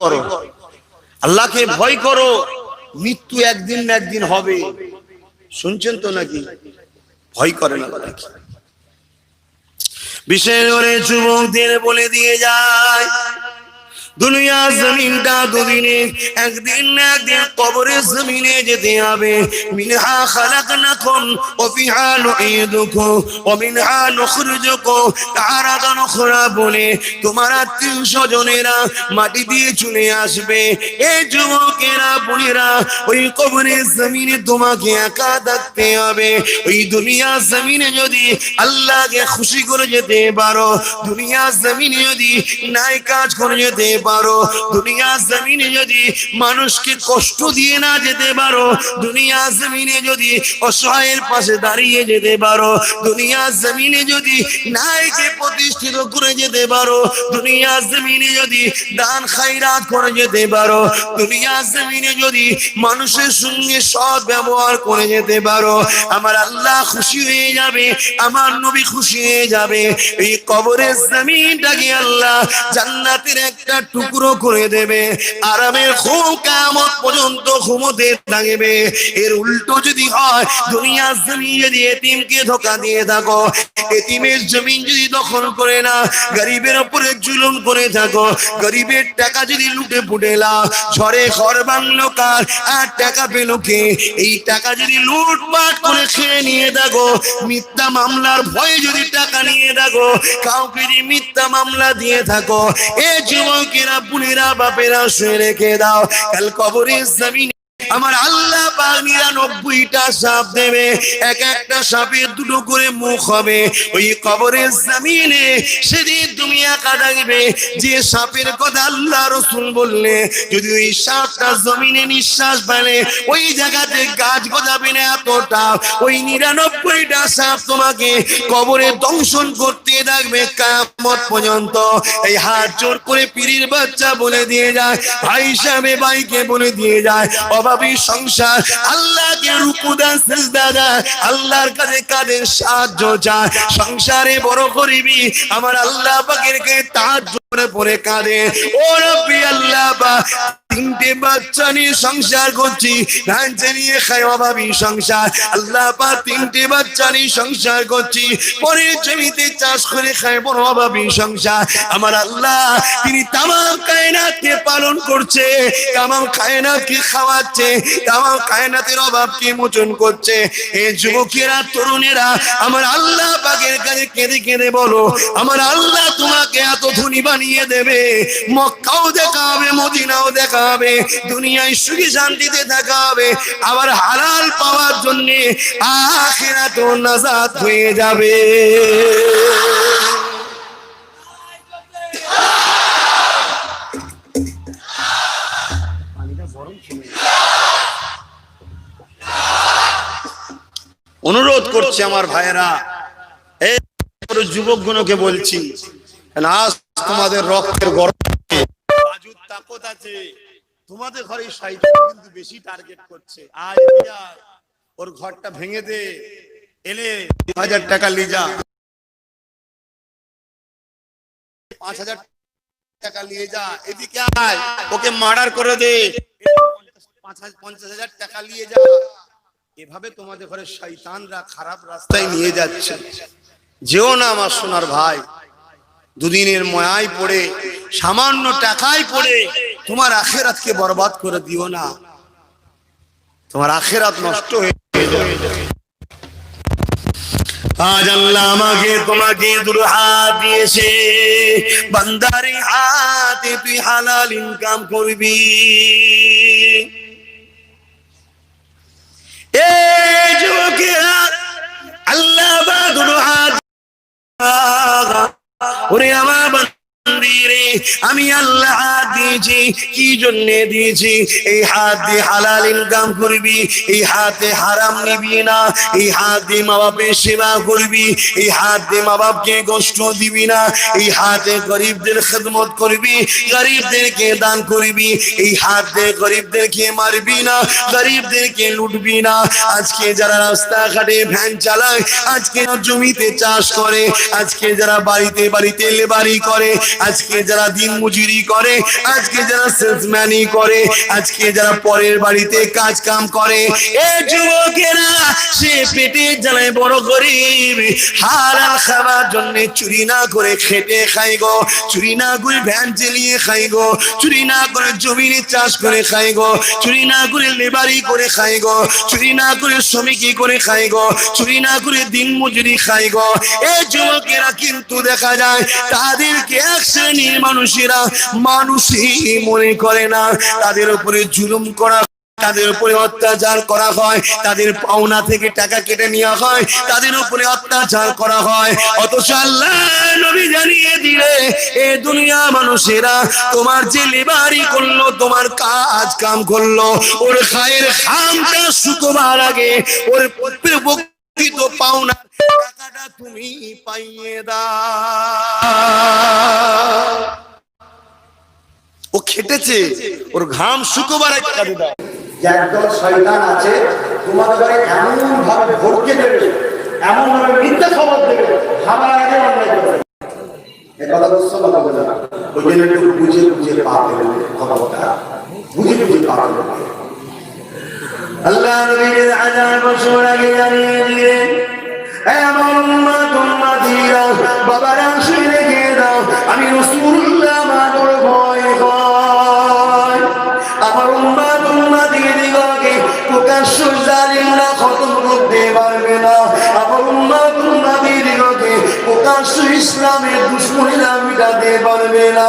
করো, আল্লাহকে ভয় করো, মৃত্যু একদিন না একদিন হবে। শুনছেন তো নাকি? ভয় করেন আল্লাহকে। বিশেষ করে যুবকদের বলে দিয়ে যায়, দুনিয়া জমিনটা দুদিনে, একদিন না একদিন কবরের জমিনে যেতে হবে। মিনহা খালাকনাকুম ওয়া ফিহা নুঈদুকুম ওয়া মিনহা নুখরিজুকুম তারাতান উখরা বলে তোমার আত্মীয় স্বজনেরা মাটি দিয়ে চলে আসবে। এই যুবকেরা বোনেরা, ওই কবরের জমিনে তোমাকে একা থাকতে হবে। ওই দুনিয়া জমিনে যদি আল্লাহকে খুশি করে যেতে পারো, দুনিয়া জমিনে যদি নাই কাজ করে যেতে পারো, দুনিয়া জমিনে যদি মানুষকে কষ্ট দিয়ে না যেতে পারো, দুনিয়া জমিনে যদি অসহায়ের পাশে দাঁড়িয়ে যেতে পারো, দুনিয়া জমিনে যদি নাইকে প্রতিষ্ঠিত করে যেতে পারো, দুনিয়া জমিনে যদি দান খায়রাত করে যেতে পারো, দুনিয়া জমিনে যদি মানুষের সঙ্গে সৎ ব্যবহার করে যেতে পারো, আমার আল্লাহ খুশি হয়ে যাবে, আমার নবী খুশি হয়ে যাবে। এই কবরের জমিনটাকে আল্লাহ জান্নাতের একটা টুকরো করে দেবে, আরামের ঘুম কিয়ামত পর্যন্ত ঘুমোতে থাকবে। এর উল্টো যদি হয়, দুনিয়ার জমিন যদি এতিমকে ধোঁকা দিয়ে থাকো, এতিমের জমিন যদি দখল করে না, গরিবের উপরে জুলুম করে থাকো, গরিবের টাকা যদি লুটে পুটে লাও, ঝড়ে ঘর ভাঙলো কার আর টাকা পেল কে, এই টাকা যদি লুটপাট করে খেয়ে নিয়ে থাকো, মিথ্যা মামলার ভয়ে যদি টাকা নিয়ে থাকো, কাউকে যদি মিথ্যা মামলা দিয়ে থাকো, এ যুবকেরা বোনেরা বাপেরা শুয়ে রেখে দাও, কাল কবরের জমিনে আমার আল্লাহ পাক 99টা সাপ দেবে, এক একটা সাপের দুটো করে মুখ হবে। ওই কবরের জমিনে সেদিন তুমি একা থাকবে। যে সাপের কথা আল্লাহ রাসূল বললে, যদি ওই সাপটা জমিনে নিঃশ্বাস ফেলে, ওই জায়গাতে গাছ গজাবে না এতটা, ওই 99টা সাপ তোমাকে কবরে দংশন করতে থাকবে কিয়ামত পর্যন্ত। এই হাত জোর করে পীরের বাচ্চা বলে দিয়ে যায়, ভাই সাহেব ভাইকে বলে দিয়ে যায়, অভাবী সংসার আল্লাহকে রুকু দান সিজদা দেয়, আল্লাহর কাছে কাদের সাহায্য চায়, সংসারে বড় গরিবি আমার আল্লাহ পাকের কাছে তাহাজ্জুদে পড়ে কাঁদে, ও রব্বি আল্লাহ পাক, তিনটে বাচ্চা নিয়ে সংসার করছি, ধানচে নিয়ে খাই অভাবী সংসার, আল্লাহ পাক তিনটে বাচ্চা নিয়ে সংসার করছি, পরে জমিতে চাষ করে খাই বড় অভাবী সংসার, আমার আল্লাহ তিনি তামাম কায়নাতকে পালন করছে, তামাম কায়নাতকে খাওয়াচ্ছে, তামাম কায়নাতের অভাবকে মোচন করছে। এই যুবকেরা তরুণেরা আমার আল্লাহ পাকের কাছে কেঁদে কেঁদে বলো, আমার আল্লাহ তোমাকে এত ধনী বানিয়ে দেবে, মক্কাও দেখা হবে, মদিনাও দেখা হবে, দুনিয়ায় সুখী শান্তিতে থাকা হবে, আবার হালাল পাওয়ার জন্য আখিরাতেও নাজাত হয়ে যাবে। অনুরোধ করছি আমার ভাইয়েরা, এই যুবকগুলোকে বলছি, আজ তোমাদের রক্তের গরম বাজুর তাকত আছে, তোমাদের ঘরে শয়তান কিন্তু বেশি টার্গেট করছে। আজ ওর ঘরটা ভেঙে দে, এলে 2000 টাকা নিয়ে যা, 5000 টাকা নিয়ে যা, এদিকে আয়, ওকে মার্ডার করে দে, 50,000 টাকা নিয়ে যা। এভাবে তোমাদের ঘরে শয়তানরা খারাপ রাস্তায় নিয়ে যাচ্ছে। যেও না আমার সোনার ভাই, দুদিনের ময়ায় পড়ে, সামান্য টাকায় পড়ে তোমার আখিরাতকে বরবাদ করে দিও না, তোমার আখিরাত নষ্ট হয়ে যাবে। আজ আল্লাহ আমাকে তোমাকে দুটো হাত দিয়েছে, বান্দারে হাতে তুই হালাল ইনকাম করবি। এই যুবকেরা আল্লাহ বা দুটো হাত, ওরে আমার বান্দিরে আমি আল্লাহ হাত দিয়েছি, কি জন্য দিয়েছি? এই হাত দিয়ে হালাল ইনকাম করবি, এই হাতে হারাম নিবি না, এই হাত দিয়ে মা বাপের সেবা করবি, এই হাত দিয়ে মা বাপকে কষ্ট দিবি না, এই হাতে গরিবদের খেদমত করবি, গরিবদেরকে দান করবি, এই হাত দিয়ে গরিবদেরকে মারবি না, গরিবদেরকে লুটবি না। আজকে যারা রাস্তাঘাটে ভ্যান চালায়, আজকে জমিতে চাষ করে, আজকে যারা বাড়িতে বাড়িতে লেবারি করে, আজকে যারা দিন মজুরি করে, আজকে যারা সেলসম্যানি করে, আজকে যারা পরের বাড়িতে কাজ কাম করে, এ যুবকেরা সে পেটে জ্বালায় বড় গরিব, হালাল খাবার জন্য চুরি না করে খেটে খাই গো, চুরি না করে ভ্যান চালিয়ে খাই গো, চুরি না করে জমিনে চাষ করে খাই গো, চুরি না করে লেবারি করে খাই গো, চুরি না করে শ্রমিকি করে খাই গো, চুরি না করে দিন মজুরি খাই গো। এই যুবকেরা কিন্তু দেখা যায় তাদেরকে এক শ্রেণীর মানুষেরা মানুষই মনে করে না, তাদের উপরে জুলুম করা, তাদের উপরে অত্যাচার করা হয়, তাদের পাওনা থেকে টাকা কেটে নেওয়া হয়, তাদের উপরে অত্যাচার করা হয়। অথচ আল্লাহ নবী জানিয়ে দিলে, এ দুনিয়া মানুষেরা তোমার যে লেবারি করলো, তোমার কাজ কাম করলো, ওর খায়ের খামটা শুকোবার আগে ওর প্রকৃত পাওনা টাকাটা তুমি পাইয়ে দাও। ও খেটেছে, ওর ঘাম শুকোবার আগে টাকা দাও। একদল শয়তান আছে তোমাদের ঘরে এমন ভাবে ভরকে দেবে, এমন ভাবে মিথ্যা খবর দেবে, খাবার আগে অন্যায় করবে। এই কথা বুঝছো? কথা বলে না, ওই জন্য একটু বুঝে বুঝে পাবে খবরটা, বুঝে বুঝে পাবে। আল্লাহ নবীর আজান বছর আগে জানিয়ে দিলেন, এমন উম্মত উম্মতিরা বাবারা শুনে গিয়ে দাও, আমি রাসূলুল্লাহ মাদুর ভয় ভয়, আমার উম্মত উম্মতিদিগকে প্রকাশ্য জালিমরা খতম করতে পারবে না, আমার উম্মত উম্মতিদিগকে প্রকাশ্য ইসলামের দুশমনেরা মিটাতে পারবে না।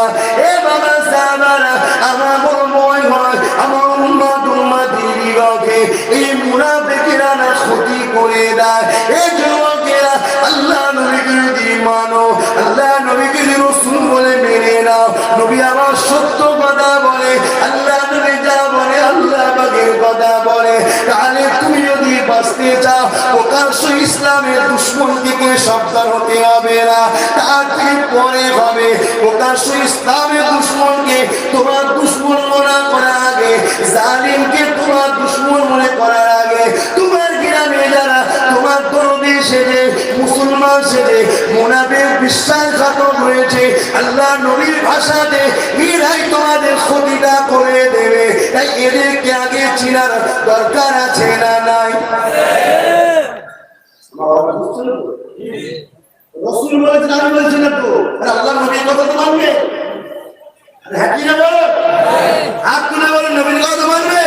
এ বাবা সাহাবারা, আমার বড় ভয় হয়, আমার উম্মত উম্মতিদিগকে এই মুনাফিকরা না ক্ষতি করে দেয়। এই যুবকেরা আল্লাহ নবীকে যদি মানো, আল্লাহ নবীকে যদি রাসূল বলে মেনে নাও, নবী আমার সত্য কথা বলে, আল্লাহ নবী যা বলে আল্লাহ পাকের কথা বলে, তাহলে তুমি যদি বাঁচতে চাও প্রকাশ্য ইসলামের দুশমন থেকে সাবধান হতে হবে না, তার থেকে পরে হবে প্রকাশ্য ইসলামের দুশমনকে তোমার দুশমন মনে করার আগে, জালিমকে তোমার দুশমন মনে করার আগে, তোমার গ্রামে যারা তোমার দরদি সেজে মুসলমান সেজে মুনাফিক বিশ্বাসঘাতক হয়েছে, আল্লাহ নবীর ভাষাতে এরাই তোমাদের ক্ষতিটা করে দেবে। তাই এদেরকে আগে চিনার দরকার আছে না নাই? রাসূল বলেছেন, আমি বলছি না তো, আল্লাহ নবীর কথা তো মানবে। হ্যাঁ কি না বলো? হাত তুলে বলেন, নবীর কথা মানবে?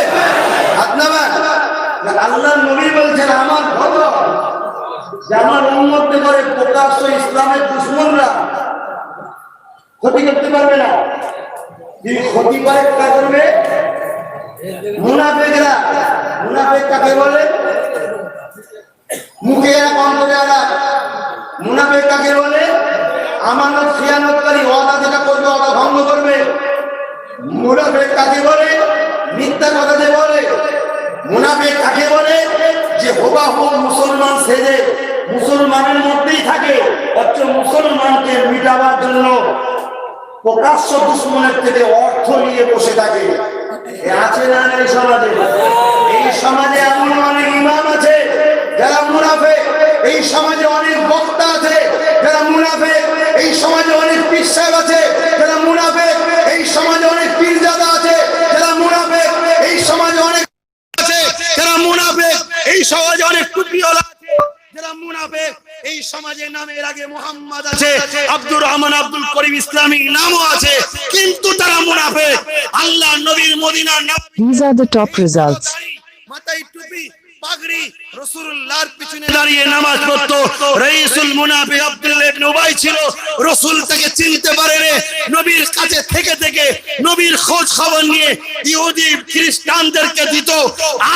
হাত নামান। আল্লাহ নবী বলছেন, আমার খবর যে আমার উম্মতকে করে প্রকাশ্য ইসলামের দুশমনরা ক্ষতি করতে পারবে না। যদি ক্ষতি করে কাজ করবে মুনাফিকরা। মুনাফিক কাকে বলে? মুখে এক অন্তরে আলাদা। মুনাফিক কাকে বলে? আমানত খিয়ানতকারী, ওয়াদা যেটা করবে ওয়াদা ভঙ্গ করবে। মুনাফিক কাকে বলে? মিথ্যা কথা যে বলে। মুনাফিক কাকে বলে? যে হুবাহু মুসলমান সেজে মুসলমানের মধ্যেই থাকে, অথচ মুসলমানকে মিটাবার জন্য প্রকাশ্য দুশমনের থেকে অর্থ নিয়ে বসে থাকে। আছে না এই সমাজে? এই সমাজে এমন অনেক ইমাম আছে যারা মুনাফিক, এই সমাজে অনেক বক্তা আছে যারা মুনাফিক, এই সমাজে অনেক পীর সাহেব আছে যারা মুনাফিক, এই সমাজে অনেক পীরজাদা আছে যারা মুনাফিক, এই সমাজে অনেক আছে যারা মুনাফিক, এই সমাজে অনেক টুপিওয়ালা আছে যারা মুনাফিক, এই সমাজে নামের আগে মুহাম্মদ আছে, আব্দুর রহমান, আব্দুল করিম ইসলামী নামও আছে, কিন্তু তারা মুনাফিক। আল্লাহ নবীর মদিনার নাম। These are the top results. মাথায় টুপি পাগড়ি, রাসূলুল্লাহর পিছনে দাঁড়িয়ে নামাজ পড়তো রাইসুল মুনাফিক আব্দুল্লাহ ইবনে ইবনে উবাই ছিল, রাসূল তাকে চিনতে পারেনি। নবীর কাছে থেকে থেকে নবীর খোঁজ খবর নিয়ে ইহুদি খ্রিস্টানদেরকে দিত।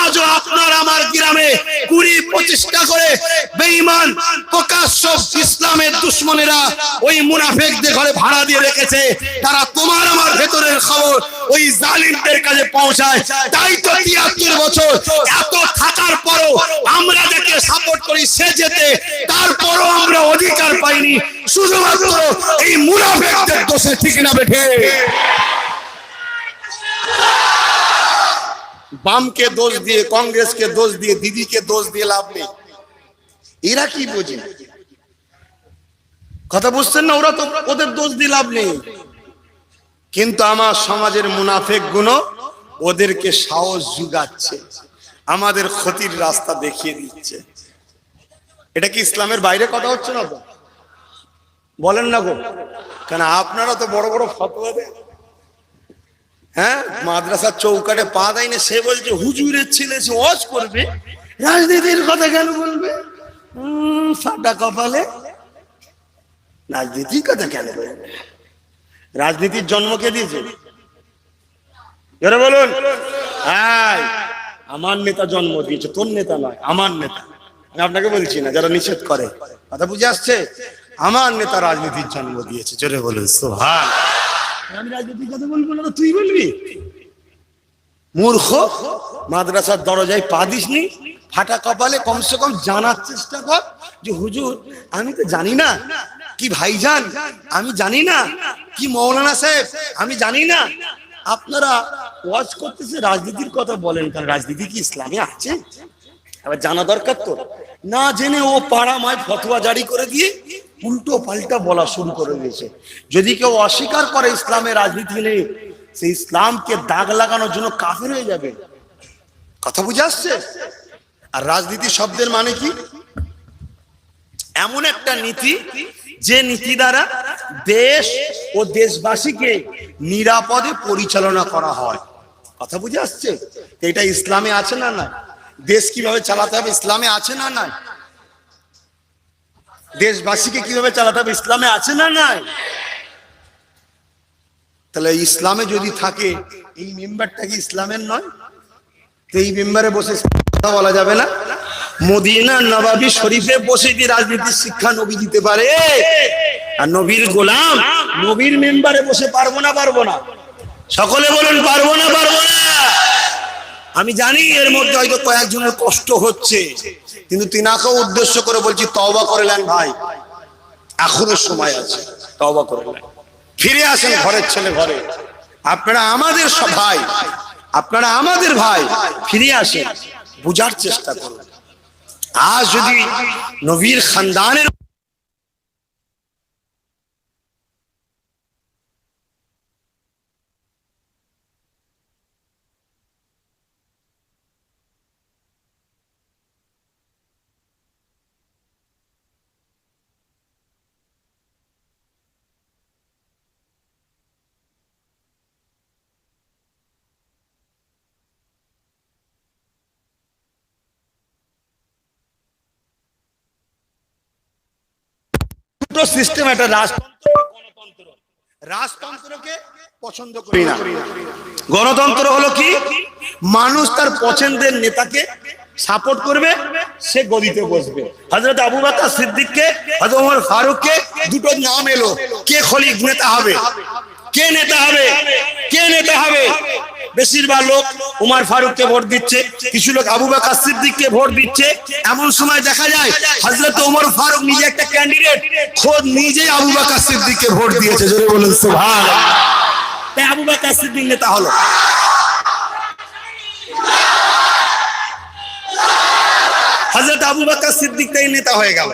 আজও আপনার আমার গ্রামে 20-25টা করে বেঈমান প্রকাশ্য ইসলামের দুশমনেরা ওই মুনাফিকদের ঘরে ভাড়া দিয়ে রেখেছে। তারা তোমার আমার ভেতরের খবর ওই জালিমদের কাছে পৌঁছায়। তাই তো 73 বছর এত থাকার পরও আমরা যাকে সাপোর্ট করি সে যেতে, তারপরও আমরা অধিকার পাইনি শুধুমাত্র এই মুনাফিকদের দোষে। ঠিক না বেঠে? বামকে দোষ দিয়ে, কংগ্রেসকে দোষ দিয়ে, দিদিকে দোষ দিয়ে লাভ নেই। এরা কি বোঝে? কথা বুঝছেন না? ওরা তো, ওদের দোষ দিয়ে লাভ নেই। কিন্তু আমার সমাজের মুনাফিক গুলো ওদেরকে সাহস জুগাচ্ছে, আমাদের ক্ষতির রাস্তা দেখিয়ে দিচ্ছে। এটা কি ইসলামের বাইরে কথা হচ্ছে না তো? বলেন না গো, কেন আপনারা তো বড় বড় ফতোয়া দেন। হ্যাঁ, মাদ্রাসার চৌকাটে পা দেয় না, সে বলছে হুজুরের ছেলে সে ওয়াজ করবে, রাজনীতির কথা কেন বলবে? ফাটা কপালে রাজনীতির কথা কেন বলবে? রাজনীতির জন্ম কে দিয়েছে? বলুন। হ্যাঁ, আমার নেতা জন্ম দিয়েছে, তোর নেতা নয়, আমার নেতা। আমি আপনাকে বলছি না, যারা নিষেধ করে। কথা বুঝে আসছে? আমার নেতা রাজনীতির জন্ম দিয়েছে। জোরে বলুন সুবহান। আমি রাজনীতির কথা বলবো না, তুই বলবি? মূর্খ, মাদ্রাসার দরজায় পা দিসনি, ফাটা কপালে কমসে কম জানার চেষ্টা কর যে হুজুর আমি তো জানি না, কি ভাইজান আমি জানি না, কি মৌলানা সাহেব আমি জানি না। আপনারা ওয়াজ করতেছে রাজনীতির কথা বলেন, কারণ রাজনীতি কি ইসলামে আছে? আবার জানা দরকার তো। না জেনে ও পাড়া মায় ফতোয়া জারি করে দিয়ে উল্টো পাল্টা বলা শুরু করে দিয়েছে। যদি কেউ অস্বীকার করে ইসলামে রাজনীতি নেই, সেই ইসলামকে দাগ লাগানোর জন্য কাফের হয়ে যাবে। কথা বুঝে আসছে? আর রাজনীতি শব্দের মানে কি? এমন একটা নীতি যে নীতি দ্বারা দেশ ও দেশবাসীকে নিরাপদে পরিচালনা করা হয়। কথা বুঝে আসছে? এটা ইসলামে আছে না না? দেশ কিভাবে চালাতে হবে ইসলামে আছে না নাই? দেশবাসীকে কিভাবে চালাতে হবে ইসলামে আছে না নাই? তাহলে ইসলামে যদি থাকে, এই মেম্বারটা কি ইসলামের নয়? তো এই মেম্বারে বসে কথা বলা যাবে না? মদিনা নবাবী শরীফে বসে কি রাজনীতির শিক্ষা নবী দিতে পারে? আর নবীর গোলাম নবীর মেম্বারে বসে পারবো না? পারবো না? সকলে বলুন পারবো না? পারবো না? আমি জানি এর মধ্যে হয়তো কয়েকজনের কষ্ট হচ্ছে, কিন্তু তিনাকেও উদ্দেশ্য করে বলছি তওবা করে নেন ভাই, এখনো সময় আছে, তওবা করে নেন, ফিরে আসেন ঘরের ছেলে ঘরে। আপনারা আমাদের সব ভাই, আপনারা আমাদের ভাই, ফিরে আসেন, বুঝার চেষ্টা করুন। আজ যদি নবীর খানদানের সিস্টেম, একটা রাজতন্ত্র, গণতন্ত্র। রাজতন্ত্রকে পছন্দ করি না। গণতন্ত্র হলো কি? মানুষ তার পছন্দের নেতাকে সাপোর্ট করবে, সে গদিতে বসবে। হযরত আবু বকর সিদ্দিককে, হযরত ওমর ফারুককে দুটো নাম এলো, কে খলিফা নেতা হবে, কে নেতা হবে, কে নেতা হবে? বেশিরভাগ লোক ওমর ফারুককে ভোট দিচ্ছে, কিছু লোক আবু বকর সিদ্দিককে ভোট দিচ্ছে। এমন সময় দেখা যায় হযরত ওমর ফারুক নিজে একটা ক্যান্ডিডেট, খোদ নিজে আবু বকর সিদ্দিককে ভোট দিয়েছে। জোরে বলুন সুবহানাল্লাহ। তাই আবু বকর সিদ্দিক নেতা হলো। হযরত আবু বকর সিদ্দিক তাই নেতা হয়ে গেল।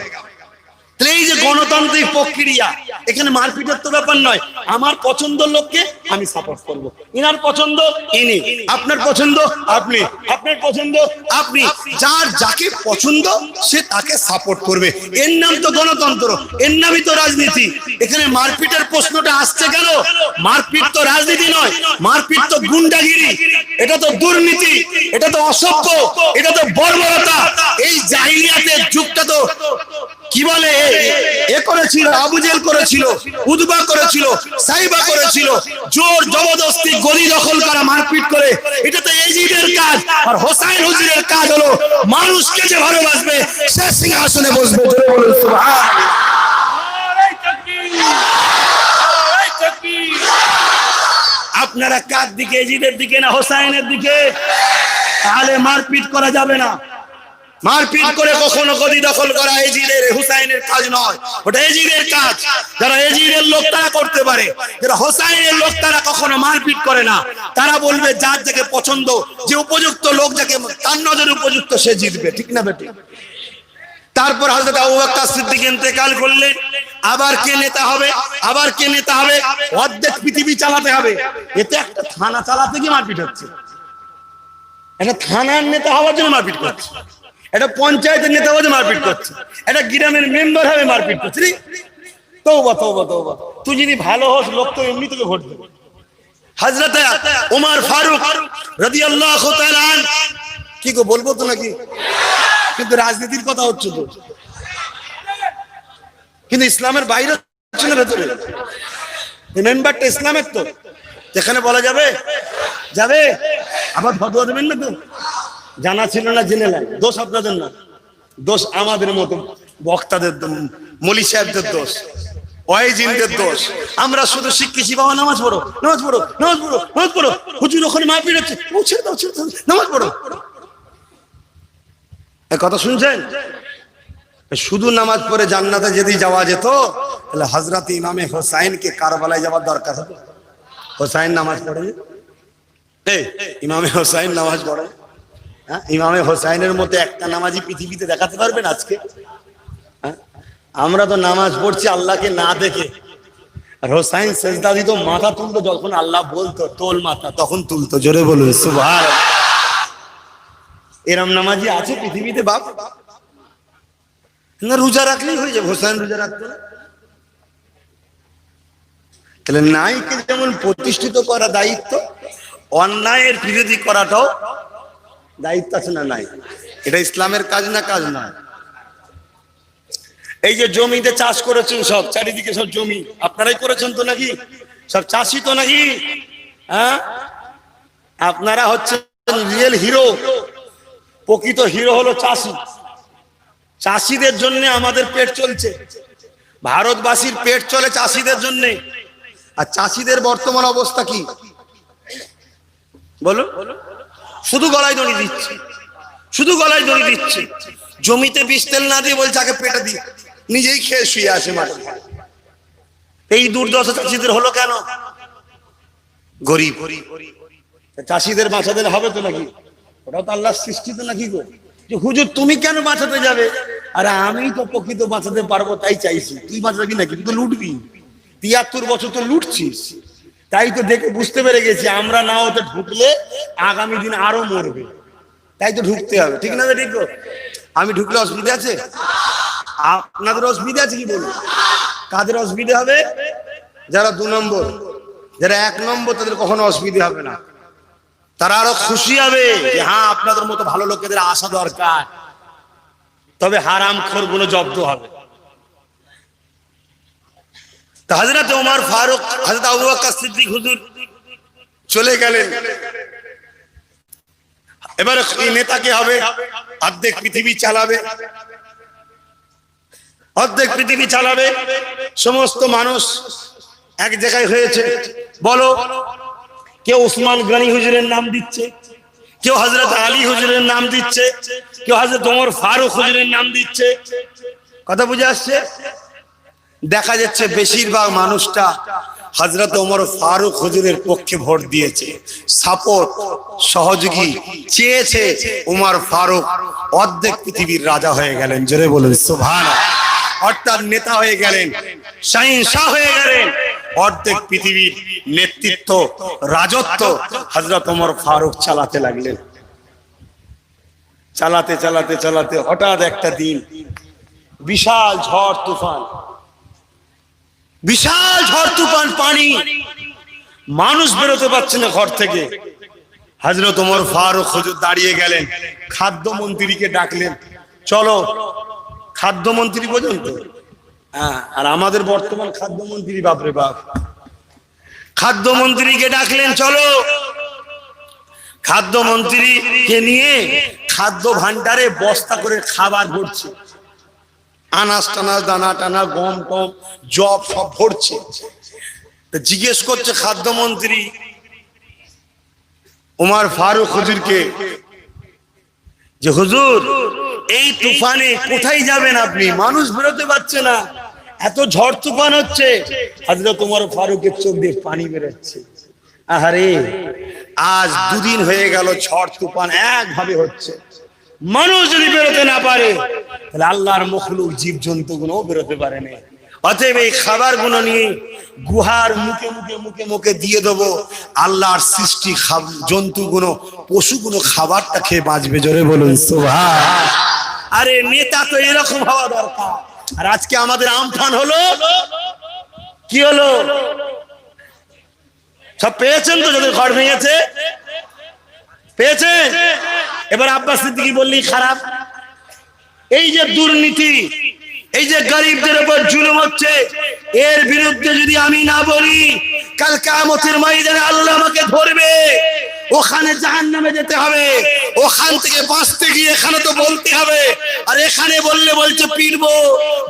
এই যে গণতান্ত্রিক প্রক্রিয়া, এখানে মারপিটের তো ব্যাপার নয়। আমার পছন্দের লোককে আমি সাপোর্ট করব, ইনার পছন্দ ইনি, আপনার পছন্দ আপনি, আপনার পছন্দ আপনি, যার যাকে পছন্দ সে তাকে সাপোর্ট করবে। এর নাম তো গণতন্ত্র, এর নামই তো রাজনীতি। এখানে মারপিটের প্রশ্নটা আসছে কেন? মারপিট তো রাজনীতি নয়, মারপিট তো গুন্ডাগিরি, এটা তো দুর্নীতি, এটা তো অসভ্য, এটা তো বর্বরতা। এই জাহিলিয়াতের যুগটা তো কি বলে, এ করেছিল, আবু জেহেল করেছিল, উতবা করেছিল, সাইবা করেছিল, জোর জবরদস্তি গদি দখল করা, মারপিট করে। এটা তো এজিদের কাজ। আর হোসাইন হুজুরের কাজ হলো মানুষকে যে ভালোবাসবে সে সিংহাসনে বসবে। জোরে বলুন সুবহানাল্লাহ। আপনারা কার দিকে? এজিদের দিকে না হোসাইনের দিকে? তাহলে মারপিট করা যাবে না। মারপিট করে কখনো গদি দখল করা এজিদের হুসাইনের কাজ নয়, ওটা এজিদের কাজ। যারা এজিদের লোক তারা করতে পারে, যারা হোসাইনের লোক তারা কখনো মারপিট করে না। তারা বলবে যার যাকে পছন্দ, যে উপযুক্ত লোক, যাকে তার নজরে উপযুক্ত সে জিতবে। ঠিক না বেটি? তারপর হযরত আবু বকর সিদ্দিক ইন্তেকাল করলেন। আবার কে নেতা হবে? আবার কে নেতা হবে? অর্ধেক পৃথিবী চালাতে হবে। এতে একটা থানা চালাতে গিয়ে মারপিট হচ্ছে। এটা থানার নেতা হওয়ার জন্য মারপিট করছে, এটা পঞ্চায়েতের নেতা হওয়ার জন্য মারপিট করছে, এটা গ্রামের মেম্বার হবে মারপিট করছে। তওবা তওবা তওবা। তুই যদি ভালো হোস, লোক তো এমনি তোকে ভোট দেবে। হযরত ওমর ফারুক রাদিয়াল্লাহু তাআলা আনহু, কি গো বলবো তো নাকি? কিন্তু রাজনীতির কথা হচ্ছে তো, কিন্তু ইসলামের বাইরে হচ্ছে না, ভেতরে। এই মেম্বারটা ইসলামের তো, যেখানে বলা যাবে যাবে। আবার ফতোয়া দেবেন না তো? জানা ছিল না, জেনে নেন। দোষ আপনাদের না, দোষ আমাদের মতো বক্তাদের, মলি সাহেবদের দোষ, ওয়াইজিনদের দোষ। আমরা শুধু শিখতেছি, বাবা নামাজ পড়ো, নামাজ পড়ো, নামাজ পড়ো, নামাজ পড়ো। হুজুর ওখানে মারপিট হচ্ছে, ছেড়ে দাও, ছেড়ে দাও, নামাজ পড়ো। এই কথা শুনছেন? শুধু নামাজ পড়ে জান্নাতে যদি যাওয়া যেত, তাহলে হযরত ইমামে হোসাইনকে কারবালায় যাওয়ার দরকার হতো। হোসাইন নামাজ পড়ে, ইমামে হোসাইন নামাজ পড়ে। হ্যাঁ, ইমামে হোসাইনের মতো একটা নামাজি পৃথিবীতে দেখাতে পারবেন আজকে? হ্যাঁ, আমরা তো নামাজ পড়ছি আল্লাহকে না দেখে। আর হোসাইন সেজদা দিত, মাথা তুলতো যখন আল্লাহ বলতো তোল মাথা, তখন তুলতো। জোরে বলুন সুবহানাল্লাহ। এরম নামাজি আছে পৃথিবীতে বাপ? না, রোজা রাখলেই হয়ে যাবে। হোসাইন রোজা রাখতো না? তাহলে নাইকে যেমন প্রতিষ্ঠিত করা দায়িত্ব, অন্যায়ের বিরোধী করাটাও দায়িত্ব আছে না? নাই। এটা ইসলামের কাজ না? কাজ না। এই যে জমিতে চাষ করেছেন, সব চারিদিকে সব জমি আপনারাই করেছেন তো নাকি? সব চাষি তো নাকি? হ্যাঁ, আপনারা হচ্ছে রিয়েল হিরো। প্রকৃত হিরো হলো চাষি। চাষিদের জন্য আমাদের পেট চলছে, ভারতবাসীর পেট চলে চাষিদের জন্য। আর চাষিদের বর্তমান অবস্থা কি বলো? শুধু গলায় দড়ি দিচ্ছে, শুধু গলায় দড়ি দিচ্ছে। জমিতে বিষ তেল না দিয়ে বলছে আগে পেটে দিয়ে, নিজেই খেয়ে শুয়ে আসে মাঠে। এই দুর্দশা চাষিদের হলো কেন? গরিব। চাষিদের বাঁচাতে হবে তো নাকি? ওটাও তো আল্লাহর সৃষ্টি তো নাকি গো? যে হুজুর তুমি কেন বাঁচাতে যাবে? আরে আমি তো প্রকৃত বাঁচাতে পারবো তাই চাইছি। তুই বাঁচাবি নাকি? তুই তো লুটবি। ৭৩ বছর তো লুটছিস। তাই তো দেখে বুঝতে পেরে গেছি আমরা না হতে ঢুকলে আগামী দিন আরো মরবে। তাই তো ঢুকতে হবে। ঠিক না? ঠিক। আমি ঢুকলে অসুবিধা আছে? আপনাদের অসুবিধা আছে কি বলুন? কাদের অসুবিধা হবে? যারা ২ নম্বর, যারা ১ নম্বর, তাদের কখনো অসুবিধা হবে না। তারা আরো খুশি হবে যে হ্যাঁ, আপনাদের মতো ভালো লোকেদের আসা দরকার। তবে হারাম খোরগুলো জব্দ হবে। তা হযরত ওমর ফারুক, হযরত আবু বকর সিদ্দিক হুজুর চলে গেলেন। এবার এই নেতা কে হবে? অর্ধেক পৃথিবী চালাবে, অর্ধেক পৃথিবী চালাবে। সমস্ত মানুষ এক জায়গায় হয়েছে। বলো, কেউ ওসমান গনি হুজুরের নাম দিচ্ছে, কেউ হযরত আলী হুজুরের নাম দিচ্ছে, কেউ হযরত ওমর ফারুক হুজুরের নাম দিচ্ছে। কথা বুঝে আসছে? দেখা যাচ্ছে বেশিরভাগ মানুষটা হযরত ওমর ফারুক হুজুরের পক্ষে ভোট দিয়েছে, সাপোর্ট, সহযোগী চেয়েছে। ওমর ফারুক অর্ধেক পৃথিবীর রাজা হয়ে গেলেন। জোরে বলুন সুবহানাল্লাহ। অর্থাৎ নেতা হয়ে গেলেন, শাহিনশাহ হয়ে গেলেন। অর্ধেক পৃথিবীর নেতৃত্ব, রাজত্ব হযরত ওমর ফারুক চালাতে লাগলেন। চালাতে চালাতে চালাতে হঠাৎ একটা দিন বিশাল ঝড় তুফান, বিশাল ঝড় তুফান, পানি, মানুষ বেরোতে পারছে না ঘর থেকে। হযরত ওমর ফারুক হুজুর দাঁড়িয়ে গেলেন, খাদ্যমন্ত্রীকে ডাকলেন, চলো। খাদ্যমন্ত্রী পর্যন্ত হ্যাঁ, আর আমাদের বর্তমান খাদ্যমন্ত্রী বাপরে বাপ, খাদ্যমন্ত্রীকে ডাকলেন, চলো। খাদ্যমন্ত্রীকে নিয়ে খাদ্য ভান্ডারে বস্তা করে খাবার ভরছে, আনাজ টানাজ, দানা টানা, গম টম, জব সব ভরছে। জিজ্ঞেস করছে খাদ্যমন্ত্রী ওমর ফারুক হুজুরকে যে হুজুর, এই তুফানে কোথায় যাবেন আপনি? মানুষ বেরোতে পারছে না, এত ঝড় তুফান হচ্ছে। হযরত ওমর ফারুকের চোখ দিয়ে পানি বেরোচ্ছে। আহারে, আজ দুদিন হয়ে গেল ঝড় তুফান একভাবে হচ্ছে, মানুষ যদি বেরোতে না পারে তাহলে আল্লাহর মখলুক জীবজন্তু গুলো বেরোতে পারে না। অতএব এই খাবার গুলো নিয়ে গুহার মুখে মুখে মুখে মুখে দিয়ে দেবো, আল্লাহর সৃষ্টি জন্তুগুলো, পশুগুলো খাবারটা খেয়ে বাঁচবে। জোরে বলুন সুবহান। আরে নেতা তো এরকম হওয়া দরকার। আর আজকে আমাদের আমফান হলো, কি হলো? সব পেয়েছেন তো, যাদের ঘর ভেঙেছে পেয়েছেন। এবার আব্বাস সিদ্দিকী বললেই খারাপ। এই যে দুর্নীতি, এই যে গরিবদের উপর জুলুম হচ্ছে, এর বিরুদ্ধে যদি আমি না বলি, কাল কিয়ামতের ময়দানে আল্লাহ আমাকে ধরবে, ওখানে জাহান্নামে যেতে হবে। ওখান থেকে বাঁচতে গিয়ে এখানে তো বলতে হবে। আর এখানে বললে বলছে পিটবো,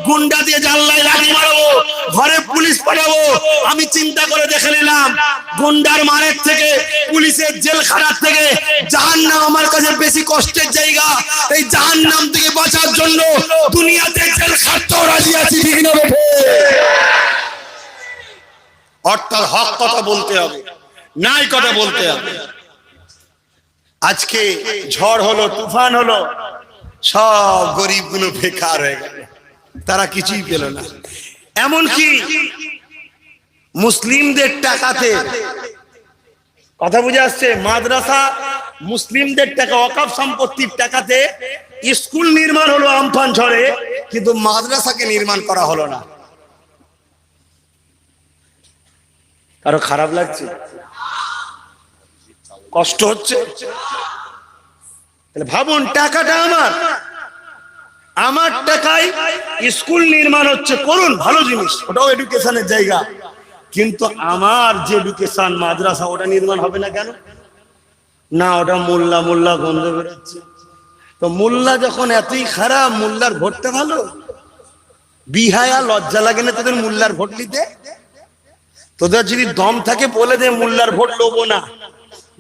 গুন্ডা দিয়ে জানলায় লাঠি মারবো, ঘরে পুলিশ পাঠাবো। আমি চিন্তা করে দেখে নিলাম, গুন্ডার মারের থেকে, পুলিশের জেলখানার থেকে জাহান্নাম আমার কাছে বেশি কষ্টের জায়গা। এই জাহান্নাম থেকে বাঁচার জন্য দুনিয়াতে জেল খাটতেও রাজি আছি, ঠিক না বেঠে? অর্থাৎ হক কথা বলতে হবে, নাই কথা বলতে হবে। আজকে ঝড় হলো, তুফান হলো, সব গরিব গুলো বেকার হয়ে গেল, তারা কিছুই পেল না। এমনকি মুসলিমদের টাকাতে, কথা বুঝে আসছে, মাদ্রাসা মুসলিমদের টাকা, ওয়াকফ সম্পত্তির টাকাতে স্কুল নির্মাণ হলো আমফান ঝড়ে, কিন্তু মাদ্রাসাকে নির্মাণ করা হলো না। কারো খারাপ লাগছে? কষ্ট হচ্ছে? তাহলে ভাবুন, টাকাটা আমার টাকায় স্কুল নির্মাণ হচ্ছে, করুন, ভালো জিনিস, ওটাও এডুকেশনের জায়গা। কিন্তু আমার যে এডুকেশন মাদ্রাসা, ওটা নির্মাণ হবে না কেন? না, ওটা মোল্লা মোল্লা গন্ধ বেরোচ্ছে। তো মোল্লা যখন এতই খারাপ, মোল্লার ভোটটা ভালো? বিহায়া লজ্জা লাগে না তোদের মোল্লার ভোট নিতে? তোদের যদি দম থাকে বলে দে মোল্লার ভোট লোবো না,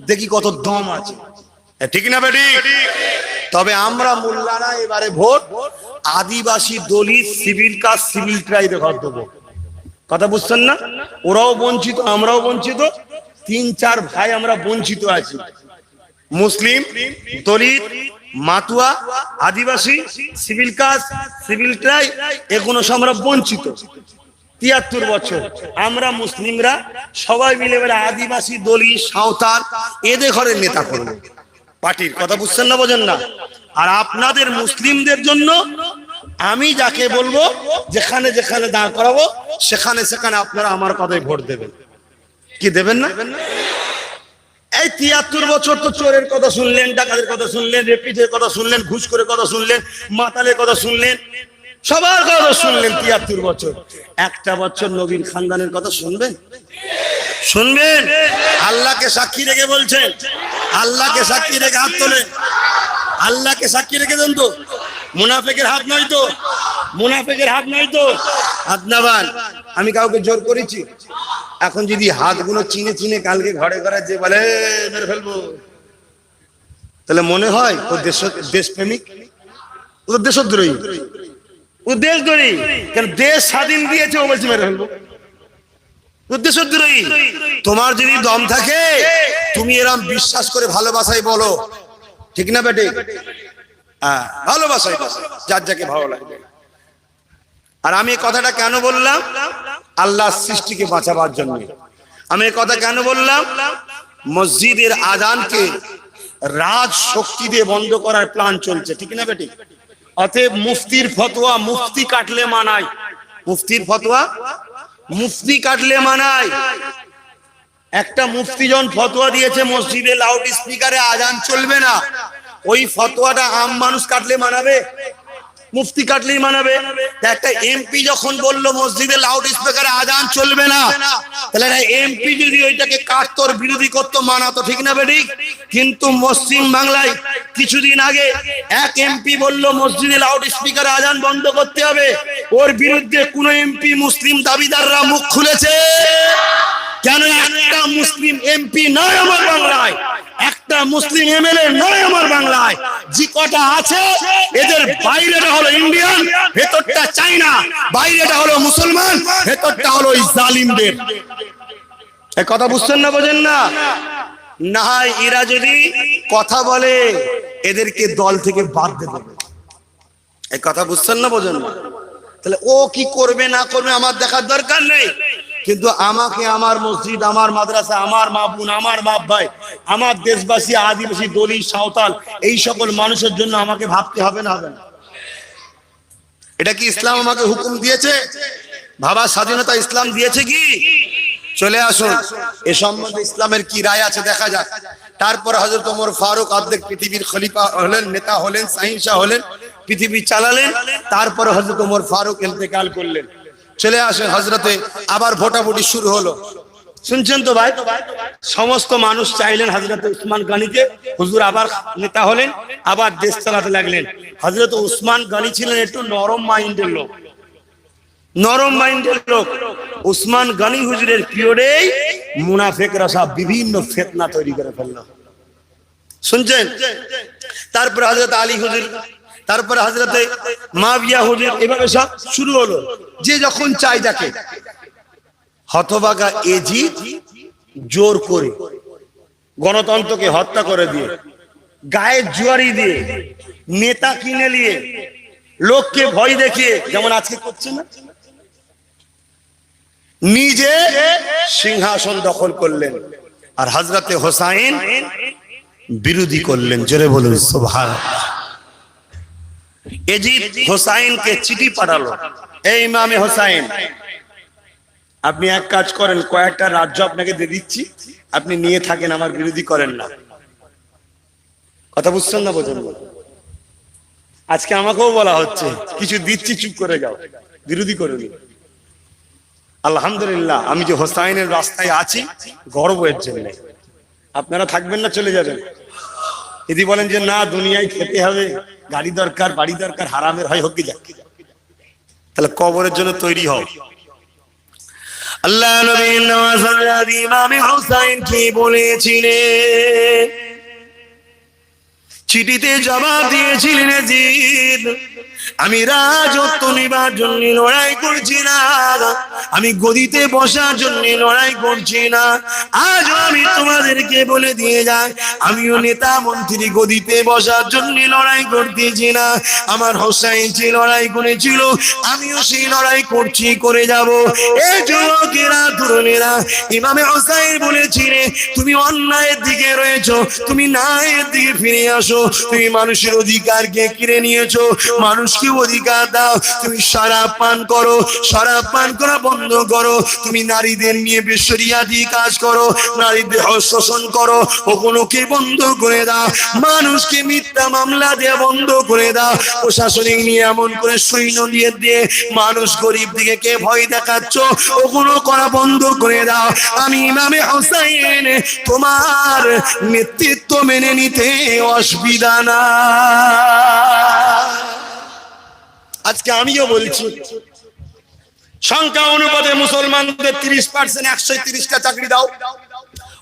দেখি কত দম আছে, ঠিক না বেটি? তবে আমরা মোল্লারা এবারে ভোট আদিবাসী, দলিত, সিভিল কাস্ট, সিভিল ট্রাইবে ভোট দেবো। কথা বুঝছেন না? ওরাও বঞ্চিত, আমরাও বঞ্চিত, 3-4 ভাই আমরা বঞ্চিত আছি। মুসলিম, দলিত, মাতুয়া, আদিবাসী, সিভিল কাস্ট, সিভিল ট্রাই, এগুলো সব আমরা বঞ্চিত। 73 বছর আমরা মুসলিমরা সবাই মিলে এবারে আদিবাসী, দলিত, সাঁওতাল এদের ঘরের নেতা করবো পার্টির। কথা বুঝছেন না, বোঝেন না? আর আপনাদের মুসলিমদের জন্য আমি যাকে বলবো, যেখানে যেখানে দাঁড় করাবো, সেখানে সেখানে আপনারা আমার কথায় ভোট দেবেন। কি দেবেন না? এই 73 বছর তো চোরের কথা শুনলেন, ডাকাতের কথা শুনলেন, রেপিটের কথা শুনলেন, ঘুষখোরের কথা শুনলেন, মাতালের কথা শুনলেন, সবার কথা শুনলেন 73 বছর। একটা বছর নবীর খানদানের কথা শুনবেন? শুনবেন? আল্লাহকে সাক্ষী রেখে বলছেন, আল্লাহকে সাক্ষী রেখে হাত তোলেন, আল্লাহকে সাক্ষী রেখে দেন তো, মুনাফিকের হাত নয় তো, মুনাফিকের হাত নয় তো, হাত নাবান। আমি কাউকে জোর করেছি? এখন যদি হাতগুলো চিনে চিনে কালকে ঘরে ঘরে যে বলে মেরে ফেলবো, তাহলে মনে হয় ও দেশপ্রেমিক? ও দেশদ্রোহী, ও দেশদ্রোহী। কেন? দেশ স্বাধীন দিয়েছে, ও বলছে মেরে ফেলবো, ও দেশদ্রোহী। তোমার যদি দম থাকে, তুমি এরকম বিশ্বাস করে ভালোবাসায় বলো, ঠিক না বেটে? হ্যাঁ, ভালোবাসায় যার যাকে ভালো লাগবে। আর আমি এই কথাটা কেন বললাম? আল্লাহর সৃষ্টিকে বাঁচাবার জন্য। আমি এই কথা কেন বললাম? মসজিদের আযানকে রাজ শক্তি দিয়ে বন্ধ করার প্ল্যান চলছে, ঠিক না বেটি? অতএব মুফতির ফতোয়া, মুফতি কাটলে মানায়, মুফতির ফতোয়া মুফতি কাটলে মানায়। একটা মুফতি যখন ফতোয়া দিয়েছে মসজিদে লাউড স্পিকারে আযান চলবে না, ওই ফতোয়াটা আম মানুষ কাটলে মানাবে? মুফতি কাটলেই মানাবে। একটা এমপি যখন বললো মসজিদে লাউড স্পিকারে আজান চলবে না, তাহলে এমপি যদি ওইটাকে কাটতোর বিরোধী করতো, মানাতো, ঠিক না বেঠিক? কিন্তু পশ্চিম বাংলায় কিছুদিন আগে এক এমপি বলল মসজিদে লাউড স্পিকারে আজান বন্ধ করতে হবে। ওর বিরুদ্ধে কোন এমপি মুসলিম দাবিদাররা মুখ খুলেছে? কেন? একটা মুসলিম এমপি নয় আমার বাংলায়, একটা মুসলিম এমএলএ নয় আমার বাংলায়। যে কটা আছে এদের বাইরেটা হলো ইন্ডিয়ান, ভেতরটা চাইনা। বাইরেটা হলো মুসলমান, ভেতরটা হলো এই জালিমদের। এই কথা বুঝছেন না, বোঝেন না? না হয় এরা যদি কথা বলে এদেরকে দল থেকে বাদ দিয়ে দেবে। এই কথা বুঝছেন না, বোঝেন না? তাহলে ও কি করবে না করবে আমার দেখার দরকার নেই, কিন্তু আমাকে আমার মসজিদ, আমার মাদ্রাসা, আমার মা বোন, আমার বাপ ভাই, আমার দেশবাসী, আদিবাসী, দলি, সাঁওতাল, এই সকল মানুষের জন্য আমাকে ভাবতে হবে না? হবে না? এটা কি ইসলাম আমাকে হুকুম দিয়েছে? ভাবার স্বাধীনতা ইসলাম দিয়েছে কি? চলে আসুন, এ সম্বন্ধে ইসলামের কি রায় আছে দেখা যাক। তারপর হযরত ওমর ফারুক অর্ধেক পৃথিবীর খলিফা হলেন, নেতা হলেন, শাহিনশাহ হলেন, পৃথিবী চালালেন। তারপর হযরত ওমর ফারুক ইন্তেকাল করলেন। চলে আসেন হযরতে, আবার ভোটাভুটি শুরু হলো। শুনছেন তো ভাই? সমস্ত মানুষ চাইলেন হযরত উসমান গনিকে, হুজুর আবার নেতা হলেন, আবার দেশ চালাতে লাগলেন। হযরত উসমান গনি ছিলেন একটু নরম মাইন্ডের লোক, নরম মাইন্ডের লোক। উসমান গনি হুজুরের পিরিয়ডেই মুনাফিকরা সব বিভিন্ন ফিতনা তৈরি করে ফেলল। শুনছেন? তারপর হযরত আলী হুজুর, তারপর হযরতে মুয়াবিয়া হুজুর, এভাবে সব শুরু হলো। যে যখন চাই যাকে। হতভাগা এজিদ জোর করে গণতন্ত্রকে হত্যা করে দিয়ে, গায়ে জুয়ারি দিয়ে, নেতা কিনে নিয়ে, লোককে ভয় দেখিয়ে, যেমন আজকে করছে না, নিজে সিংহাসন দখল করলেন। আর হযরতে হোসাইন বিরোধী করলেন। জোরে বলুন সুবহানাল্লাহ। এজিদ হোসাইনকে চিঠি পাঠালো, এই ইমামে হোসাইন, আপনি এক কাজ করেন, কয়েকটা রাজ্য আপনাকে দিয়ে দিচ্ছি, আপনি নিয়ে থাকেন, আমার বিরোধী করেন না। কথা বুঝছেন না, বোঝেন? আজকে আমাকেও বলা হচ্ছে কিছু দিচ্ছি, চুপ করে যাও, বিরোধী করে নি। আলহামদুলিল্লাহ, আমি যে হোসাইনের রাস্তায় আছি গর্ব এর জন্য। আপনারা থাকবেন না চলে যাবেন? যদি বলেন যে না দুনিয়ায় খেতে হবে, গাড়ি দরকার, বাড়ি দরকার, হারামের হয় হোক, যাক, তাহলে কবরের জন্য তৈরি হও। আল্লাহ নবী নওয়াজ ইমাম হোসেন কি বলেছিলেন? চিঠিতে জবাব দিয়েছিলেন, এজিদ আমি রাজত্ব নেবার জন্য লড়াই করছি না, আমি গদিতে বসার জন্য লড়াই করছি না। আজ আমি তোমাদেরকে বলে দিয়ে যাই, আমিও নেতা মন্ত্রী গদিতে বসার জন্য লড়াই করতেছি না। আমার হোসাইন যে লড়াই করেছিল, আমিও সেই লড়াই করছি, করে যাব। এই যুবকেরা, তরুণেরা, ইমামে হোসাইন বলেছিলেন তুমি অন্যায়ের দিকে রয়েছো, তুমি ন্যায়ের দিকে ফিরে আসো। তুমি মানুষের অধিকারকে কিনে নিয়েছো, মানুষকে অধিকার দাও। তুমি শরাব পান করো, শরাব পান করা বন্ধ করো। তুমি নারীদের নিয়ে বেশরিয়াতি কাজ করো, নারীদের শোষণ করো, ওগুলোকে বন্ধ করে দাও। মানুষকে মিথ্যা মামলা দিয়ে বন্ধ করে দাও। প্রশাসনিক নিয়ে এমন করে সৈন্য দিয়ে মানুষ গরিব দিকে কে ভয় দেখাচ্ছ, ওগুলো করা বন্ধ করে দাও। আমি ইমামে হোসাইন তোমার নেতৃত্ব মেনে নিতে অসুবিধা না। আজকে আমিও বলছি, সংখ্যা অনুপাতে মুসলমানদের 30%, 130টা চাকরি দাও।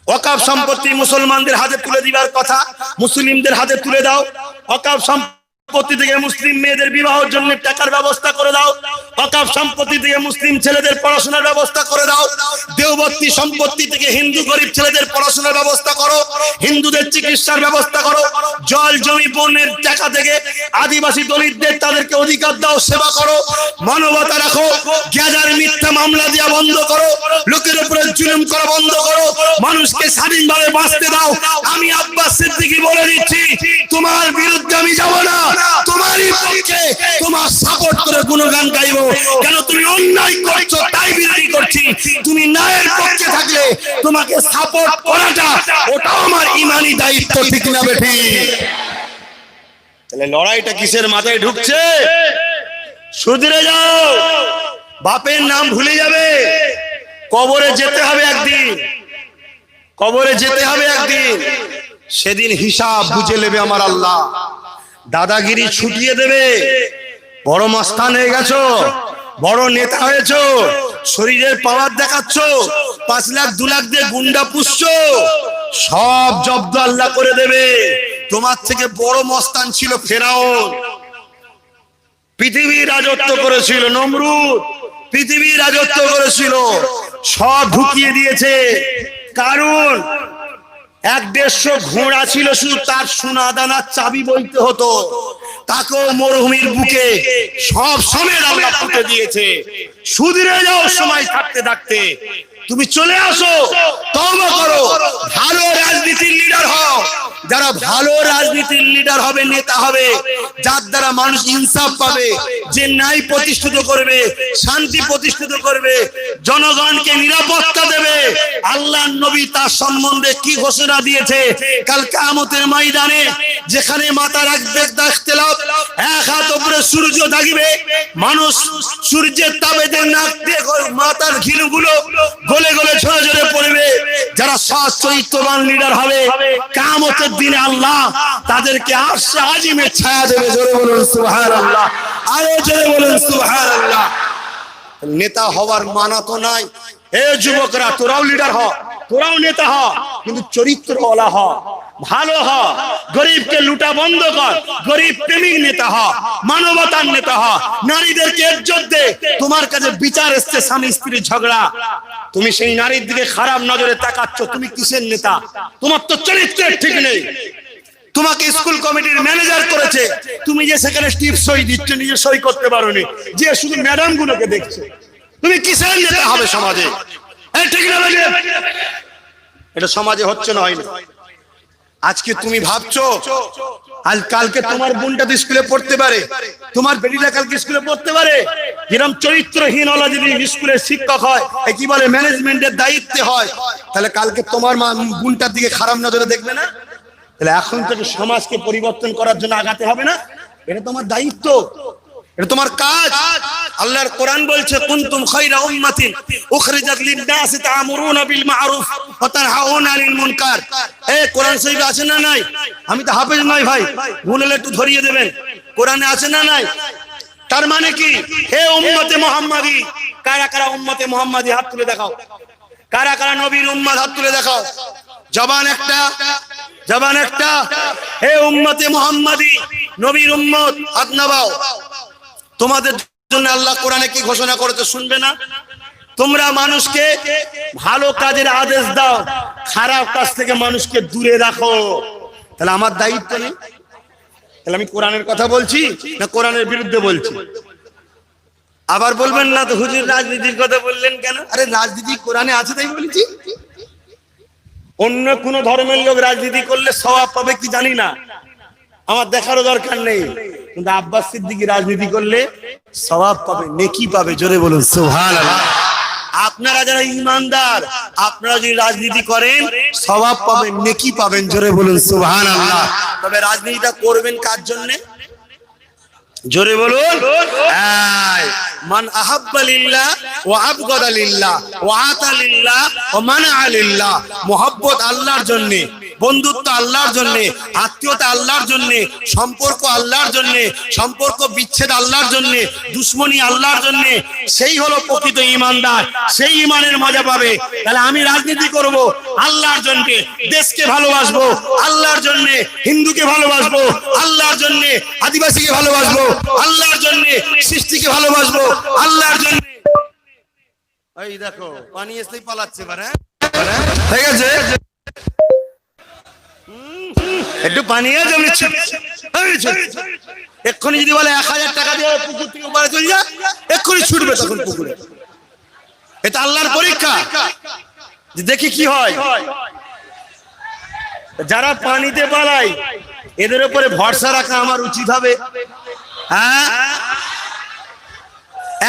ওয়াকফ সম্পত্তি মুসলমানদের হাতে তুলে দিবার কথা, মুসলিমদের হাতে তুলে দাও। ওয়াকফ সম্পত্তি থেকে মুসলিম মেয়েদের বিবাহের জন্য টাকার ব্যবস্থা করে দাও। ওয়াকফ সম্পত্তি থেকে মুসলিম ছেলেদের পড়াশোনার ব্যবস্থা করে দাও। দেওবন্দি সম্পত্তি থেকে হিন্দু গরিব ছেলেদের পড়াশোনার ব্যবস্থা করো, হিন্দুদের চিকিৎসার ব্যবস্থা করো। জল জমি বনের টাকা থেকে আদিবাসী দলিতদের তাদেরকে অধিকার দাও, সেবা করো, মানবতা রাখো। গ্যাজার মিথ্যা মামলা দেওয়া বন্ধ করো, লোকের উপরে জুলুম করা বন্ধ করো, মানুষকে স্বাধীনভাবে বাঁচতে দাও। আমি আব্বাস সিদ্দিকী বলে দিচ্ছি, তোমার বিরুদ্ধে আমি যাব না, তোমারই পক্ষে তোমার সাপোর্ট করে গুণগান গাইবো। কেন তুমি অন্যায় করছো তাই বিরোধী করছি। তুমি ন্যায়ের পক্ষে থাকলে তোমাকে সাপোর্ট করাটা ওটাও আমার ইমানি দায়িত্ব, ঠিক না বেঠি? তাহলে লড়াইটা কিসের মাথায় ঢুকছে? শুধরে যাও, বাপের নাম ভুলে যাবে, কবরে যেতে হবে একদিন, কবরে যেতে হবে একদিন, সেদিন হিসাব বুঝে নেবে আমার আল্লাহ। দাদাগিরি ছুটিয়ে দেবে। বড় মস্তান হয়ে গেছো, বড় নেতা হয়েছো, শরীরের পাওয়ার দেখাচ্ছ, 5 লাখ 2 লাখ দিয়ে গুন্ডা পুষছো, সব জব্দ আল্লাহ করে দেবে। তোমার থেকে বড় মস্তান ছিল ফেরাউন, পৃথিবীর রাজত্ব করেছিল নমরুদ, পৃথিবীর রাজত্ব করেছিল, সব ঢুকিয়ে দিয়েছে। কারণ 1-150 ঘোড়া ছিল, শুধু তার সোনা দানার চাবি বইতে হতো, তাকেও মরুভূমির বুকে সব সমেত আল্লাহ পুঁতে দিয়েছে। শুধরে যাও সময় থাকতে থাকতে, তুমি চলে আসো, তওবা করো, ভালো রাজনীতির লিডার হও। যারা ভালো রাজনীতির লিডার হবে, নেতা হবে, যার দ্বারা মানুষ ইনসাফ পাবে, যে ন্যায় প্রতিষ্ঠিত করবে, শান্তি প্রতিষ্ঠিত করবে, জনগণকে নিরাপত্তা দেবে। আল্লাহর নবী তার সম্বন্ধে কি ঘোষণা দিয়েছে? কাল কিয়ামতের ময়দানে যেখানে মাথা রাখবে ইখতিলাফ, এক হাত উপরে সূর্য থাকিবে, মানুষ সূর্যের তাপেতে নাক দিয়ে মাথার ঘিলুগুলো গলে গলে ঝরে ঝরে পড়বে। যারা সৎ চরিত্রবান লিডার হবে, কিয়ামতের দিনে আল্লাহ তাদেরকে আরশে আজিমের ছায়া দেবে। জোরে বলুন সুবহানাল্লাহ, আরো জোরে বলুন সুবহানাল্লাহ। নেতা হওয়ার মানা তো নাই। এ যুবকরা, তোরাও লিডার হ, তোরাও নেতা হ, কিন্তু চরিত্রওয়ালা হ, ভালো হ, গরিবকে লুটা বন্ধ কর, গরিব প্রেমিক নেতা হ, মানবতার নেতা হ, নারীদেরকে ইজ্জত দে। তোমার কাছে বিচার এসছে স্বামী স্ত্রীর ঝগড়া, তুমি সেই নারীর দিকে খারাপ নজরে তাকাচ্ছ, তুমি কিসের নেতা? তোমার তো চরিত্রের ঠিক নেই। তোমাকে স্কুল কমিটির ম্যানেজার করেছে, তুমি যে সেখানে টিপ সই দিচ্ছ, নিজে সই করতে পারোনি, যে শুধু ম্যাডাম গুলোকে দেখছে, তুমি কিসের নেতা হবে সমাজে? ঠিক না? এটা সমাজে হচ্ছে না, হয় না। আজকে তুমি ভাবছো আজ কালকে তোমার বোনটা তো স্কুলে পড়তে পারে, তোমার বেটিটা কালকে স্কুলে পড়তে পারে। এরকম চরিত্রহীন হলো যদি স্কুলের শিক্ষক হয়, কি বলে ম্যানেজমেন্টের দায়িত্বে হয়, তাহলে কালকে তোমার বোনটার দিকে খারাপ নজরে দেখবে না? তাহলে এখন থেকে সমাজকে পরিবর্তন করার জন্য আগাতে হবে না? এটা তোমার দায়িত্ব, এটা তোমার কাজ। আল্লাহর কোরআন বলছে, কুনতুম খায়রা উম্মাতিন উখরিজাত লিন-নাসি তা'মুরুনা বিল মা'রুফ ওয়া তানহাউনা আনিল মুনকার। এই কোরআন শরীফে আছে না নাই? আমি তো হাফেজ নই ভাই, ভুল হলে একটু ধরিয়ে দেবেন। কোরআনে আছে না নাই? তার মানে কি? হে উম্মতে মুহাম্মাদি, কারা কারা উম্মতে মুহাম্মাদি হাত তুলে দেখাও। কারা কারা নবীর উম্মত হাত তুলে দেখাও। জবান একটা, জবান একটা। হে উম্মতে মুহাম্মাদি, নবীর উম্মত, হাত নামাও। তোমাদের জন্য আল্লাহ কোরআনে কি ঘোষণা করেছে শুনবে না? তোমরা মানুষকে ভালো কাজের আদেশ দাও, খারাপ কাজ থেকে মানুষকে দূরে রাখো। তাহলে আমার দায়িত্ব নেই? তাহলে আমি কোরআনের কথা বলছি না কোরআনের বিরুদ্ধে বলছি? আবার বলবেন না তো হুজুর রাজনীতির কথা বললেন কেন? আরে রাজনীতি কোরআনে আছে তাই বলেছি। অন্য কোন ধর্মের লোক রাজনীতি করলে সওয়াব পাবে কি জানি না, আমার দেখারও দরকার নেই, কিন্তু আব্বাস সিদ্দিকী রাজনীতি করলে সওয়াব পাবে, নেকি পাবে। জোরে বলুন সুবহানাল্লাহ। আপনারা যারা ঈমানদার, আপনারা যদি রাজনীতি করেন সওয়াব পাবেন, নেকি পাবেন। জোরে বলুন সুবহানাল্লাহ। তবে রাজনীতিটা করবেন কার জন্য? জোরে বলুন। মান আহাব্বা লিল্লাহ ওয়া আবগাদা লিল্লাহ ওয়া আতা লিল্লাহ ওয়া মানা লিল্লাহ। মুহাব্বত আল্লাহর জন্য, বন্ধুত্ব আল্লাহর জন্য, আত্মীয়তা আল্লাহর জন্য, সম্পর্ক আল্লাহর জন্য, সম্পর্ক বিচ্ছেদ আল্লাহর জন্য, দুশ্মনী আল্লাহর জন্য। সেই হলো প্রকৃত ঈমানদার, সেই ঈমানের মজা পাবে। তাহলে আমি রাজনীতি করব আল্লাহর জন্য, দেশকে ভালোবাসবো আল্লাহর জন্য, হিন্দুকে ভালোবাসবো আল্লাহর জন্য, আদিবাসীকে ভালোবাসবো আল্লাহর জন্য, সৃষ্টিকে ভালোবাসবো আল্লাহর জন্য। এই দেখো পানি এসেই পালাচ্ছে, ঠিক আছে? একটু পানি আছে, এক্ষুনি যদি বলে 1000 টাকা দিয়ে পুকুর থেকে উপরে চলে যা, এক্ষুনি ছুটবে তখন পুকুরে। এটা আল্লাহর পরীক্ষা, দেখি কি হয়। যারা পানিতে পালায় এদের উপরে ভরসা রাখা আমার উচিত হবে। হ্যাঁ,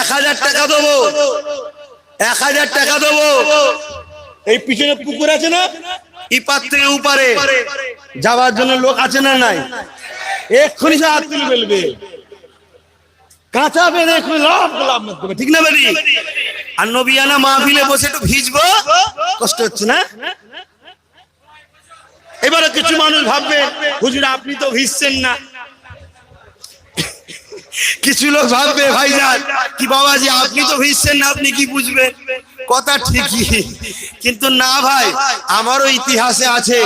1000 টাকা দেবো, 1000 টাকা দেবো। এই পিছনে পুকুর আছে না, ইপার থেকে উপারে যাওয়ার জন্য লোক আছে না নাই? এক্ষুনি সে হাত তুলে ফেলবে, কাঁচা বেঁধে এক্ষুনি লাভ লাভ করবে, ঠিক না বেরি? আর নবিয়ানা মাহফিলে বসে একটু ভিজবো, কষ্ট হচ্ছে না? এবারে কিছু মানুষ ভাববে হুজুর আপনি তো ভিজছেন না, কিছু লোক ভাববে ভাইজান কি বাবাজি আপনি তো ভিজছেন না, আপনি কি বুঝবেন? কথা ঠিকই, কিন্তু না ভাই, আমারও ইতিহাসে আছে,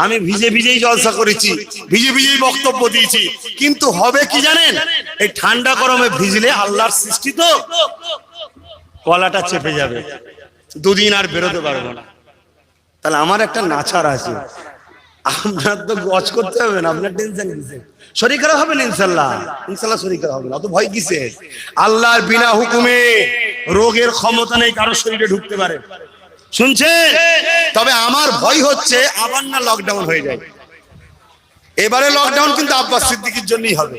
আমি ভিজে ভিজেই জলসা করেছি, ভিজে ভিজেই বক্তব্য দিয়েছি, কিন্তু হবে কি জানেন, এই ঠান্ডা গরমে ভিজলে আল্লাহর সৃষ্টি তো গলাটা চেপে যাবে, দুদিন আর বেরোতে পারবো না। তাহলে আমার একটা নাছার আছে, আপনার তো গজ করতে হবে না, আপনার টেনশন কিসে? শরীর খারাপ হবে না ইনশাল্লাহ, ইনশাল্লাহ শরীর খারাপ হবে না, অত ভয় কিসে? আল্লাহর বিনা হুকুমে রোগের ক্ষমতা নেই কারো শরীরে ঢুকতে পারে, শুনছেন? তবে আমার ভয় হচ্ছে আবার না লকডাউন হয়ে যায়। এবারে লকডাউন কিন্তু আব্বাস সিদ্দিকীর জন্যই হবে,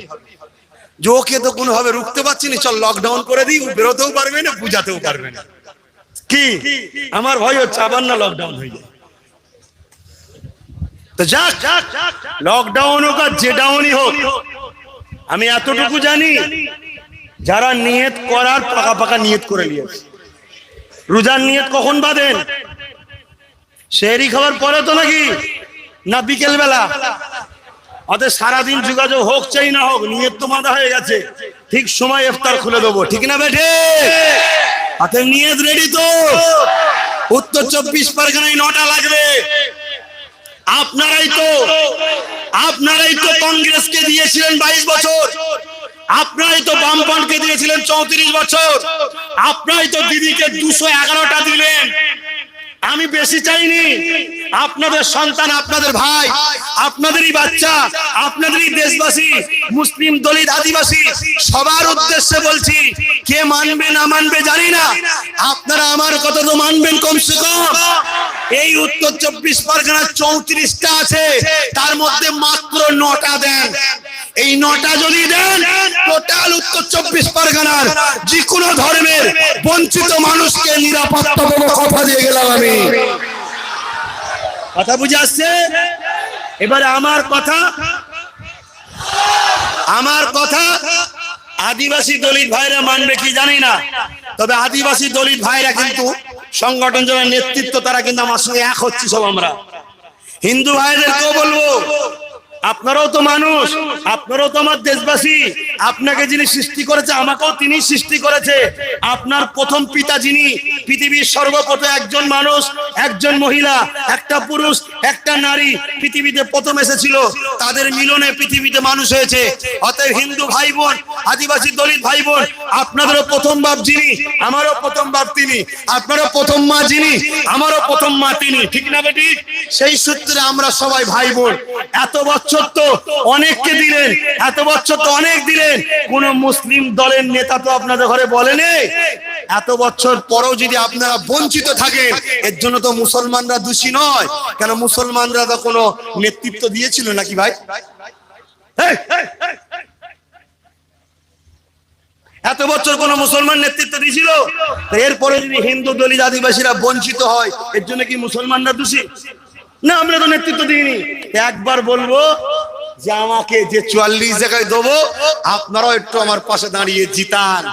যে ওকে তো কোনোভাবে রুখতে পারছি না, চল লকডাউন করে দিই, ও বেরোতেও পারবে না, বুঝাতেও পারবে না। কি আমার ভয় হচ্ছে আবার না লকডাউন হয়ে যায়। তো যাক, লকডাউন হোক আর যে ডাউনই হোক, আমি এতটুকু জানি যারা নিয়ত করার পাকা পাকা নিয়ত করে নিয়েছে। রোজার নিয়ত কখন বাঁধেন? সেহরি খাবার পরে তো নাকি, না বিকেল বেলা? অতএব সারাদিন যোগাযোগ হোক চাই না হোক, নিয়ত তো বাঁধা হয়ে গেছে, ঠিক সময় ইফতার খুলে দেবো, ঠিক না বেঠে? অতএব নিয়ত রেডি তো? উত্তর 24 পরগনায় 9টা লাগবে। আপনারাই তো কংগ্রেসকে দিয়েছিলেন 22 বছর, আপনারাই তো বামপন্থকে দিয়েছিলেন 34 বছর, আপনারাই তো দিদিকে 211টা দিলেন। আমি বেশি চাইনি, আপনাদের সন্তান, আপনাদের ভাই, আপনাদেরই বাচ্চা, আপনাদেরই দেশবাসী, মুসলিম দলিত আদিবাসী সবার উদ্দেশ্যে বলছি, কে মানবে না মানবে জানি না, আপনারা আমার কথা তো মানবেন কমসে কম। এই উত্তর 24 পরগনা 34টা আছে, তার মধ্যে মাত্র 9টা দেন। এই 9টা যদি দেন, টোটাল উত্তর 24 পরগনার যে কোনো ধর্মের বঞ্চিত মানুষকে নিরাপত্তা দেবো, কথা দিয়ে গেলাম আমি। কথা বুঝে আসছে? এবারে আমার কথা আদিবাসী দলিত ভাইরা মানবে কি জানি না, তবে আদিবাসী দলিত ভাইরা কিন্তু সংগঠন যারা নেতৃত্ব, তারা কিন্তু আমার সঙ্গে এক হচ্ছে সব। আমরা হিন্দু ভাইদেরকেও বলবো, আপনারাও তো মানুষ, আপনারাও তো আমার দেশবাসী, আপনাকে যিনি সৃষ্টি করেছে আমাকেও তিনি সৃষ্টি করেছে। আপনার প্রথম পিতা যিনি পৃথিবীর সর্বপ্রথম একজন মানুষ, একজন মহিলা, একটা পুরুষ, একটা নারী পৃথিবীতে প্রথম এসেছিল, তাদের মিলনে পৃথিবীতে মানুষ হয়েছে। অতএব হিন্দু ভাই বোন, আদিবাসী দলিত ভাই বোন, আপনাদেরও প্রথম বাপ যিনি, আমারও প্রথম বাপ তিনি, আপনারও প্রথম মা যিনি, আমারও প্রথম মা তিনি, ঠিক না বেটি? সেই সূত্রে আমরা সবাই ভাই বোন। এত বছর তো অনেককে দিলেন, এত বছর তো অনেক দিলেন, কোন মুসলিম দলের নেতা তো আপনাদের ঘরে বলেনি। এত বছর পরেও যদি আপনারা বঞ্চিত থাকেন, এর জন্য তো মুসলমানরা দোষী নয়। কেন মুসলমানরা তো কোনো নেতৃত্ব দিয়েছিল নাকি ভাই? এত বছর কোন মুসলমান নেতৃত্ব দিয়েছিল? এরপরে যদি হিন্দু দলিত আদিবাসীরা বঞ্চিত হয়, এর জন্য কি মুসলমানরা দোষী? না, আমরা তো নেতৃত্ব দিইনি। একবার বলবো যে আমাকে যে 44 জায়গায় দেবো, আপনারাও একটু আমার পাশে দাঁড়িয়ে জিতান।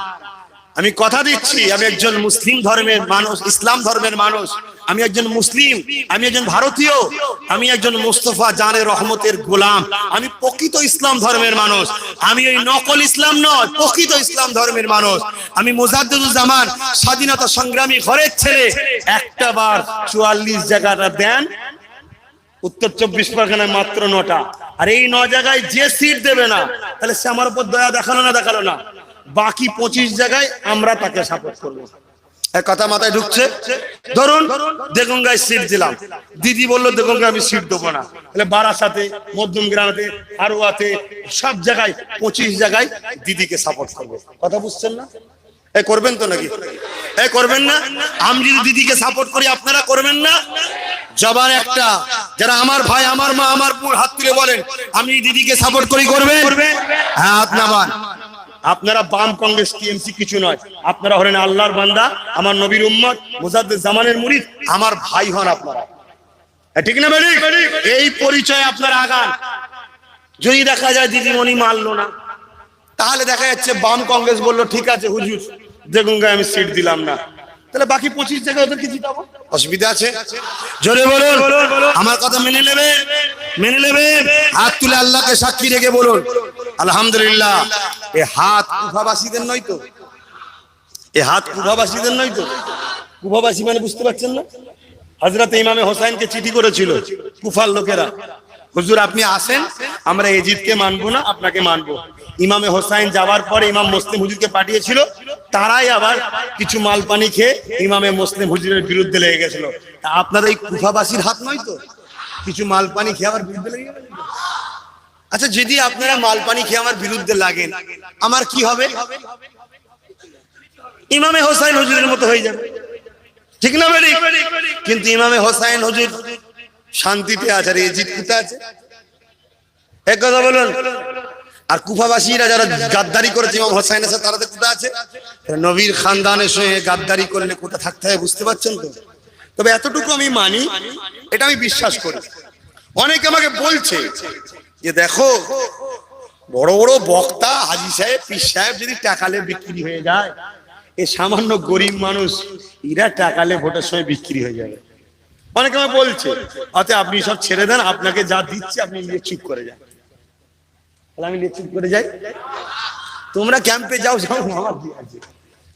আমি কথা দিচ্ছি, আমি একজন মুসলিম ধর্মের মানুষ, ইসলাম ধর্মের মানুষ, আমি একজন মুসলিম, আমি একজন ভারতীয়, আমি একজন মুস্তফা জানে রহমতের গোলাম, আমি প্রকৃত ইসলাম ধর্মের মানুষ। আমি ওই নকল ইসলাম নয়, প্রকৃত ইসলাম ধর্মের মানুষ। আমি মুজাদ্দিদুজ্জামান, স্বাধীনতা সংগ্রামী ঘরের ছেলে। একটা বার 44 জায়গাটা দেন, উত্তর 24 পরগনায় মাত্র 9টা। আর এই 9 জায়গায় যে সিট দেবে না, তাহলে সে আমার উপর দয়া দেখালো না, বাকি 25 জায়গায় আমরা তাকে সাপোর্ট করবো। কথা মাথায় ঢুকছে? ধরুন দেগঙ্গায় সিট দিলাম, দিদি বললো দেগঙ্গায় আমি সিট দেবো না, তাহলে বারাসাতে, মধ্যমগ্রামে, হারোয়াতে, সব জায়গায় 25 জায়গায় দিদিকে সাপোর্ট করবো। কথা বুঝছেন না? করবেন তো নাকি? করবেন না? আমি যদি দিদিকে সাপোর্ট করি, আপনারা করবেন না? জবান একটা, যারা আমার ভাই, আমার মা, আমার বোন, হাত তুলে বলেন আমি দিদিকে সাপোর্ট করি, করবেন? হ্যাঁ, হাত নামান। আপনারা বাম, কংগ্রেস, টিএমসি কিছু নয়, আপনারা হলেন আল্লাহর বান্দা, আমার নবীর উম্মত, মুজাদ্দিদ জামানের মুরিদ, আমার ভাই হন আপনারা, ঠিক না? এই পরিচয় আপনারা আগান। যদি দেখা যায় দিদিমণি মানলো না, তাহলে দেখা যাচ্ছে বাম কংগ্রেস বললো ঠিক আছে হুজুর দেখুন আমি সিট দিলাম না, তাহলে বাকি 25 জায়গায় ওদেরকে জিতাবো, অসুবিধা আছে? জোরে বলুন, আমার কথা মেনে নেবে? মেনে নেবে? হাত তুলে আল্লাহকে সাক্ষী রেখে বলুন আলহামদুলিল্লাহ। এ হাত কুফাবাসীদের নয় তো? এ হাত কুফাবাসীদের নয় তো? কুফাবাসী মানে বুঝতে পারছেন না? হযরত ইমামে হোসেনকে চিঠি করেছিল কুফার লোকেরা, হুজুর আপনি আসেন, আমরা এজিদকে মানবো না, আপনাকে মানবো। ইমামে হোসেন যাওয়ার পরে ইমাম মুসলিম হুজুরকে পাঠিয়েছিল, তারাই আবার কিছু মাল পানি খেয়ে ইমামে মুসলিম হুজুরের বিরুদ্ধে লেগে গেছিল। আপনার এই কুফাবাসীর হাত নয় তো কিছু মাল পানি খেয়ে আমার বিরুদ্ধে লেগে গেল? আচ্ছা যদি আপনারা মাল পানি খেয়ে আমার বিরুদ্ধে লাগেন, আমার কি হবে? ইমামে হোসেন হুজুরের মতো হয়ে যাবে, ঠিক না বেরি? কিন্তু ইমামে হোসেন হুজুর শান্তিতে আছে, আর এজিদ কোথায় আছে? এক কথা বলুন। আর কুফাবাসীরা যারা গাদ্দারি করেছে ইমাম হোসেনের সাথে, তারা কোথায় আছে? নবীর খানদানের সঙ্গে গাদ্দারি করলে কোথায় থাকতে হয় বুঝতে পারছেন তো? তবে এতটুকু আমি মানি, এটা আমি বিশ্বাস করি। অনেকে আমাকে বলছে যে দেখো বড় বড় বক্তা হাজী সাহেব পীর সাহেব যদি টাকালে বিক্রি হয়ে যায়, এ সামান্য গরিব মানুষ এরা টাকালে ভোটের সময় বিক্রি হয়ে যাবে। অনেকে আমাকে বলছে অতএব আপনি সব ছেড়ে দেন, আপনাকে যা দিচ্ছে আপনি নিয়ে চুপ করে যান। আমি নিয়ে চুপ করে যাই? তোমরা ক্যাম্পে যাও যাও, আমার কি আছে,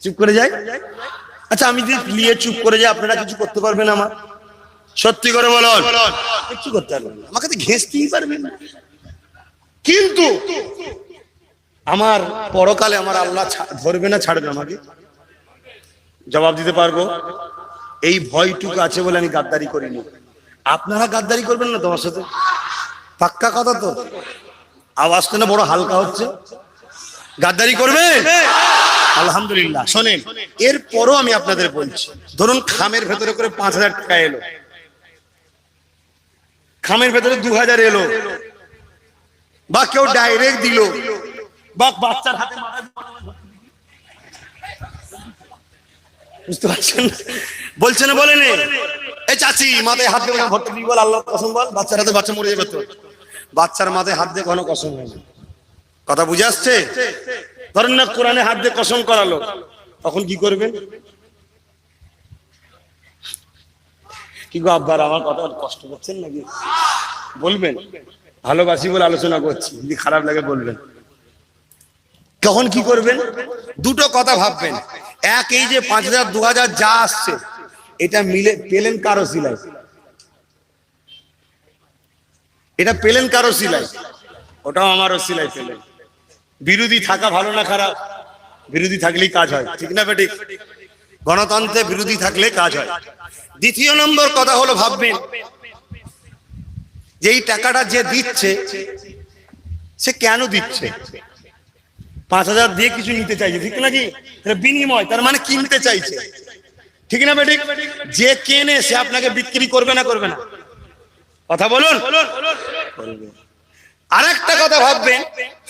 চুপ করে যাই? আচ্ছা আমি যদি নিয়ে চুপ করে যাই আপনারা কিছু করতে পারবেন আমার? সত্যি করে বলুন, কিছু করতে পারবেন না, আমাকে তো ঘেঁষতেই পারবেন না। কিন্তু আমার পরকালে আমার আল্লাহ ধরবে না, ছাড়বে আমাকে, জবাব দিতে পারবো। এই ভয়টুকু আছে বলে আমি গাদ্দারি করিনি। আপনারা গাদ্দারি করবেন না তোমার সাথে? পাক্কা কথা তো? আওয়াজটা না বড় হালকা হচ্ছে। গাদ্দারি করবে? আলহামদুলিল্লাহ। শোনেন, এরপরও আমি আপনাদের বলছি, ধরুন খামের ভেতরে করে 5000 টাকা এলো, খামের ভেতরে 2000 এলো, বা কেউ ডাইরেক্ট দিল, বা বাচ্চার হাতে বুঝতে পারছেন? বলছে না বলেন এই চাচি মাথায় হাত দিয়ে ভর্তি দিই বল, আল্লাহর কসম বল, বাচ্চার হাতে বাচ্চা মরে যাবে তো। বাচ্চার মাথায় হাত দিয়ে কোনো কসম হয় না। কথা বুঝে আসছে? ধরেন না কোরআনে হাত দিয়ে কসম করালো, তখন কি করবেন? কি গো আব্বার আমার কথা কষ্ট করছেন নাকি? বলবেন ভালোবাসি বলে আলোচনা করছি, যদি খারাপ লাগে বলবেন। তখন কি করবেন? দুটো কথা ভাববেন। এক, এই যে 5000 2000 যা আসছে এটা মিলে পেলেন কারো সিলাই? এটা পেলেন কারো সিলাই? ওটাও আমারও সিলাই পেলেন। বিরোধী থাকা ভালো না খারাপ? বিরোধী থাকলেই কাজ হয়, ঠিক না বেঠিক? গণতন্ত্রে বিরোধী থাকলে কাজ হয়। দ্বিতীয় নম্বর কথা হলো ভাববেন যে এই টাকাটা যে দিচ্ছে সে কেন দিচ্ছে? 5000 দিয়ে কিছু নিতে চাইছে, ঠিক নাকি? বিনিময়, তার মানে কিনতে চাইছে, ঠিক না বেঠিক? যে কেনে সে আপনাকে বিক্রি করবে না করবে না? কথা বলুন। আরেকটা কথা ভাববেন,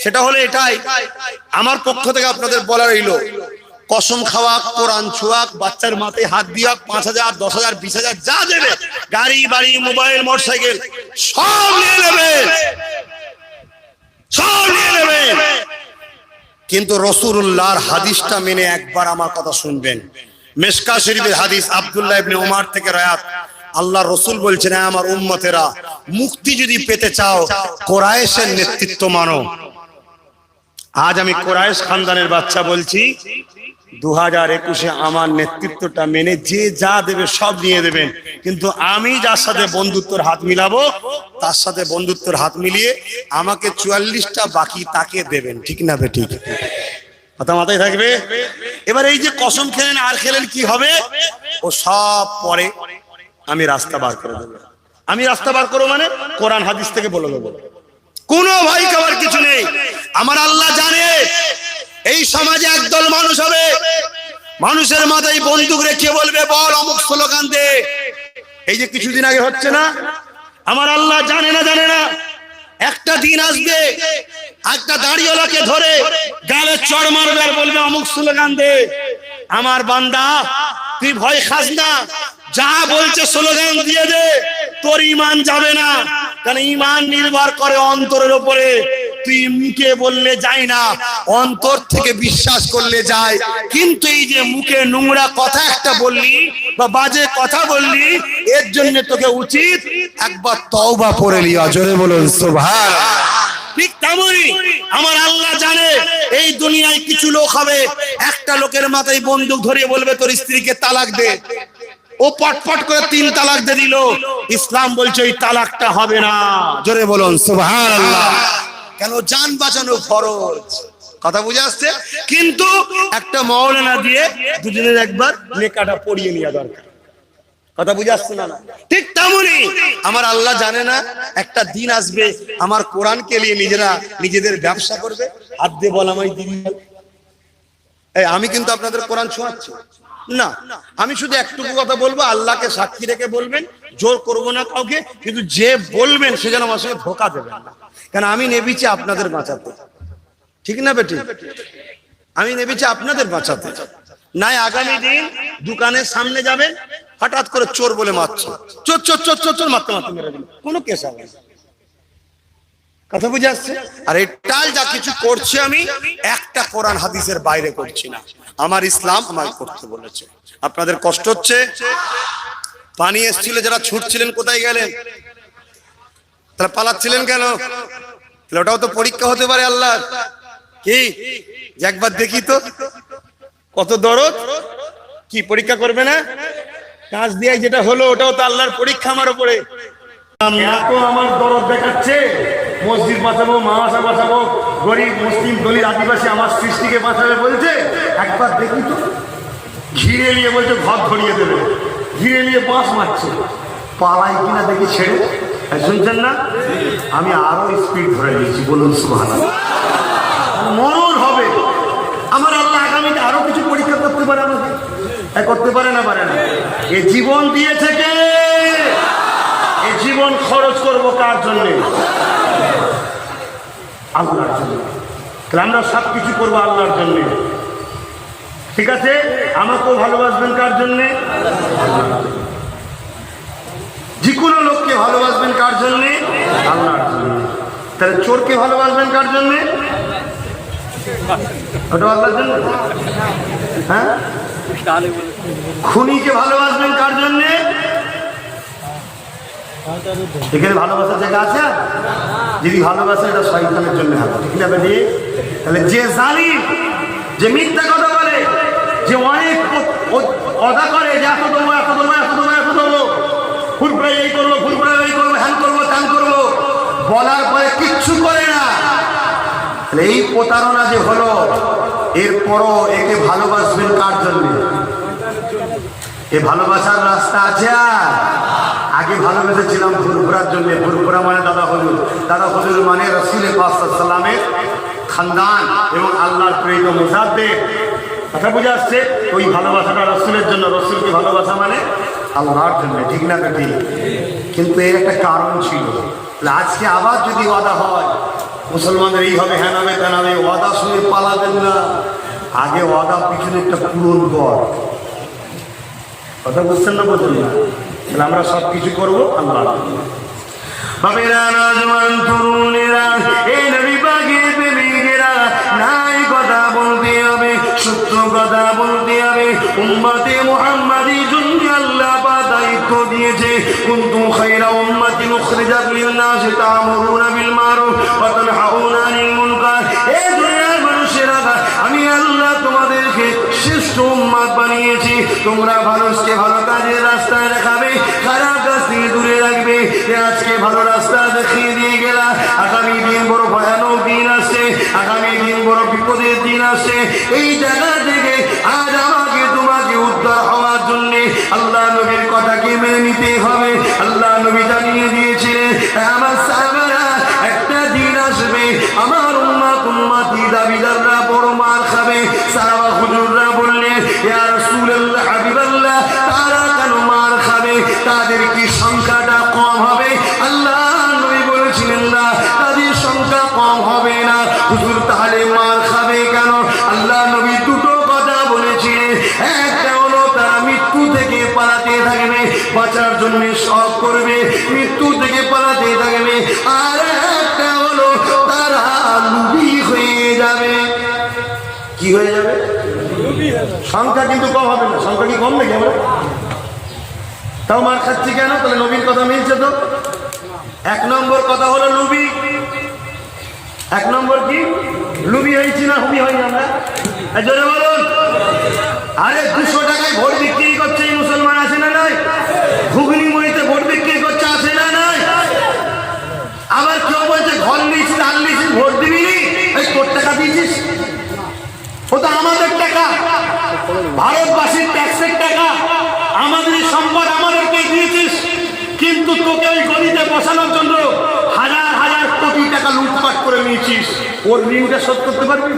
সেটা হলো এটাই, আমার পক্ষ থেকে আপনাদের বলা রইল, কসম খাওয়া, কোরআন ছোঁয়া, বাচ্চার মাথায় হাত দিয়া 5000 10000 20000 যা দেবে, গাড়ি বাড়ি মোবাইল মোটরসাইকেল সব নিয়ে নেবেন, সব নিয়ে নেবেন। কিন্তু রাসূলুল্লাহর হাদিসটা মেনে একবার আমার কথা শুনবেন। মিশকাত শরীফের হাদিস, আব্দুল্লাহ ইবনে উমর থেকে রয়াত। আল্লাহ রসুল বলছেন, আমার উম্মতেরা, মুক্তি যদি পেতে চাও কুরাইশের নেতৃত্ব মানো। আজ আমি কুরাইশ খানদানের বাচ্চা বলছি, 2021-এ আমার নেতৃত্বটা মেনে যে যা দেবে সব নিয়ে দেবেন, কিন্তু আমি যার সাথে বন্ধুত্বের হাত মিলাবো তার সাথে বন্ধুত্বের হাত মিলিয়ে আমাকে 44টা বাকি তাকে দেবেন, ঠিক না বেঠিক? কথা মাথায় থাকবে। এবার এই যে কসম খেলেন আর খেলেন, কি হবে? ও সব পরে আমি রাস্তা বার করে দেবো। আমি রাস্তা বার করবো মানে কোরআন হাদিস থেকে বলে দেবো, কোনো ভয় খাবার কিছু নেই। আমার আল্লাহ জানে এই সমাজে একদল মানুষ হবে, মানুষের মাথায় বন্দুক রেখে বলবে বল অমুক স্লোগান দে। এই যে কিছুদিন আগে হচ্ছে না, আমার আল্লাহ জানে না জানে না একটা দিন আসবে একটা দাড়িওয়ালাকে ধরে গালে চড় মারবে আর বলবে অমুক স্লোগান দে। আমার বান্দা তুই ভয় খাস না, যা বলছে স্লোগান দিয়ে দে, তোর ঈমান যাবে না। কারণ ঈমান নির্ভর করে অন্তরের উপরে। তুই মুখে বললে যায় না, অন্তর থেকে বিশ্বাস করলে যায়। কিন্তু এই যে মুখে নোংরা কথা একটা বললি বা বাজে কথা বললি, এর জন্য তোকে উচিত একবার তওবা করে লিয়া। জোরে বলুন সুবহানাল্লাহ। ঠিক তেমনই আমার আল্লাহ জানে এই দুনিয়ায় কিছু লোক হবে, একটা লোকের মাথায় বন্দুক ধরিয়ে বলবে তোর স্ত্রীকে তালাক দে, ও পটপট করে 3 তালাক দিয়ে দিল। ইসলাম বলছে এই তালাকটা হবে না। জোরে বলুন সুবহানাল্লাহ। কেন? জান বাঁচানো ফরজ। কথা বুঝে আসছে? কিন্তু একটা মাওলানা দিয়ে দুজনের একবার নেকাটা পড়িয়ে নেওয়া দরকার। কথা বুঝে আসছে না? ঠিক তেমনই আমার আল্লাহ জানে না একটা দিন আসবে আমার কোরআনকে নিয়ে নিজেরা নিজেদের ব্যবসা করবে। হাত দিয়ে বল আমায় দিন। আমি কিন্তু আপনাদের কোরআন শোনাচ্ছি না, আমি শুধু একটুকু কথা বলবো, আল্লাহকে সাক্ষী রেখে বলবেন, জোর করবো না কাউকে। কিন্তু যে বলবেন সে যেন আমার সঙ্গে ধোঁকা দেবেন না, কারণ আমি নেবেছি আপনাদের বাঁচাতে। ঠিক না বেটি? আমি নেবেছি আপনাদের বাঁচাতে। নাই আগামী দিন দোকানের সামনে যাবেন, হঠাৎ করে চোর বলে মারছে, চোর চোর চোর চোর চোর মারতে মারতে মেরে দিল, কোনো কেস হবে না। কথা বুঝে আসছে? আর এটাই যা কিছু করছে আমি একটা কোরআন হাদিসের বাইরে করছি না, আমার ইসলাম আমাকে করতে বলেছে। আপনাদের কষ্ট হচ্ছে? পানি এসেছিল, যারা ছুটছিলেন কোথায় গেলেন? তারা পালাচ্ছিলেন কেন? ওটাও তো পরীক্ষা হতে পারে আল্লাহ। কি যে একবার দেখি তো কত দরদ, কি পরীক্ষা করবে না? কাজ দিয়ে যেটা হলো ওটাও তো আল্লাহর পরীক্ষা আমার উপরে। আমার দরদ দেখাচ্ছে, মসজিদ বাঁচাবো, মাদ্রাসা বাঁচাবো, গরিব মুসলিম দলিত আদিবাসী আমার সৃষ্টিকে বাঁচাবে বলছে। একবার দেখি তো, ঘিরে নিয়ে বলছে ঘর ধরিয়ে দেবে, ঘিরে নিয়ে বাঁশ মারছে, পালাই কিনা দেখি ছেড়ে। শুনছেন না? আমি আরো স্পিড ধরে দিয়েছি। বলুন সুবহানাল্লাহ। মরণ হবে। আমার আল্লাহ আগামীতে আরো কিছু পরীক্ষা করতে পারে আমাকে, করতে পারে না? পারে না? এ জীবন দিয়েছে কে? এই জীবন খরচ করবো কার জন্য? আল্লাহর জন্য। তাহলে আমরা সব কিছু করবো আল্লাহর জন্য। ঠিক আছে? আমাকেও ভালোবাসবেন কার জন্যে? যে কোনো লোককে ভালোবাসবেন কার জন্যে? আল্লাহর জন্য। তাহলে চোরকে ভালোবাসবেন কার জন্যে? ওটা আল্লাহর জন্য। হ্যাঁ? খুনিকে ভালোবাসবেন কার জন্যে? এখানে ভালোবাসার জায়গা আছে? যদি ভালোবাসা এটা শয়তানের জন্য হবে। ঠিক না বেটি? তাহলে যে জালিম, যে মিথ্যা কথা বলে, যে অনেক কথা করে, যে এত দেবো এত দেবো এত দেবো এত দেবো, ফুরফুরাই এই করবো ফুরফুরাই এই করবো, হ্যান করবো ত্যান করবো, বলার পরে কিচ্ছু করে না, এই প্রতারণা যে হলো, এরপরও একে ভালোবাসবেন কার জন্য? এ ভালোবাসার রাস্তা আছে? আগে ভালোবেসেছিলাম ফুরফুরার জন্য। ফুরফুরা মানে দাদা হজুর, দাদা হজুর মানে রসুল পাক সাল্লাল্লাহু আলাইহি ওয়াসাল্লামের খানদান এবং আল্লাহর প্রিয় মুসাদ্দেক। কথা বুঝে আসছে? ওই ভালোবাসাটা রসুলের জন্য। রসুলকে ভালোবাসা মানে আল্লাহর জন্য। ঠিক না বেটি? কিন্তু এর একটা কারণ ছিল। আজকে আবার যদি ওয়াদা হয় মুসলমানদের এই হবে, হ্যাঁ হবে, তেন হবে, ওয়াদা শুনে পালাবেন না। আগে ওয়াদা পিছনে একটা পূরণ কর। কথা বুঝছেন না? বলছেন না? তাহলে আমরা সব কিছু করবো আল্লাহ। বাবেরা, নওজওয়ান, তরুণেরা, এই নবী পাকের প্রেমিকেরা, নাই কথা বলতে হবে, সত্য কথা বলতে হবে। উম্মতে মুহাম্মাদির জন্য আল্লাহ পাক দায়িত্ব দিয়েছে, কুনতুম খায়রা উম্মাতিন উখরিজাত লিন-নাস তা'মুরুনা বিল মারুফ ওয়া তানহাউনা আনিল মুনকার। এই দুনিয়ার মানুষেরা, আমি আল্লাহ তোমাদেরকে শ্রেষ্ঠ উম্মত বানিয়েছি। তোমরা মানুষকে ভালো কাজের রাস্তায় দেখাবে, খারাপ কাজ থেকে দূরে রাখবে। আজকে ভালো রাস্তা দেখিয়ে দিয়ে গেলা, আগামী দিন বড় ভয়ানক দিন আসছে, আগামী দিন বড় বিপদের দিন আসছে। এই জায়গা থেকে আজ আমাকে তোমাকে উদ্ধার হওয়ার জন্য আল্লাহ নবীর কথাকে মেনে নিতে হবে। আল্লাহ নবী জানিয়ে দিয়েছিলেন, আমার সাহাবারা, একটা দিন আসবে আমার উম্মতি দাবিদাররা বড় মার খাবে। সাহাবা হুজুররা বললেন, ইয়া রাসূলুল্লাহ, হাবিবাল্লাহ, তারা কেন মার খাবে? তাদের কি সংখ্যাটা কম হবে? আল্লাহ নবী বলেছিলেন, না, তাদের সংখ্যা কম হবে না। হুজুর, তাহলে মার খাবে কেন? আল্লাহ নবী দুটো কথা বলেছিলেন। পালাতে থাকবে, বাঁচার জন্য সব করবে, মৃত্যু থেকে পালাতে থাকবে। আর একটা হলো তারা লুবি হয়ে যাবে। কি হয়ে যাবে? সংখ্যা কিন্তু কম হবে না। সংখ্যা কি কম নাকি আমরা? তাও মার খাচ্ছি কেন? তাহলে নবীর কথা মিলছে তো। এক নম্বর কথা হলো লুবি। এক নম্বর কি? লুবি হয়েছি না হুবি হয়নি আমরা? জোরে বলুন। আরে 200 টাকায় ভোট বিক্রি করছে এই মুসলমান, আছে না নাই? ঘুগনি মুড়িতে ভোট বিক্রি করছে, আছে না নাই? আবার কেউ বলছে ঘর নিয়েছিস, আল নিয়েছিস, ভোট দিবি নি, এই তোর টাকা দিয়েছিস, ও তো আমাদের টাকা, ভারতবাসীর ট্যাক্সের টাকা, আমাদের সম্পদ আমাদেরকে দিয়েছিস, কিন্তু তোকে ওই গলিতে বসানোর জন্য হাজার হাজার কোটি টাকা লুটপাট করে নিয়েছিস। ওর ঋণটা শোধ করতে পারবি?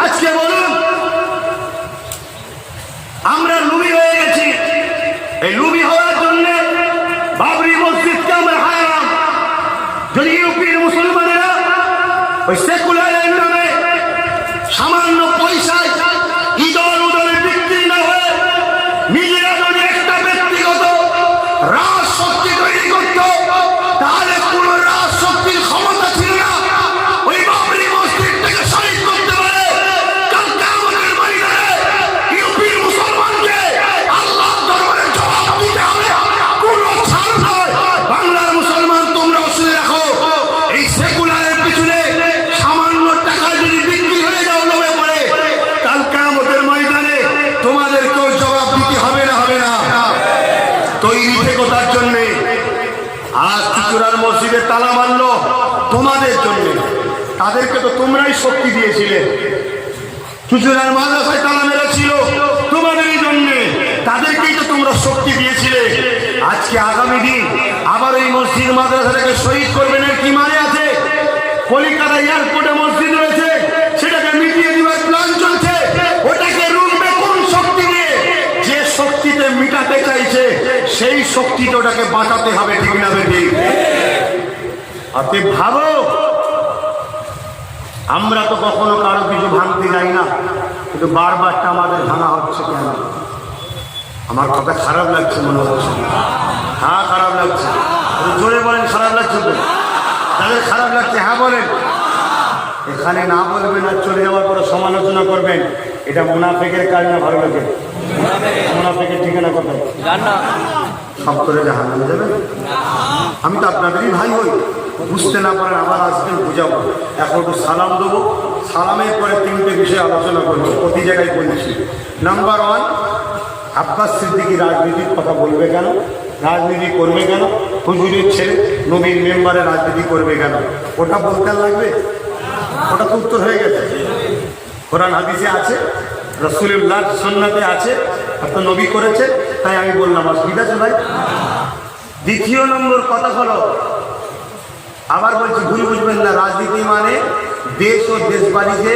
আজকে বলুন আমরা লুবি হয়ে গেছি। এই লুবি হওয়ার জন্য বাবরি মসজিদকে আমরা হারালাম। যদি ইউপির মুসলমানেরা ওই সেকুলারের নামে সামান্য পয়সায় ইদল উদলে বিক্রি না হয়ে নিজেরা যদি একটা ব্যক্তিগত রাজশক্তি তৈরি করত, তাহলে কোন রাজশক্তির ক্ষমতা ছিল না ওই বাবরি মসজিদটাকে শহীদ করতে পারে। কাল কিয়ামতের ময়দানে ইউপির মুসলমানকে আল্লাহর দরবারে জবাব দিতে হবে, কোনো ছাড় নয়। বাংলার মুসলমান তোমরা শুনে রাখো, এই সেকুলারের পিছনে সামান্য টাকা যদি বিক্রি হয়ে যাও লোভে পড়ে, কাল কিয়ামতের ময়দানে তোমাদেরকেও জবাব দিতে হবে না, হবে না? তৈরি থেকো তার জন্যে। আজ চুচুড়ার মসজিদে তালা মারলো তোমাদের জন্য, তাদেরকে তো তোমরাই শক্তি দিয়েছিলে। চুচুড়ার মাদ্রাসায় তালা মেরেছিল তোমাদেরই জন্য, তাদেরকেই তো তোমরা শক্তি দিয়েছিলে। আজকে আগামী দিন আবার এই মসজিদ মাদ্রাসাটাকে শহীদ করবেন, এর কি মানে আছে? কলিকাতা এয়ারপোর্টে মসজিদ রয়েছে, সেটাকে মিটিয়ে দেওয়ার প্ল্যান চলছে। ওটাকে রুখবে কোন শক্তি দিয়ে? যে শক্তিতে মিটাতে চাইছে সেই শক্তিতে ওটাকে বাঁচাতে হবে, ঠিক না বেঠিক? আপনি ভাবো, আমরা তো কখনো কারো কিছু ভাঙতে যাই না, কিন্তু বারবারটা আমাদের ভাঙা হচ্ছে কেন? আমার কথা খারাপ লাগছে মনে হচ্ছে? হ্যাঁ খারাপ লাগছে। জোরে বলেন খারাপ লাগছে তো? তাদের খারাপ লাগছে হ্যাঁ বলেন। এখানে না বলবেন আর চলে যাওয়ার পরে সমালোচনা করবেন, এটা মুনাফিকের কাজ না ভালো লোকের? মুনাফিকের ঠিকানা কোথায়? সব করে জাহান্নামে যাবেন। আমি তো আপনাদেরই ভাই হই, বুঝতে না পারেন আবার আসবেন, বুঝাবো। এখন একটু সালাম দেবো, সালামের পরে 3টে বিষয় আলোচনা করবো, প্রতি জায়গায় বলছি। নাম্বার 1, আব্বাস সিদ্দিকী রাজনীতির কথা বলবে কেন, রাজনীতি করবে কেন, হুজুরের ছেলে নবীর মেম্বারে রাজনীতি করবে কেন? ওটা বলতে লাগবে? ওটা তো উত্তর হয়ে গেছে, কোরআন হাদিসে আছে, রাসূলুল্লাহ সুন্নাতে আছে, তো নবী করেছে, তাই আমি বললাম। ঠিক আছে ভাই? দ্বিতীয় নম্বর কথা হলো, আবার বলছি ভুল বুঝবেন না, রাজনীতি মানে দেশ ও দেশবাড়িকে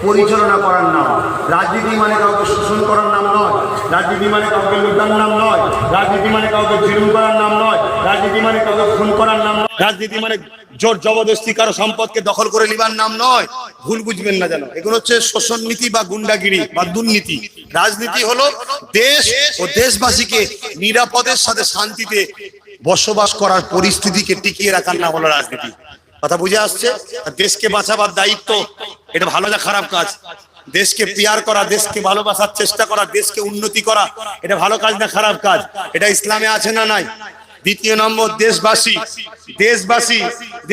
পরিচালনা করার নাম। রাজনীতি মানে কাউকে শোষণ করার নাম নয়, রাজনীতি মানে কাউকে লুটার নাম নয়, রাজনীতি মানে কাউকে জুলুম করার নাম নয়, রাজনীতি মানে কাউকে খুন করার নাম নয়, রাজনীতি মানে জোর জবরদস্তি কারো সম্পদকে দখল করে নেবার নাম নয়। ভুল বুঝবেন না যেন, এগুলো হচ্ছে শোষণ নীতি বা গুন্ডাগিরি বা দুর্নীতি। রাজনীতি হলো দেশ ও দেশবাসীকে নিরাপদের সাথে শান্তিতে বসবাস করার পরিস্থিতিকে টিকিয়ে রাখার নাম হলো রাজনীতি। কথা বুঝে আসছে? দেশকে বাঁচাবার দায়িত্ব, এটা ভালো না খারাপ কাজ? দেশকে পিয়ার করা, দেশকে ভালোবাসার চেষ্টা করা, দেশকে উন্নতি করা, এটা ভালো কাজ না খারাপ কাজ? এটা ইসলামে আছে না নাই? দ্বিতীয় নম্বর দেশবাসী। দেশবাসী,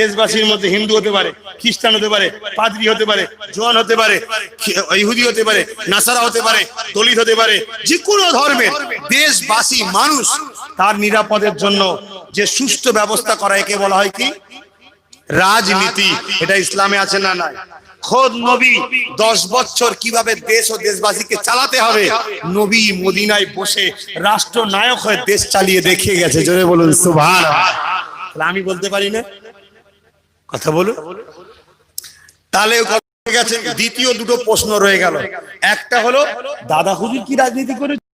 দেশবাসীর মধ্যে হিন্দু হতে পারে, খ্রিস্টান হতে পারে, পাদ্রী হতে পারে, জোয়ান হতে পারে, ইহুদি হতে পারে, নাসারা হতে পারে, দলিত হতে পারে, যে কোনো ধর্মের দেশবাসী মানুষ, তার নিরাপদের জন্য যে সুষ্ঠু ব্যবস্থা করা, একে বলা হয় কি? রাজনীতি। এটা ইসলামে আছে না নাই? খোদ নবী 10 বছর কিভাবে দেশ ও দেশবাসীকে চালাতে হবে, নবী মদিনায় বসে রাষ্ট্রনায়ক হয়ে দেশ চালিয়ে দেখিয়ে গেছে। জোরে বলুন সুবহানাল্লাহ। আমি বলতে পারি না? কথা বলুন। তাহলে গেছে। দ্বিতীয় দুটো প্রশ্ন রয়ে গেল। একটা হলো, দাদা হুজুর কি রাজনীতি করেছে?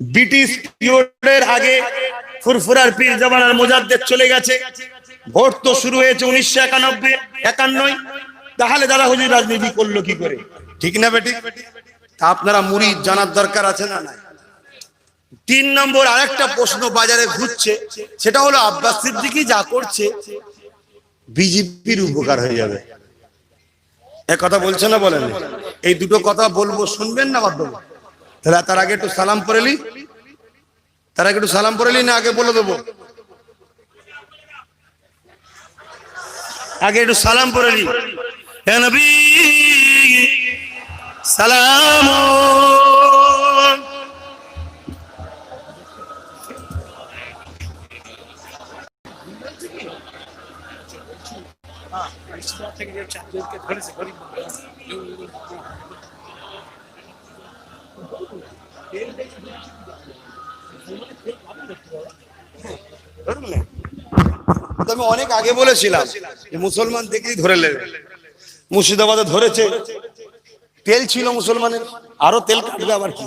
ব্রিটিশ পিরিয়ডের আগে ফুরফুরার পীর জামানার মুজাদ্দেদ চলে গেছে, ভোট তো শুরু হয়েছে 1991-51। তাহলে দাদা হুজুর রাজনীতি করলো কি করে? ঠিক না বেটি? তা আপনারা মুরিদ জানার দরকার আছে না নাই? তিন নম্বর আরেকটা প্রশ্ন বাজারে ঘুরছে, সেটা হলো আব্বাস সিদ্দিকী যা করছে বিজেপির উপকার হয়ে যাবে। এ কথা বলছে না, বলেন? এই দুটো কথা বলবো, শুনবেন না বাধ্য? তাহলে তার আগে একটু সালাম পড়েলি, তার আগে একটু সালাম পড়েলি না আগে বলে দেবো? আগে একটু সালাম পড়েলি। হে নবী সালাম। আমি অনেক আগে বলেছিলাম যে মুসলমান দেখলেই ধরে নেবে। মুর্শিদাবাদে ধরেছে, তেল ছিল মুসলমানের, আরো তেল কাটবে আবার কি?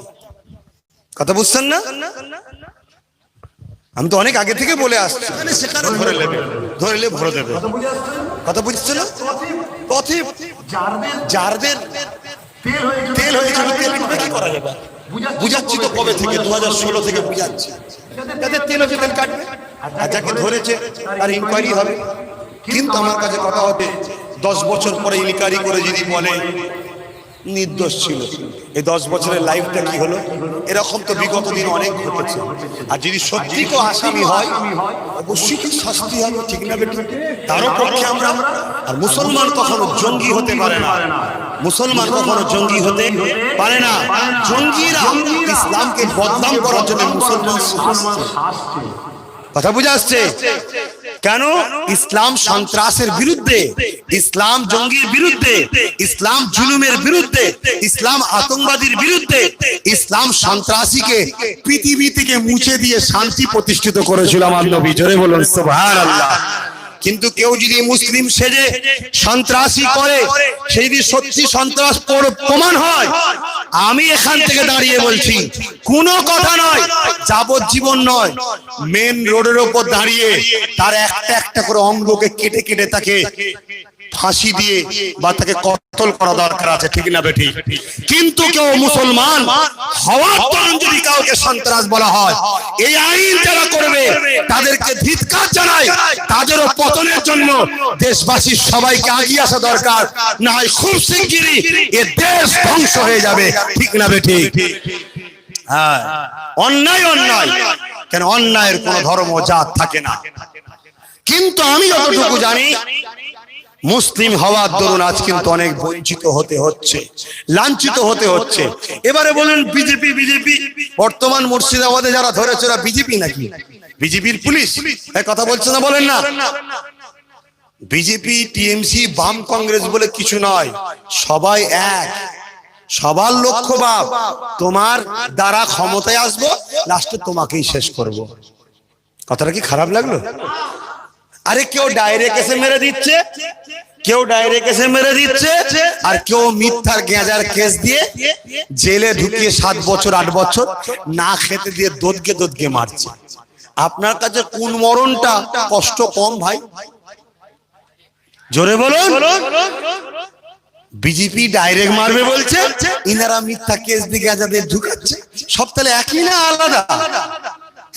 কথা বুঝছেন না? আমি তো অনেক আগে থেকে বলে আসছি, সেখানে ধরে নেবে, ধরলে ভরে দেবে। কথা বুঝছে না? যারদের তেল হয়েছিল, তেল কি করা যাবে? বুঝাচ্ছি তো কবে থেকে, 2016 থেকে বুঝাচ্ছি। যাদের তেল হচ্ছে তেল কাটবে, আর যাকে ধরেছে তার ইনকোয়ারি হবে। কিন্তু আমার কাছে কথা হতে 10 বছর পরে ইনকোয়ারি করে যদি বলে নির্দোষ ছিল, এই 10 বছরের লাইফটা কি হলো? এরকম তো বিগত দিন অনেক ঘটেছে। আর যদি সত্যি কেউ আসামি হয় অবশ্যই কি শাস্তি হবে, ঠিক না বেটি? তারও পক্ষে আমরা। আর মুসলমান কখনো জঙ্গি হতে পারে না, মুসলমান কখনো জঙ্গি হতে পারে না। জঙ্গিরা ইসলামকে বদনাম করার জন্য মুসলমান শাসছে। কথা বুঝে আসছে? কেন? ইসলাম সন্ত্রাসের বিরুদ্ধে, ইসলাম জঙ্গির বিরুদ্ধে, ইসলাম জুলুমের বিরুদ্ধে, ইসলাম আতঙ্কবাদীর বিরুদ্ধে, ইসলাম সন্ত্রাসীকে পৃথিবী থেকে মুছে দিয়ে শান্তি প্রতিষ্ঠিত করেছিল আমার নবী। জোরে বলুন সুবহানাল্লাহ। কিন্তু কেউ যদি মুসলিম সেজে সন্ত্রাসী করে, সেই যদি সত্যি সন্ত্রাস প্রমাণ হয়, আমি এখান থেকে দাঁড়িয়ে বলছি কোনো কথা নয়, যাবজ্জীবন নয়, মেন রোডের ওপর দাঁড়িয়ে তার একটা একটা করে অঙ্গকে কেটে কেটে তাকে ফাঁসি দিয়ে বা তাকে কতল করা দরকার আছে, ঠিক না বেটি? কিন্তু কেউ মুসলমান হওয়ার কারণে যদি কাউকে সন্ত্রাস বলা হয়, এই আইন যারা করবে তাদেরকে ধিক্কার জানাই। তাদেরও পতনের জন্য দেশবাসীর সবাইকে এগিয়ে আসা দরকার, না হয় খুব শিগগিরই এ দেশ ধ্বংস হয়ে যাবে, ঠিক না বেটি? হ্যাঁ, অন্যায় অন্যায়, কেন অন্যায়ের কোন ধর্ম জাত থাকে না। কিন্তু আমি যতটুকু জানি, মুসলিম হওয়ার দরুন আজ কিন্তু অনেক বঞ্চিত হতে হচ্ছে, লাঞ্ছিত হতে হচ্ছে। এবারে বলেন বিজেপি, বিজেপি বর্তমান মুর্শিদাবাদে যারা ধরেছে ওরা বিজেপি নাকি? বিজেপির পুলিশ? এই কথা বলছে না, বলেন না? বিজেপি, টিএমসি, বাম, কংগ্রেস বলে কিছু নয়, সবাই এক। সবার লক্ষ্য বাপ, তোমার দ্বারা ক্ষমতায় আসবো, লাস্টে তোমাকেই শেষ করব। কথাটা কি খারাপ লাগলো? আরে কেউ ডাইরেক্ট এসে মেরে দিচ্ছে, কেউ ডাইরেক্ট এসে মেরে দিচ্ছে, আর কেউ মিথ্যার গেঁজার কেস দিয়ে জেলে ঢুকিয়ে 7 বছর 8 বছর না খেতে দিয়ে দোদকে দোদকে মারছে। আপনার কাছে কোন মরণটা কষ্ট কম ভাই? জোরে বলুন। বিজেপি ডাইরেক্ট মারবে বলছে, ইনারা মিথ্যা কেস দিয়ে গেঁজাদের ঢুকাচ্ছে। সব তাহলে একই না আলাদা?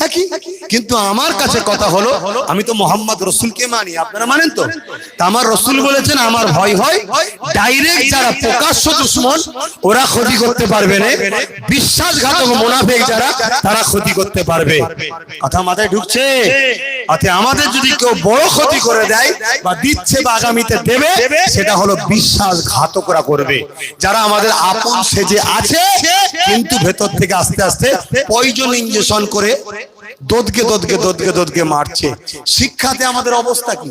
একই। কিন্তু আমার কাছে কথা হলো, আমি তো মোহাম্মদ রসুলকে মানি, আপনারা মানেন তো? আমার রসুল বলেছেন আমার ভয় হয় ডাইরেক্ট যারা প্রকাশ্য দুশমন ওরা ক্ষতি করতে পারবে না, বিশ্বাসঘাতক মুনাফিক যারা তারা ক্ষতি করতে পারবে। কথা মাথায় ঢুকছে? অতএব আমাদের যদি কেউ বড় ক্ষতি করে দেয় বা দিচ্ছে বা আগামীতে দেবে, সেটা হলো বিশ্বাসঘাতকরা করবে, যারা আমাদের আপন সেজে আছে কিন্তু ভেতর থেকে আস্তে আস্তে পয়জন ইনজেকশন করে দোদকে দোদকে দোদকে দোদকে মারছে। শিক্ষাতে আমাদের অবস্থা কি?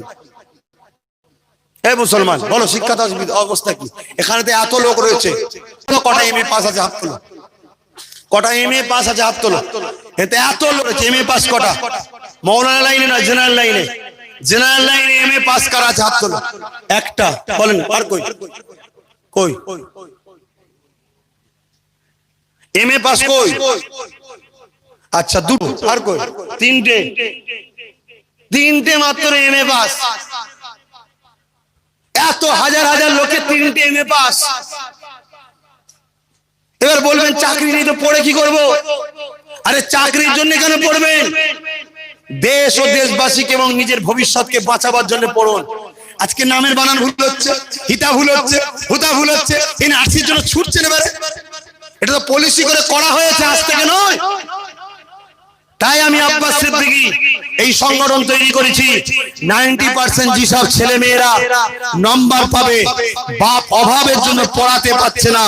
এই মুসলমান বলো, শিক্ষাতে অবস্থা কি? এখানে তো এত লোক রয়েছে, কটা এমএ পাস আছে হাত তোলো? কটা এমএ পাস আছে হাত তোলো? এতে এত লোক রয়েছে, এমএ পাস কটা? মৌলানা লাইনে না, জেনারেল লাইনে? জেনারেল লাইনে এমএ পাস করা আছে হাত তোলো? একটা। বলেন আর কই? কই এমএ পাস কই? আচ্ছা দুটো। আর কই? তিনটে। তিনটে মাত্র এমএ পাস। এত হাজার হাজার লোকে তিনটে এমএ পাস। এবার বলবেন চাকরি নেই তো পড়ে কি করব? আরে চাকরির জন্য কেন পড়বেন? দেশ ও দেশবাসীকে এবং নিজের ভবিষ্যৎকে বাঁচাবার জন্য পড়ুন। আজকে নামের বানান ভুল হচ্ছে, হিতা ভুল হচ্ছে, হুতা ভুল হচ্ছে, এনআরসির জন্য ছুটছেন এবারে। এটা তো পলিসি করে করা হয়েছে, আজ থেকে নয়। তাই আমি আব্বাস সিদ্দিকী এই সংগঠন তৈরি করেছি। 90% যেসব ছেলে মেয়েরা নাম্বার পাবে, বাপ অভাবের জন্য পড়াতে পারছে না,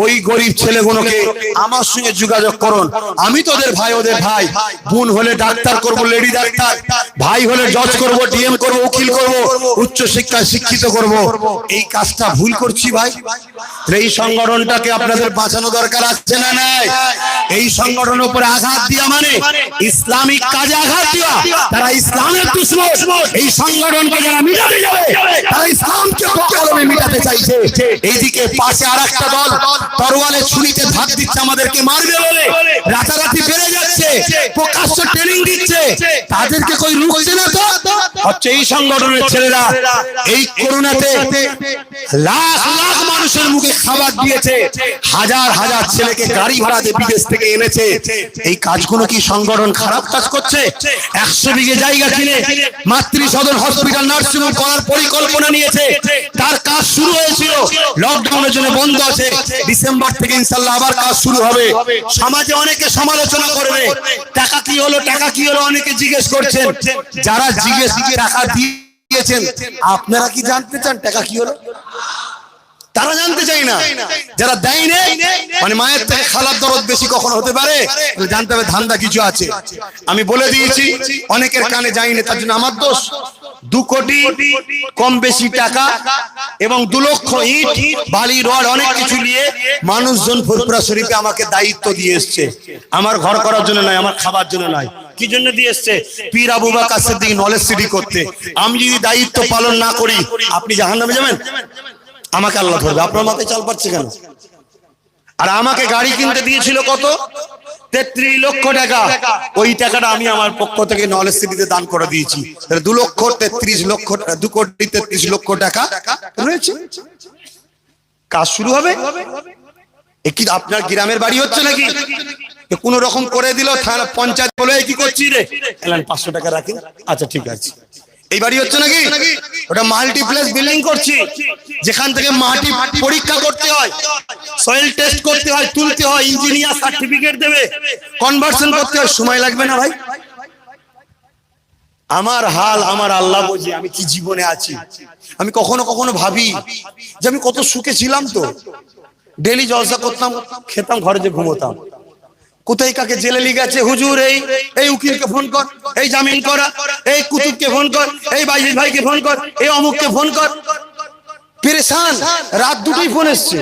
ওই গরিব ছেলেগুলোকে আমার সঙ্গে যোগাযোগ করুন। আমি তোদের ভাই, ওদের ভাই। বোন হলে ডাক্তার করব, লেডি ডাক্তার। ভাই হলে জজ করব, ডিএম করব, উকিল করব, উচ্চ শিক্ষায় শিক্ষিত করব। এই কাজটা ভুল করছি ভাই। এই সংগঠনটাকে আপনাদের বাঁচানো দরকার আছে না নাই? এই সংগঠনের উপরে আঘাত দিয়া মানে ইসলামিক কাজে আঘাত দিয়া, তারা ইসলামের দুশমন। এই সংগঠনকে যারা মিটাতে যাবে, তারা ইসলামকে কলমে মিটাতে চাইছে। এইদিকে পাশে আরেকটা দল তরোয়ালে ছুরিতে ধাক দিচ্ছে, আমাদেরকে মারবে বলে রাতারাতি বেড়ে যাচ্ছে, প্রকাশ্য ট্রেনিং দিচ্ছে। তাদেরকে কই রুখছে না তো? হচ্ছে এই সংগঠনের ছেলেরা। এই করোনাতে লাখ লাখ মানুষের মুখে খাবার দিয়েছে, হাজার হাজার ছেলেকে গাড়ি ভাড়া দিয়ে বিদেশ থেকে এনেছে। এই কাজগুলো কি সংগঠন খারাপ কাজ করছে? 100 বিঘে জায়গা কিনে মাতৃ সদন হসপিটাল নার্সিংহোম করার পরিকল্পনা নিয়েছে। তার কাজ শুরু হয়েছিল, লকডাউনের জন্য বন্ধ আছে। ডিসেম্বর থেকে ইনশাআল্লাহ আবার কাজ শুরু হবে। সমাজে অনেকে সমালোচনা করবে, টাকা কি হলো, টাকা কি হলো, অনেকে জিজ্ঞেস করছেন। যারা জিজ্ঞেস টাকা দিয়েছেন, আপনারা কি জানতে চান টাকা কি হলো? তারা জানতে চাই না। যারা দেয় নেই, মানে মায়ের থেকে খালার দরদ বেশি কখনো হতে পারে, জানতে হবে ধান্দা কিছু আছে। আমি বলে দিয়েছি, অনেকের কানে যায়নি, তার জন্য আমার দোষ। 2 কোটি কম বেশি টাকা এবং 2 লক্ষ ইট, বালি, রড অনেক কিছু নিয়ে মানুষজন ফুরফুরা শরীফে আমাকে দায়িত্ব দিয়ে এসছে। আমার ঘর করার জন্য নয়, আমার খাবার জন্য নয়। কি জন্য দিয়ে এসছে? পীর আবু বকর সিদ্দিক নলেজ সিটি করতে। আমি যদি দায়িত্ব পালন না করি, আপনি জাহান্নামে যাবেন, আমাকে আল্লাহ ধরবে। আপনার মাথায় চাল পাচ্ছে কেন? আর আমাকে গাড়ি কিনতে দিয়েছিল কত? 33 লক্ষ টাকা। ওই টাকাটা আমি আমার পক্ষ থেকে নলেজ সিটিতে দান করে দিয়েছি। 2 লক্ষ 33 লক্ষ, 2 কোটি 33 লক্ষ টাকা রয়েছে। কাজ শুরু হবে। কি আপনার গ্রামের বাড়ি হচ্ছে নাকি? কোন রকম করে দিল, থানা পঞ্চায়েত বলে কি করছি রে, 500 টাকা রাখেন। আচ্ছা ঠিক আছে। এই বাড়ি হচ্ছে নাকি? ওটা মাল্টিপ্লেক্স বিল্ডিং করছি, যেখান থেকে মাটি পরীক্ষা করতে হয়, সয়েল টেস্ট করতে হয়, তুলতে হয়, ইঞ্জিনিয়ার সার্টিফিকেট দেবে, কনভার্সন করতে হয়। সময় লাগবে না ভাই? আমার হাল আমার আল্লাহ বোঝে আমি কি জীবনে আছি। আমি কখনো কখনো ভাবি যে আমি কত সুখে ছিলাম। তো ডেলি জলসা করতাম, খেতাম, ঘরে যে ঘুমোতাম। কোথায় কাকে জেলে নিয়ে গেছে, হুজুর এই উকিলকে ফোন কর, এই জামিন করা, এই কুতুবকে ফোন কর, এই বাইজিদ ভাইকে ফোন কর, এই অমুককে ফোন কর। পেরেশান। রাত 2টোই ফোন এসছে,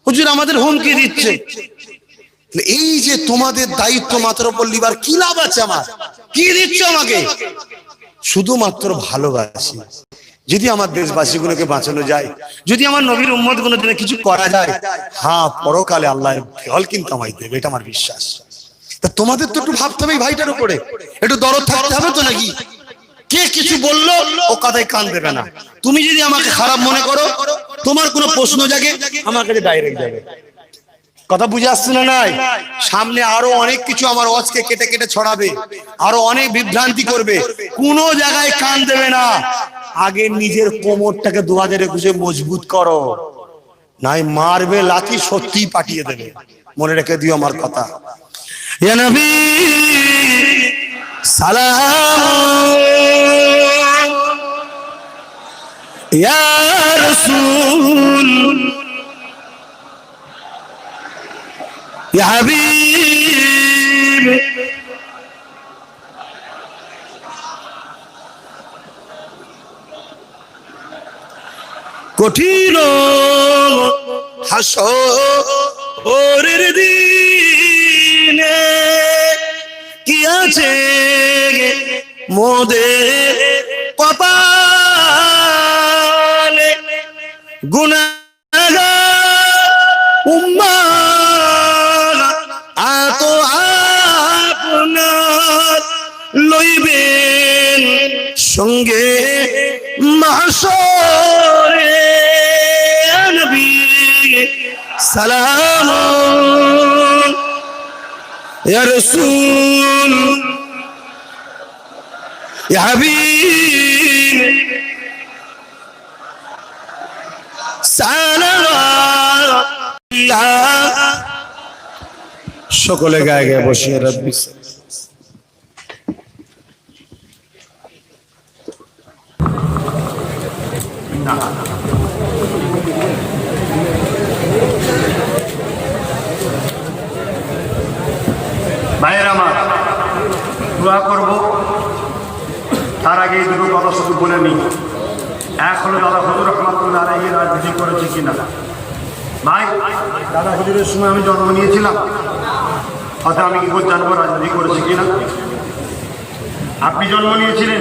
হুজুর আমাদের হুমকি দিচ্ছে। এই যে তোমাদের দায়িত্ব মাথার উপর লিবার, কি লাভ আছে আমার? কি দিচ্ছ আমাকে? শুধুমাত্র ভালোবাসি। যদি আমার দেশবাসীগুলোকে বাঁচানো যায়, যদি আমার নবীর উম্মতগুলোর জন্য কিছু করা যায়, হ্যাঁ পরকালে আল্লাহর ফল কিন্তু আমায় দেবে, এটা আমার বিশ্বাস। তা তোমাদের তো একটু ভাবতে হবে ভাইটার উপরে, একটু দরদ থাকতে হবে তো নাকি? কে কিছু বললো ও কথায় কান দেবে না। তুমি যদি আমাকে খারাপ মনে করো, তোমার কোনো প্রশ্ন জাগে, আমার কাছে ডাইরেক্ট যাবে। কথা বুঝে আসছে না? নাই সামনে আরো অনেক কিছু আমার ওয়াজকে কেটে কেটে ছড়াবে, আরো অনেক বিভ্রান্তি করবে, কোনো জায়গায় কান দেবে না। আগে নিজের কোমরটাকে 2021 মজবুত করো, নাই মারবে লাথি, সত্যি পাঠিয়ে দেবে। মনে রেখে দিও আমার কথা। ইয়া নবী সালাম, ইয়া রাসূল, ইয়া হাবিব, কঠিন হাসরের দিনে কি আছে মোদের কপালে, গুনাহগার উম্মাহ আত আপনার লইবেন সঙ্গে মাহশরে। নবী সালাম, ইয়া রাসূল, ইয়া হাবিব, সালাল্লাহ। সকলে গায়ে গায়ে বসিয়ে রাখবি। ভাইয়ের আমার, দোয়া করবো তার আগে এই দুটো কথা শুধু বলে নিই। এক হলো দাদা হুজুর রহমাতুল্লাহ আলাইহি রাজনীতি করেছে কিনা। ভাই, দাদা হুজুরের সময় আমি জন্ম নিয়েছিলাম, হয়তো আমি কি করে জানবো রাজনীতি করেছে কিনা? আপনি জন্ম নিয়েছিলেন,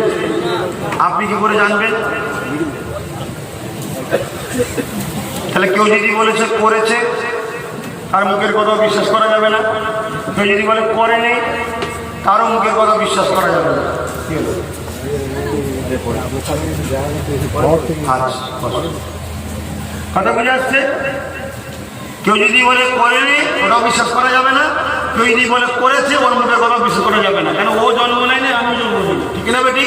আপনি কি করে জানবেন? তাহলে কেউ যদি বলেছে করেছে, তার মুখের কথা বিশ্বাস করা যাবে না। কেউ যদি বলে করেনি, তারও মুখের কথা বিশ্বাস করা যাবে না। কথা বুঝে আসছে? কেউ যদি বলে করেনি, ওটাও বিশ্বাস করা যাবে না। কেউ যদি বলে করেছে, ওর মুখের কথা বিশ্বাস করা যাবে না। কেন? ও জন্ম নেয়নি, আমি জন্ম নিই। ঠিক না বেটি?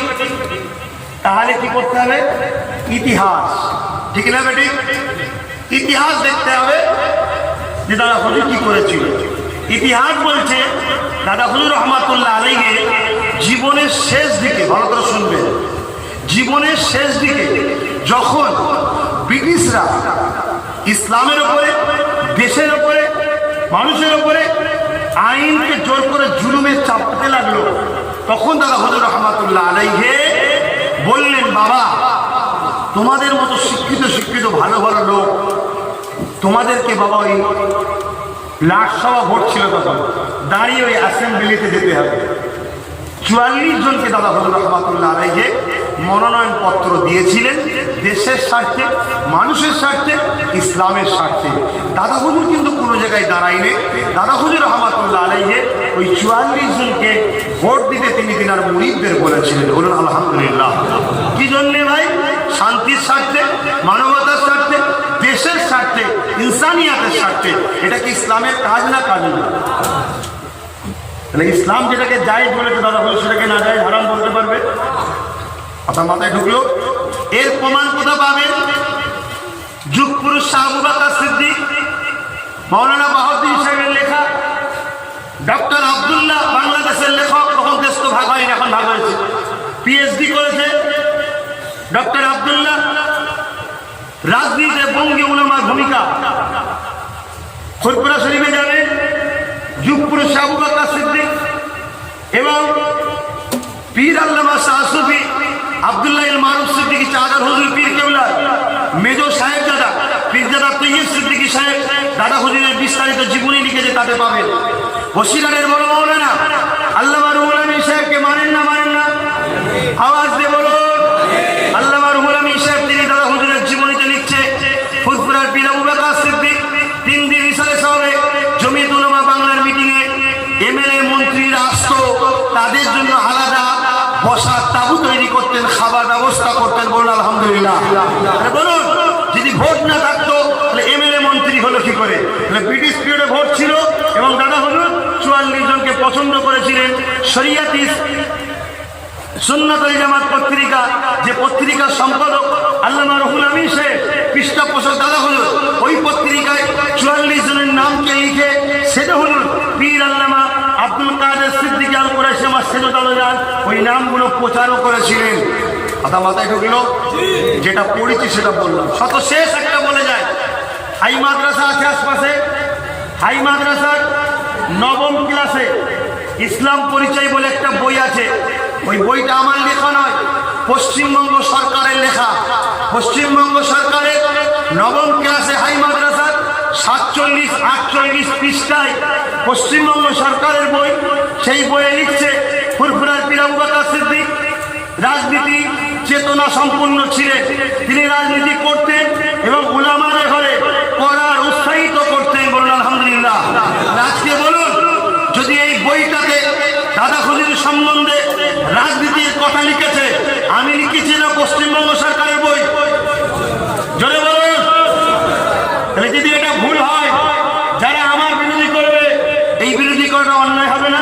তাহলে কি করতে হবে? ইতিহাস। ঠিক না বেটি? ইতিহাস দেখতে হবে যে দাদা হুজুর কি করেছিল। ইতিহাস বলছে দাদা হুজুর রহমাতুল্লাহ আলাইহি জীবনের শেষ দিকে, ভালো করে শুনবেন, জীবনের শেষ দিকে যখন ব্রিটিশরা ইসলামের উপরে, দেশের উপরে, মানুষের উপরে আইনকে জোর করে জুলুমের চাপতে লাগলো, তখন দাদা হুজুর রহমাতুল্লাহ আলাইহি বললেন, বাবা, তোমাদের মতো শিক্ষিত ভালো ভালো লোক, তোমাদেরকে বাবা ওই লাটসভা ভোট ছিল তখন, দাঁড়িয়ে ওই অ্যাসেম্বলিতে যেতে হবে। 44 জনকে দাদা হুজুর রহমাতুল্লাহ আলাইহি মনোনয়ন পত্র দিয়েছিলেন দেশের স্বার্থে, মানুষের স্বার্থে, ইসলামের স্বার্থে। দাদা হুজুর কিন্তু কোনো জায়গায় দাঁড়ায়নি। দাদা হুজুর রহমাতুল্লাহ আলাইহি ওই 44 জনকে ভোট দিতে তিনি তিনার মুরিদদের বলেছিলেন। বলুন আলহামদুলিল্লাহ। কি জন্যে ভাই? শান্তির স্বার্থে, মানবতার স্বার্থে, দেশের স্বার্থে, ইনসানিয়াতের স্বার্থে। এটা কি ইসলামের কাজ না? কাজ না। তাহলে ইসলাম যেটাকে জায়েজ বলেছে দাদা হুজুর, সেটাকে না জায়েজ হারাম বলতে পারবে? কথা মাথায় ঢুকলো? এর প্রমাণ কোথা পাবেন? যুগ পুরুষ শাহ আবু বকর সিদ্দিক, মাওলানা বাহাউদ্দিন সাহেবের লেখা, ডক্টর আব্দুল্লাহ বাংলাদেশের লেখক, তখন দেশ তো ভাগ হয়নি, এখন ভাগ হয়েছে। পিএইচডি করেছে ডক্টর আব্দুল্লাহ, রাজনীতিতে বঙ্গী উলামার ভূমিকা। ফুরফুরা শরীফে যাবেন, যুগ পুরুষ শাহ আবু বকর সিদ্দিক এবং পীর আল্লামা শাহ সুফি আব্দুল্লাহ ইল মারুফ সিদ্দিকী চাদর হুজুর পীর কেবলা, মেজো সাহেবজাদা পীরজাদা তৈয়ব সিদ্দিকী সাহেব দাদা হুজুরের বিস্তারিত জীবনী লিখেছে, তাতে পাবেন। বসিরহাটের বড় মাওলানা আল্লামা রুহুল আমিন সাহেবকে মানেন না? মানেন না? আওয়াজ দিয়ে বলুন। আল্লামা রুহুল আমিন সাহেব তিনি দাদা হুজুরের জীবনীতে লিখছে, ফুরফুরার পীর আবু বকর সিদ্দিক 3 দিন ইসালে সাহেব জমিয়ত উলামা বাংলার মিটিংয়ে এমএলএ মন্ত্রীরা আসতো, তাদের জন্য আলাদা বসার তাবু তৈরি করতেন, খাবার ব্যবস্থা করতেন। বলুন আলহামদুলিল্লাহ। বলুন, যদি ভোট না থাকতো তাহলে এমএলএ মন্ত্রী হলো কি করে? তাহলে ব্রিটিশ পিরিয়ডে ভোট ছিল এবং দাদা হুজুর 44 জনকে পছন্দ করেছিলেন। শরিয়াতি সুন্নাত ওয়াল জামাত পত্রিকা, যে পত্রিকার সম্পাদক আল্লামা রুহুল আমিন সাহেব, পৃষ্ঠপোষক দাদা হুজুর, ওই পত্রিকায় 44 জনের নামকে লিখে সেটা হল পীর আল্লামা আব্দুল কাদের সিদ্দিকী আল কুরাইশি আমার সেজদ আলোজান, ওই নামগুলো প্রচারও করেছিলেন। কথা মাথায় ঢুকলো? যেটা পড়েছি সেটা বললাম। শত শেষ একটা বলে যায়, হাই মাদ্রাসা আছে আশপাশে, হাই মাদ্রাসার 9ম ক্লাসে ইসলাম পরিচয় বলে একটা বই আছে। ওই বইটা আমার লেখা নয়, পশ্চিমবঙ্গ সরকারের লেখা। পশ্চিমবঙ্গ সরকারের 9ম ক্লাসে হাই মাদ্রাসার 47-48 পৃষ্ঠায় পশ্চিমবঙ্গ সরকারের বই। সেই বইয়ে লিখছে, ফুরফুরার পীর আবু বকর সিদ্দিক রাজনীতি চেতনা সম্পন্ন ছিলেন। তিনি রাজনীতি করতেন এবং উলামাদের ঘরে করার উৎসাহিত করতেন। বলুন আলহামদুলিল্লাহ। আজকে বলুন, যদি এই বইটাতে দাদা হুজুরের সম্বন্ধে রাজনীতির কথা লিখেছে, আমি লিখেছি না পশ্চিমবঙ্গ সরকারের বই? জোরে বলুন। তাহলে যদি এটা ভুল হয়, যারা আমার বিরোধী করবে, এই বিরোধী করাটা অন্যায় হবে না?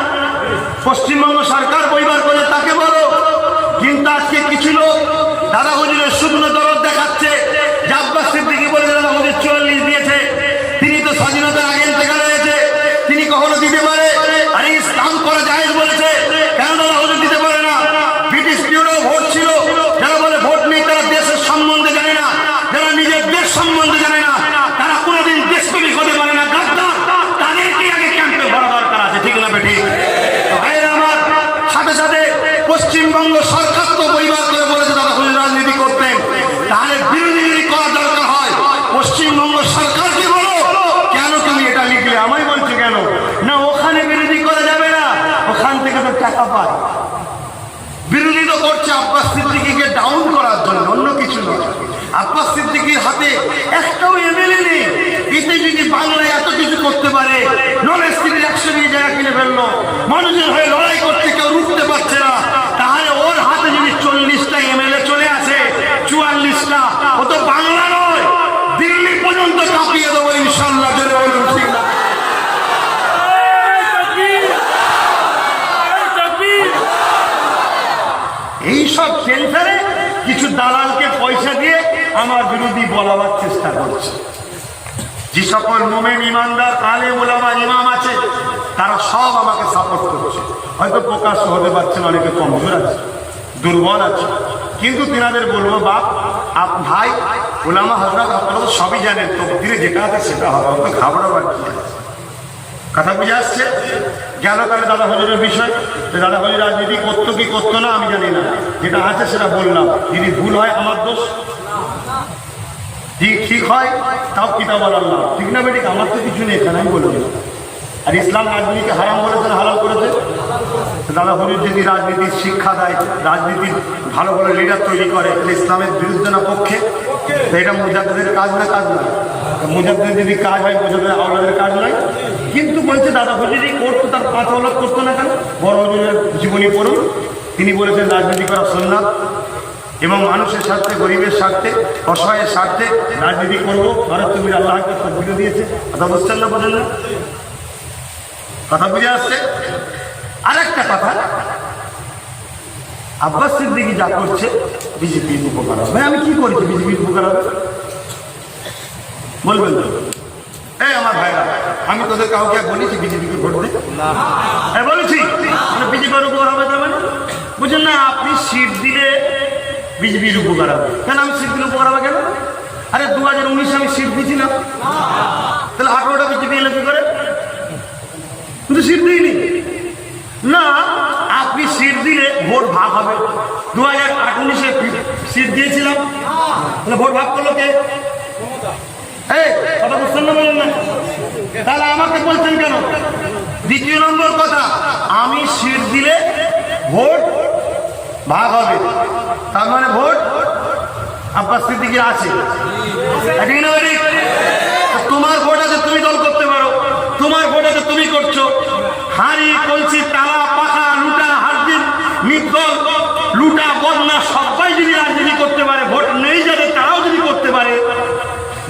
পশ্চিমবঙ্গ সরকার বইবার করে তাকে বলো। কিন্তু আজকে কিছু লোক দাদা হুজুরের শুকনো দরদ দেখাচ্ছে। যে আব্বাস সিদ্দিকী বলে দাদা হুজুর 44 দিয়েছে, তিনি তো স্বাধীনতার আগে ইন্তেকাল হয়েছে, তিনি কখনো দিতে পারে? আরে ইসলাম করা জায়েজ বলেছে, কেন দাদা হুজুর দিতে পারে না? ব্রিটিশ পিরিয়ডেও ভোট ছিল, যারা বলে ভোট নেই তারা দেশের সম্বন্ধে জানে না, যারা নিজের দেশ সম্বন্ধে জানে না, তারা কোনোদিন দেশপ্রেমিক হতে পারে না। গাদ্দার, তাদেরকে আগে ক্যাম্পে ভরা দরকার আছে, ঠিক না বেঠিক? ভাইয়েরা আমার, সাথে সাথে পশ্চিমবঙ্গ সরকার তো পরিবার করে বলেছে দাদা হুজুর রাজনীতি করতেন, তাহলে বিরোধী যদি করা দরকার হয় পশ্চিমবঙ্গ সরকারকে বলো, কেন তুমি এটা লিখলে? আমায় বলছো কেন? না ওখানে বিরোধী করা যাবে না, ওখান থেকে তো টাকা পায়। বিরোধী তো করছে আব্বাস সিদ্দিকীকে ডাউন করার জন্য, অন্য কিছু নয়। আব্বাস সিদ্দিকীর হাতে একটাও এমএলএ নেই, এতে যদি বাংলায় এত কিছু করতে পারে, নলেজ টিভির 120 জায়গা কিনে ফেললো, মানুষের হয়ে লড়াই করতে কেউ রুখতে পারছে না, তাহলে ওর হাতে যদি 40টা এমএলএ চলে আসে, 44টা, ও তো বাংলা নয়, দিল্লি পর্যন্ত কাঁপিয়ে দেবো ইনশাল্লাহ। এইসব টেনশনে কিছু দালালকে পয়সা দিয়ে আমার বিরোধী বলাবার চেষ্টা করছে। যে সকল মোমেন ইমানদার আলেম ওলামা ইমাম আছে তারা সব আমাকে সাপোর্ট করছে। হয়তো প্রকাশ হতে পারছে না, অনেকে কমজোর আছে, দুর্বল আছে, কিন্তু তিনাদের বলবো বাপ ভাই ওলামা হযরত আপনারা তো সবই জানেন, তকদিরে যেটা আছে সেটা হবে, তো ঘাবড়াবার কি আছে? কথা বুঝে আসছে? গেল তাহলে দাদা হুজুরের বিষয়। দাদা হুজুর রাজনীতি করতো কি করতো না আমি জানি না, যেটা আছে সেটা বললাম। যদি ভুল হয় আমার দোষ, ঠিক হয় তাও কিতাব আল্লাহ, ঠিক না বেঠিক? আমার তো কিছু নেই, এখানে আমি বলবো। আর ইসলাম রাজনীতিকে হারাম করেছে না হালাল করেছে? দাদা হুজুর যদি রাজনীতির শিক্ষা দেয়, রাজনীতির ভালো ভালো লিডার তৈরি করে, ইসলামের বিরুদ্ধে না পক্ষে? এটা মুজাদ্দিদের কাজ না, কাজ নয়। মুজাদ্দিদের যদি কাজ হয়, মুজাদ্দিদের আওলাদের কাজ নয়। কিন্তু বলছে দাদা হুজুরই করতো, তার 5 আওলাদ করতো না কেন? বড় হুজুরের জীবনী পড়ুন, তিনি বলেছেন রাজনীতি করা সুন্নাত এবং মানুষের স্বার্থে, গরিবের স্বার্থে, অসহায়ের স্বার্থে রাজনীতি করবো। ভারত তুমি আল্লাহকে তকবির দিয়েছে, কথা বুঝছেন না? বোঝেন না? কথা বুঝে আসছে? আরেকটা কথা, আব্বাস সিদ্দিকী যা করছে বিজেপির উপকার হবে। ভাই আমি কি করেছি বিজেপির উপকার হবে? বলবেন তো? এই আমার ভাইরা, আমি তোদের কাউকে বলেছি বিজেপিকে ভোট দে? বলেছি বিজেপির উপকার হবে? তার মানে বুঝেন না, আপনি সিট দিলে বিজেপির উপকার হবে। কেন আমি সিট দিলে উপকার হবে কেন? আরে 2019 আমি সিট দিয়েছিলাম, তাহলে 18টা বিজেপি এলে কি করে? কিন্তু সিট দিইনি না। আপনি সিট দিলে ভোট ভাগ হবে। 2019-এ সিট দিয়েছিলাম, তাহলে ভোট ভাগ করলো কে? কথা বুঝছেন না? বলেন না, তাহলে আমাকে বলছেন কেন? দ্বিতীয় নম্বর কথা, আমি সিট দিলে ভোট ভাগ হবে, তার মানে ভোট আব্বাস সিদ্দিকীর আছে। তোমার ভোট আছে, তুমি দল করতে পারো, তোমার ভোট আছে, তুমি করছো। হাড়ি কলসি তালা পাখা লুটা হারজিন নির্দল লুটা বদনা সবাই যদি রাজনীতি করতে পারে, ভোট নেই যাদের তারাও যদি করতে পারে,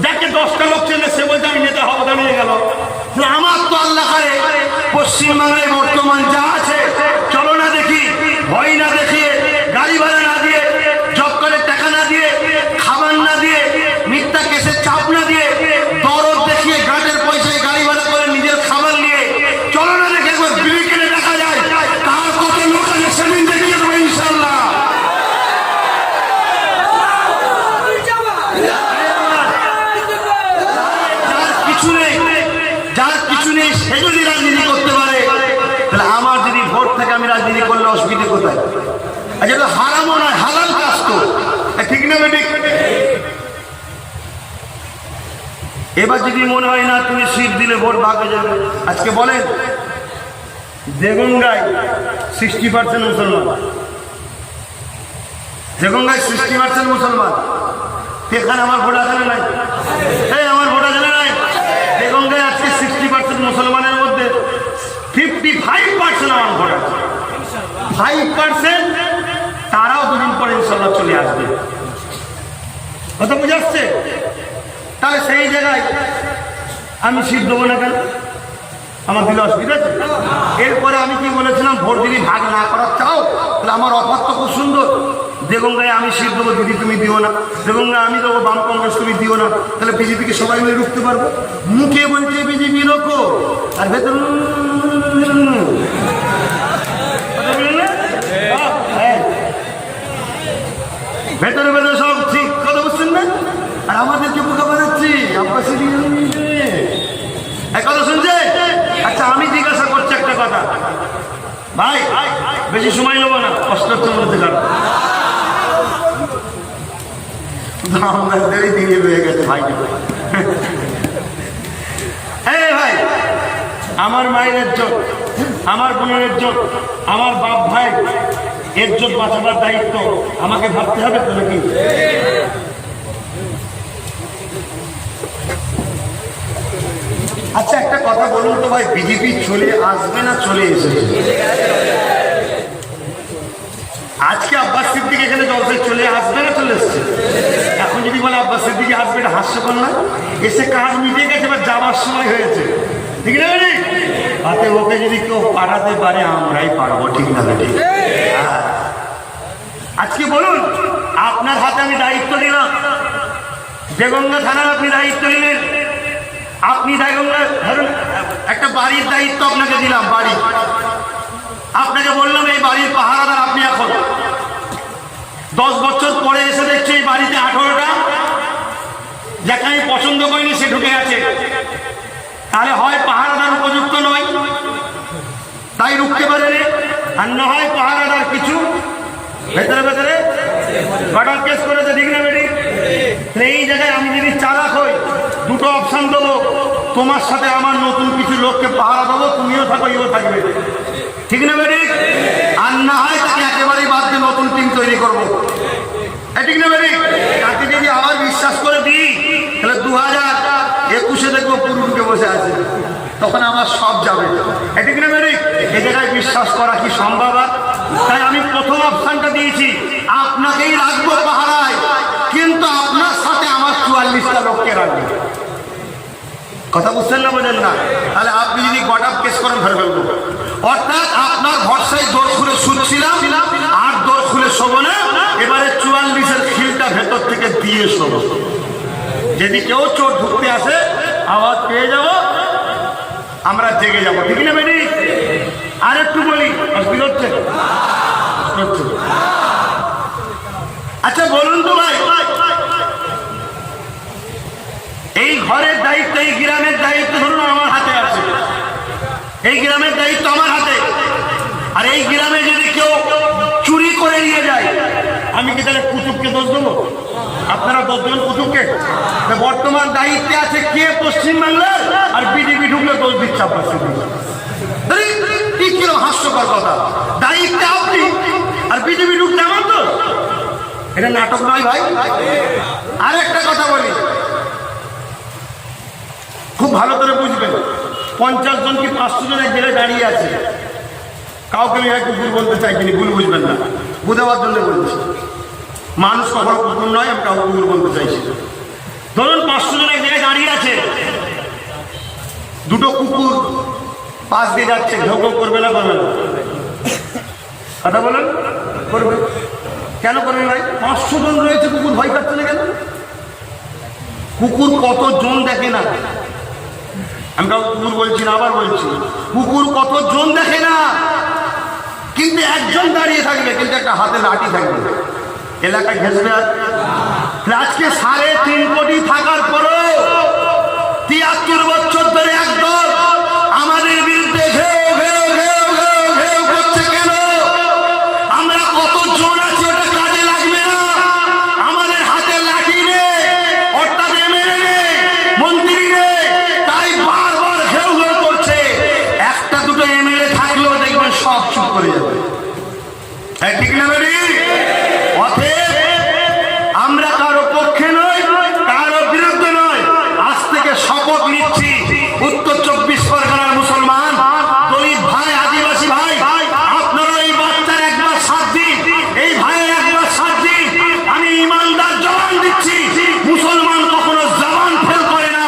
যাকে 10টা লোক চেনে সে বলছে আমি নেতা হবো, দাঁড়িয়ে গেল। আমার তো আল্লাহ করে পশ্চিমবাংলায় বর্তমান যা আছে, চলো না দেখি, ভয় না দেখিয়ে, গাড়ি ভাড়া না দিয়ে, জব করে টাকা না দিয়ে, খাবার না দিয়ে, মিথ্যা কেসের চাপ না দিয়ে, দরদ দেখিয়ে গাঁটের পয়সায় গাড়ি ভাড়া করে নিজের খাবার নিয়ে, চলো না দেখে একবার বিবেকেলে দেখা যায় কার কত লোক আছে, সেদিন দেখিয়ে দেবো ইনশাল্লাহ। যার কিছু নেই সে যদি রাজনীতি করতে পারে, তাহলে আমার যদি ভোট থেকে আমি রাজনীতি করলে অসুবিধা কোথায়? যেটা হারামও নয়, হালাল কাজ তো, ঠিক না বেঠিক? এবার যদি মনে হয় না তুমি সিট দিলে ভোট ভাগে যাবে, আজকে বলেন দেগঙ্গায় 60% মুসলমান, দেগঙ্গায় 60% মুসলমান, এখানে আমার ভোট আছে না নাই? আমার ভোট আছে না নাই? দেগঙ্গায় আজকে 60% মুসলমানের মধ্যে 55% আমার ভোট আছে। 5% তারাও দুদিন পরে ইনশাল্লাহ চলে আসবে। কথা বুঝে আসছে? তাহলে সেই জায়গায় আমি সিট দেবো না কেন? আমার দিলে অসুবিধা আছে? এরপরে আমি কি বলেছিলাম? বলছিলাম ভোট যদি ভাগ না করার চাও তাহলে আমার অফার তো খুব সুন্দর। দেগঙ্গায় আমি সিট দেবো, দিদি তুমি দিও না। দেগঙ্গায় আমি দেবো, বাম কংগ্রেস তুমি দিও না। তাহলে বিজেপিকে সবাই মিলে রুখতে পারবো। মুখে বলছে বিজেপি লোক, আর ভেতর ভেতরে ভেতরে সব ঠিক কথা বুঝছেন না। আর আমাদেরকে বোকা বানাচ্ছি কথা শুনছে। আচ্ছা আমি জিজ্ঞাসা করছি একটা কথা, ভাই বেশি সময় নেবো না, কষ্ট হচ্ছে বলতে কারণ দিনে রয়ে গেছে ভাই। হ্যাঁ ভাই, আমার মায়ের ইজ্জত, আমার বোনের ইজ্জত, আমার বাপ ভাই ইজ্জত বাঁচাবার দায়িত্ব আমাকে ভাবতে হবে তো নাকি? আচ্ছা একটা কথা বলুন তো ভাই, বিজেপি চলে আসবে না চলে এসেছে? আজকে আব্বাস সিদ্দিক এখানে জলসায় চলে আসবে না চলে এসছে? এখন যদি বলে আব্বাস সিদ্দিক আসবে, এটা হাস্যকর না? এসে কাজ মিটে গেছে, এবার যাওয়ার সময় হয়েছে, ঠিক না? তাতে ওকে যদি কেউ পাঠাতে পারে আমরাই পারবো, ঠিক না? ঠিক। আজকে বলুন, আপনার হাতে আমি দায়িত্ব দিলাম, দেগঙ্গা থানার আপনি দায়িত্ব নিলেন, আপনি দেগঙ্গা ধরুন একটা বাড়ির দায়িত্ব আপনাকে দিলাম, বাড়ি আপনাকে বললাম এই বাড়ির পাহারাদার আপনি। এখন 10 বছর পরে এসে দেখছি এই বাড়িতে 18টা, যাকে আমি পছন্দ করিনি সে ঢুকে গেছে, তাহলে হয় পাহারাদার উপযুক্ত নয় তাই রুখতে পারেনি, আর না হয় পাহারাদার কিছু ভেতরে ভেতরে গটার কেস করেছে, ঠিক না বেটি? এই জায়গায় আমি যদি চালাক হই, দুটো অপশন দেবো, তোমার সাথে আমার নতুন কিছু লোককে পাহারা দেবো, তুমিও থাকো ইও থাকবে, ঠিক না বেটি? আর না হয় তাকে একেবারেই বাদ দিয়ে নতুন টিম তৈরি করবো, ঠিক না বেটি? তাকে যদি আবার বিশ্বাস করে দিই তাহলে 2021-এ দেখবো পুরুষকে বসে আছে, তখন আমার সব যাবে, ঠিক না বেটি? এই জায়গায় বিশ্বাস করা কি সম্ভব? তাই আমি প্রথম অপশনটা দিয়েছি, আপনাকেই রাখবো পাহারায়, কিন্তু আপনার সাথে আমার 44টা লোককে রাখবো। কথা বুঝছেন না, বোঝেন না? তাহলে আপনি যদি গটাপ কেস করেন ধরে ফেলবো, অর্থাৎ আপনার ভরসায় দোর খুলে শুচ্ছিলাম, আর দোর খুলে শোবো না, এবারে 44-এর খিলটা ভেতর থেকে দিয়ে শোবো। যদি কেউ চোর ঢুকতে আসে আওয়াজ পেয়ে যাবো, আমরা জেগে যাবো, ঠিক না বেটি? আর একটু বলি, অসুবিধা হচ্ছে? আচ্ছা বলুন তো ভাই, এই ঘরের দায়িত্ব, এই গ্রামের দায়িত্ব ধরুন আমার হাতে আছে, এই গ্রামের দায়িত্ব আমার হাতে, আর এই গ্রামে যদি কেউ চুরি করে নিয়ে যায়, আমি কি তাহলে কুতুবকে দোষ দেবো? আপনারা 10 জন কুতুবকে। বর্তমান দায়িত্বে আছে কে? পশ্চিমবাংলার, আর বিজেপি ঢুকলে দোষ দিচ্ছে আপনার সাথে। কিরকম হাস্যকর কথা, দায়িত্বে আপনি আর বিজেপি ঢুকতে আমার তো, এটা নাটক নয় ভাই? আর একটা কথা বলি, খুব ভালো করে বুঝবেন, 50 জন কি 500 জন এক জায়গায় দাঁড়িয়ে আছে, কাউকে আমি কুকুর বলতে চাইছিনি, ভুল বুঝবেন না, বুঝাবার জন্য বলছি। মানুষ কখনো কুকুর নয়, আমি কাউকে কুকুর বলতে চাইছি। ধরুন 500 জন এক জায়গায় দাঁড়িয়ে আছে, দুটো কুকুর পাশ দিয়ে যাচ্ছে, ঘেউ ঘেউ করবে না? করবে না? কথা বলেন, করবে। কেন করবে ভাই? 500 জন রয়েছে, কুকুর ভয় কাটছে না কেন? কুকুর কত জন দেখে না, আমি কাউকে কুকুর বলছি না, আবার বলছি, কুকুর কত জন দেখে না, কিন্তু একজন দাঁড়িয়ে থাকবে, কিন্তু একটা হাতে লাঠি থাকবে, এলাকায় ঘেসবে। আজকে 3.5 কোটি থাকার পরও 73 বছর ধরে একদল আমাদের বিরুদ্ধে ঘেউ ঘেউ ঘেউ ঘেউ ঘেউ করছে কেন? আমরা কত জন আছি, ওটা কাজে লাগবে না? আমাদের হাতে লাঠি নেই, অর্থাৎ এমএলএ নেই, মন্ত্রী নেই, তাই বারবার ঘেউ ঘেউ করছে। একটা দুটো এমএলএ থাকলেও দেখবেন সব চুপ করে যাবে, ঠিক না বেরি? অতএব আমরা কারো পক্ষে নয়, কারো বিরুদ্ধে নয়, আজ থেকে শপথ নিচ্ছি, উত্তর 24 পরগনার মুসলমান, দলিত ভাই, আদিবাসী ভাই, আপনারা এই বাচ্চার একবার সাথ দিন, এই ভাইয়ের একবার সাথ দিন। আমি ইমানদার জবান দিচ্ছি, মুসলমান কখনো জবান ফেল করে না।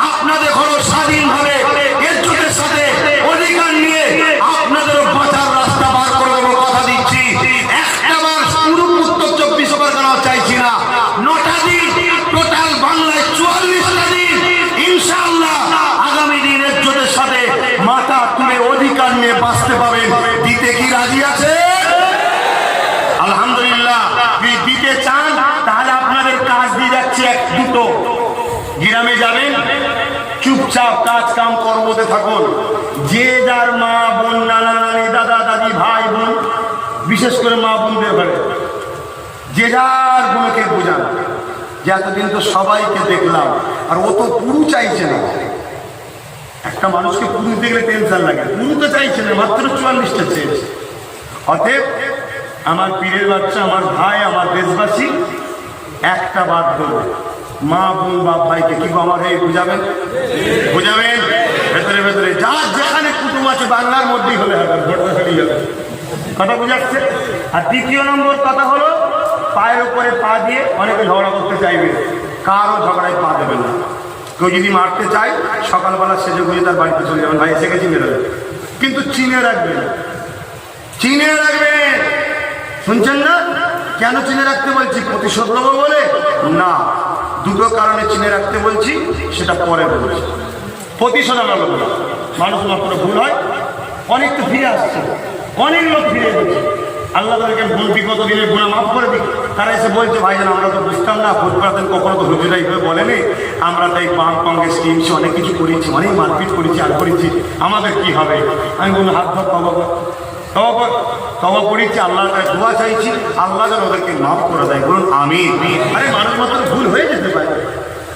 আপনাদের কোনো স্বাধীনভাবে ইজ্জতের সাথে অধিকার নিয়ে আপনাদেরও বাঁচার রাস্তা বাঁচতে পাবেন। দিতে কি রাজি আছে? আলহামদুলিল্লাহ। যদি দিতে চান তাহলে আপনাদের কাজ দিয়ে যাচ্ছে এক দুটো। গ্রামে যাবেন, চুপচাপ কাজ কাম কর্মতে থাকুন। যে যার মা বোন, নানা নানি, দাদা দাদি, ভাই বোন, বিশেষ করে মা বোনদের ঘরে যে যার গুলোকে বোঝান যে এতদিন তো সবাইকে দেখলাম, আর ও তো পুরু চাইছে না। একটা মানুষকে পুরুষ দেখলে টেনশন লাগে, পুরু তো চাইছে না, মাত্র 44টা চেয়েছে। অতএব আমার পীরের বাচ্চা, আমার ভাই, আমার দেশবাসী, একটা বাদ দেবো, মা বোন বাপ ভাইকে কি আমার এই বুঝাবেন? বুঝাবেন ভেতরে ভেতরে যার যেখানে কুটুম আছে বাংলার মধ্যেই হলে হবে, কথা বুঝাচ্ছে। আর দ্বিতীয় নম্বর কথা হলো, পায়ের উপরে পা দিয়ে অনেকে ঝগড়া করতে চাইবে, কারও ঝগড়ায় পা দেবেন না। কেউ যদি মারতে চায় সকালবেলা সেজে গুঁজে তার বাড়িতে চলে যাবেন, ভাই এসে গেছি মেরে দেবে। কিন্তু চিনে রাখবেন, চিনে রাখবেন। শুনছেন না? কেন চিনে রাখতে বলছি? প্রতিশোধ নেবো বলে না, দুটো কারণে চিনে রাখতে বলছি, সেটা পরে বলছি। প্রতিশোধ আমরা লোক না, মানুষ মাত্র ভুল হয়, অনেক তো ফিরে আসছে, অনেক লোক ফিরে এসেছে। আল্লাহ তাদেরকে বিগত দিনের গুণা মাফ করে দিই। তারা এসে বলছে, ভাইজান আমরা তো বুঝতাম না, ভোট করাতেন কখনো তো হুজুরা এইভাবে বলেনি, আমরা তাই বাম কংগ্রেস টিমস অনেক কিছু করেছি, অনেক মারপিট করেছি, আর করেছি, আমাদের কি হবে? আমি বললাম হাত ধর, তবা করেছি, আল্লাহর কাছে দোয়া চাইছি, আল্লাহ যেন ওদেরকে মাফ করে দেয়। বলুন আমিন। আরে মানুষ মাত্র ভুল হয়ে যেতে পারে,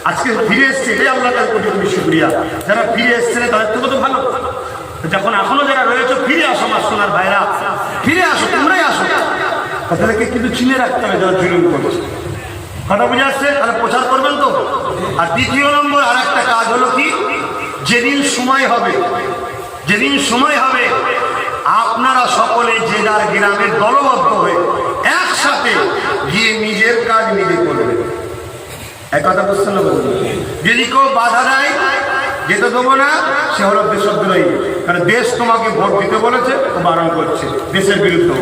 আজকে ফিরে এসছে, এটাই আল্লাহর কাছে কোটি কোটি শুকরিয়া। যারা ফিরে এসছে না তাদের থেকে তো ভালো। যখন এখনো যারা রয়েছে ফিরে আসো, আমার সোনার ভাইরা, ফিরে আসো, তোমরাই আসো। তাদেরকে কিন্তু চিনে রাখতে হবে যারা জুলুম করছে। কথা বুঝে আসছে? তাহলে প্রচার করবেন তো। আর দ্বিতীয় নম্বর আর একটা কাজ হলো কি, যেদিন সময় হবে, যেদিন সময় হবে আপনারা সকলে যে যার গ্রামের দলবদ্ধ হয়ে একসাথে গিয়ে নিজের কাজ নিজে করবেন। এক কথা বুঝতে না? যদি কেউ বাধা দেয়, যেতে দেবো না, সে হলো দেশদ্রোহী। কারণ দেশ তোমাকে ভোট দিতে বলেছে, ও বারণ করছে দেশের বিরুদ্ধে।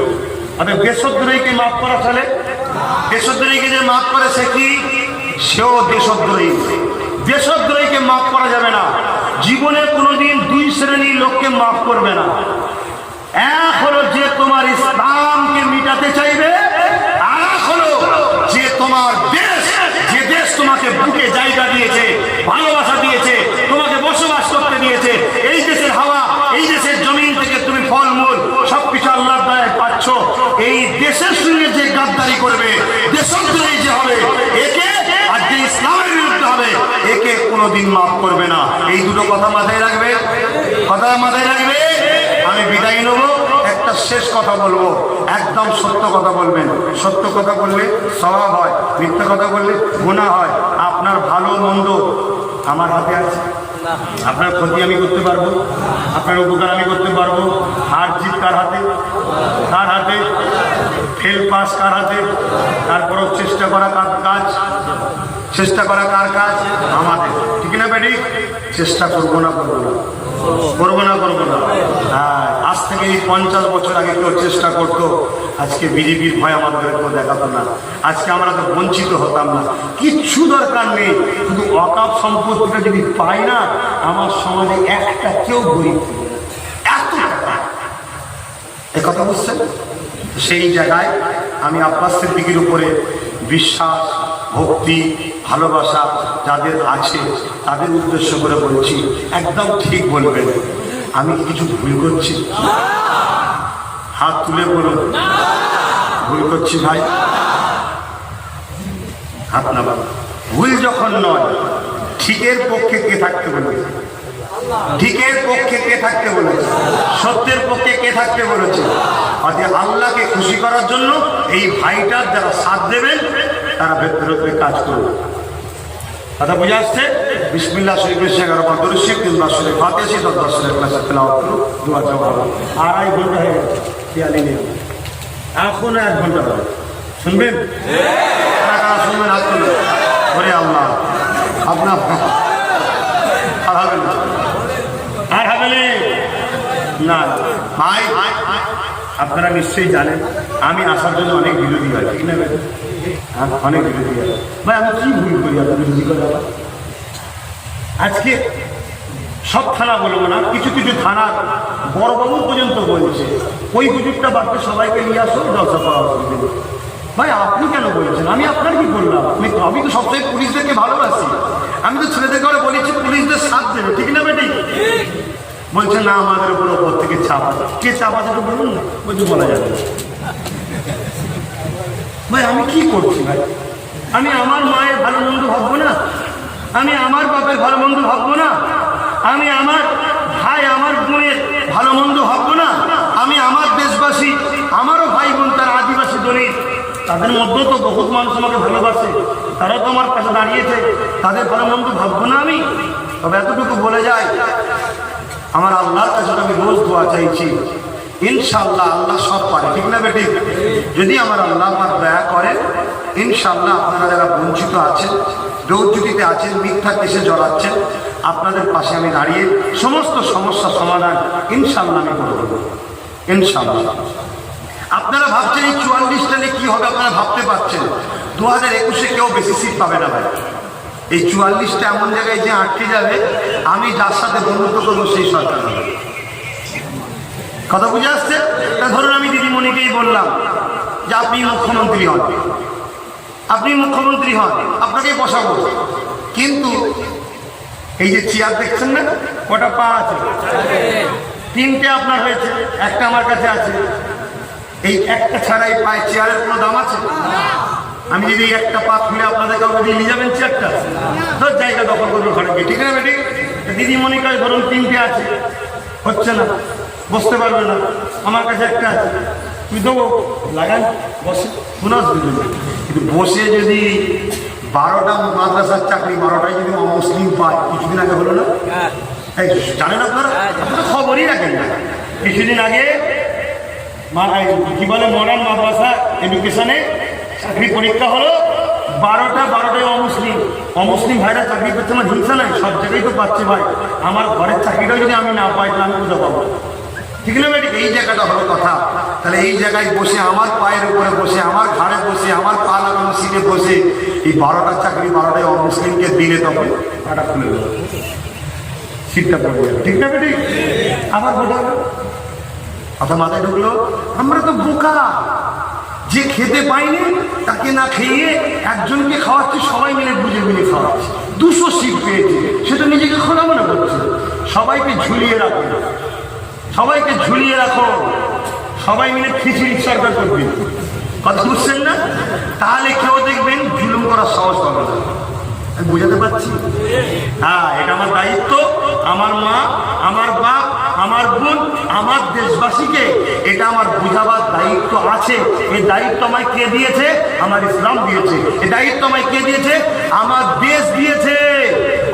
অর্থাৎ দেশদ্রোহীকে মাফ করা চলে? দেশদ্রোহীকে যে মাফ করে সে কি? সেও দেশদ্রোহী। দেশদ্রোহীকে মাফ করা যাবে না। জীবনে কোনোদিন দুই শ্রেণীর লোককে মাফ করবে না। এক হলো যে তোমার ইসলামকে মিটাতে চাইবে, আর এক হলো যে তোমার দেশ, যে দেশ তোমাকে বুকে জায়গা দিয়েছে, ভালোবাসা দিয়েছে, তোমাকে বসবাস করতে দিয়েছে, এই দেশের হাওয়া, এই দেশের জমিন থেকে তুমি ফলমূল সবকিছু আল্লাহর দয়ায় পাচ্ছ, এই দেশের সঙ্গে যে গাদ্দারি করবে, দেশদ্রোহী যে হবে, একে, আর যে ইসলামের বিরুদ্ধে হবে, একে কোনোদিন মাফ করবে না। এই দুটো কথা মাথায় রাখবে, কথা মাথায় রাখবে। আমি বিদায় নেব, একটা শেষ কথা বলবো, একদম সত্য কথা বলবেন। সত্য কথা বললে স্বভাব হয়, মিথ্যা কথা বললে গুনাহ হয়। আপনার ভালো মন্দ আমার হাতে আছে, আপনার ক্ষতি আমি করতে পারবো, আপনার উপকার আমি করতে পারবো। হার জিত কার হাতে? কার হাতে? ফেল পাস কার হাতে? তারপরও চেষ্টা করা কার কাজ? চেষ্টা করা কার কাজ? আমাদের। ঠিক না বেটি? চেষ্টা করবো না, করবো না, করবো না, করবো না। হ্যাঁ, আজ থেকে এই 50 বছর আগে কেউ চেষ্টা করতো, আজকে বিজেপির ভয় আমাদের কেউ দেখাতো না, আজকে আমরা তো বঞ্চিত হতাম না। কিচ্ছু দরকার নেই, শুধু অকাপ সম্পত্তিটা যদি পাই না, আমার সমাজে একটা কেউ গরিব এত টাকা। এ কথা বুঝছেন? সেই জায়গায় আমি আব্বাস সিদ্দিকীর উপরে বিশ্বাস, ভক্তি, ভালোবাসা যাদের আছে তাদের উদ্দেশ্য করে বলছি, একদম ঠিক বলবেন। আমি কিছু ভুল করছি? হাত তুলে বলুন, ভুল করছি ভাই? হাত না বাবা। ভুল যখন নয়, ঠিকের পক্ষে কে থাকতে বলেছে? ঠিকের পক্ষে কে থাকতে বলেছে? সত্যের পক্ষে কে থাকতে বলেছে? অর্থাৎ আল্লাহকে খুশি করার জন্য এই ভাইটার যারা সাথ দেবেন তারা ভেতরে কাজ করবে। কথা বুঝে আসছে? বিসমিল্লাহ শরীফের 11 বার দরুদ শরীফ, 3 বার শরীফ ফাতিহা শরীফ, 10 শরীফ ক্লাসে তেলাওয়াত করুন, দোয়া জবাব। 2.5 ঘন্টা হয়ে গেছে, খেয়ালই নেই। এখন 1 ঘন্টা হবে, শুনবেন? কারা শুনবেন? হাত তুলুন। ওরে আল্লাহ, আপনার আর হবে না, আর হবে না ভাই। আপনারা নিশ্চয়ই জানেন আমি আসার জন্য অনেক বিরোধী হয়, ঠিক না? অনেক বিরোধী হয় ভাই। আমি কি ভুল করি এত বিরোধী করে? আজকে সব থানা বলবো না, কিছু কিছু থানার বড়বাবু পর্যন্ত বলছে ওই হুজুরটা বাড়তে সবাইকে নিয়ে আসো, জলসা করা অসুবিধা নেই। ভাই আপনি কেন বলছেন? আমি আপনার কি করলাম? আমি তো সবসময় পুলিশদেরকে ভালোবাসি, আমি তো ছেলেদেরকে আরো বলেছি পুলিশদের সাথ দেবে, ঠিক না বেটি? বলছে না আমাদের উপর ওপর থেকে চাপ আছে। কে চাপ আছে তো বলুন না, বলছে বলা যাবে না। ভাই আমি কি করছি ভাই? আমি আমার মায়ের ভালো মন্দ ভাববো না? আমি আমার বাপের ভালো মন্দ ভাববো না? আমি আমার ভাই আমার বোনের ভালো মন্দ ভাববো না? আমি আমার দেশবাসী, আমারও ভাই বোন তারা আদিবাসী দলিত, তাদের মধ্যেও তো বহুত মানুষ আমাকে ভালোবাসে, তারাও তো আমার পাশে দাঁড়িয়েছে, তাদের ভালো মন্দ ভাববো না আমি? তবে এতটুকু বলে যায়, আমার আল্লাহর কাছে আমি রোজ দোয়া চাইছি, ইনশাআল্লাহ আল্লাহ সব পারে, ঠিক না বেটি? যদি আমার আল্লাহ আমার দয়া করে, ইনশাআল্লাহ আপনারা যারা বঞ্চিত আছেন, দৌর্যুতিতে আছেন, মিথ্যা কেসে জড়াচ্ছেন, আপনাদের পাশে আমি দাঁড়িয়ে সমস্ত সমস্যার সমাধান ইনশাআল্লাহ আমি করে দেবো, ইনশাআল্লাহ। আপনারা ভাবছেন এই 44টা নিয়ে কি হবে, আপনারা ভাবতে পারছেন 2021-এ কেউ বেশি সিট পাবে না ভাই। এই 44টা এমন জায়গায় যে আটকে যাবে, আমি যার সাথে বন্ধুত্ব করবো সেই সরকার হবে। কথা বুঝে আসছে? তা ধরুন আমি দিদিমণিকেই বললাম যে আপনি মুখ্যমন্ত্রী হন, আপনি মুখ্যমন্ত্রী হন, আপনাকেই বসাবো, কিন্তু এই যে চেয়ার দেখছেন না, কটা পা আছে? 3টে আপনার হয়েছে, একটা আমার কাছে আছে। এই একটা ছাড়া এই পায়ে চেয়ারের কোনো দাম আছে? আমি যদি একটা পা খুলে আপনাদের কাউকে দিয়ে নিয়ে যাবেন চেয়ারটা, তো জায়গা দখল করবো ঘরে গিয়ে, ঠিক না বেটি? দিদিমণি কাজ ধরুন 3টে আছে, হচ্ছে না, বসতে পারবে না, আমার কাছে একটা আছে, তুই দেবো লাগান বসে, কোনো অসুবিধা নেই। কিন্তু বসে যদি 12টা মাদ্রাসার চাকরি 12টায় যদি অমুসলিম পায়, কিছুদিন আগে হলো না? এই জানেন আপনারা, আপনারা খবরই রাখেন না। কিছুদিন আগে কি বলে মডার্ন মাদ্রাসা এডুকেশনে চাকরি পরীক্ষা হলো, 12টায় অমুসলিম ভাইরা চাকরি করছে। আমার হিংসা নাই, সব জায়গায় তো পাচ্ছে ভাই, আমার ঘরের চাকরিটাও যদি আমি না পাই তাহলে আমি কোথাও পাবো, ঠিক না ম্যাডাম? এই জায়গাটা হলো কথা। তাহলে এই জায়গায় বসে, আমার পায়ের উপরে বসে, আমার ঘাড়ে বসে, আমার পা লাগানো সিটে বসে এই 12টা চাকরি 12টায় অমুসলিমকে দিলে তখন পাটা খুলে দেবো, সিটটা পড়ে যাবে, ঠিক না বেটি? আবার বোঝা কথা মাথায় ঢুকলো, আমরা তো বোকা, যে খেতে পাইনি তাকে না খেয়ে একজনকে খাওয়াচ্ছে, সবাই মিলে বুঝে বুঝে খাওয়াচ্ছে, 200 সিট পেয়েছে, সেটা নিজেকে খোলা মনে করছে। সবাইকে ঝুলিয়ে রাখো, সবাইকে ঝুলিয়ে রাখো, সবাই মিলে খিচুড়ি সরকার করবে, কথা বুঝছেন না? তাহলে কেউ দেখবেন জুলুম করার সাহস পাবে না। আমি বুঝাতে পারছি? হ্যাঁ, এটা আমার দায়িত্ব। আমার মা, আমার বাপ, আমার বোন, আমার দেশবাসীকে এটা আমার বুঝাবার দায়িত্ব আছে। এই দায়িত্ব আমায় কে দিয়েছে? আমার ইসলাম দিয়েছে। এই দায়িত্ব আমায় কে দিয়েছে? আমার দেশ দিয়েছে।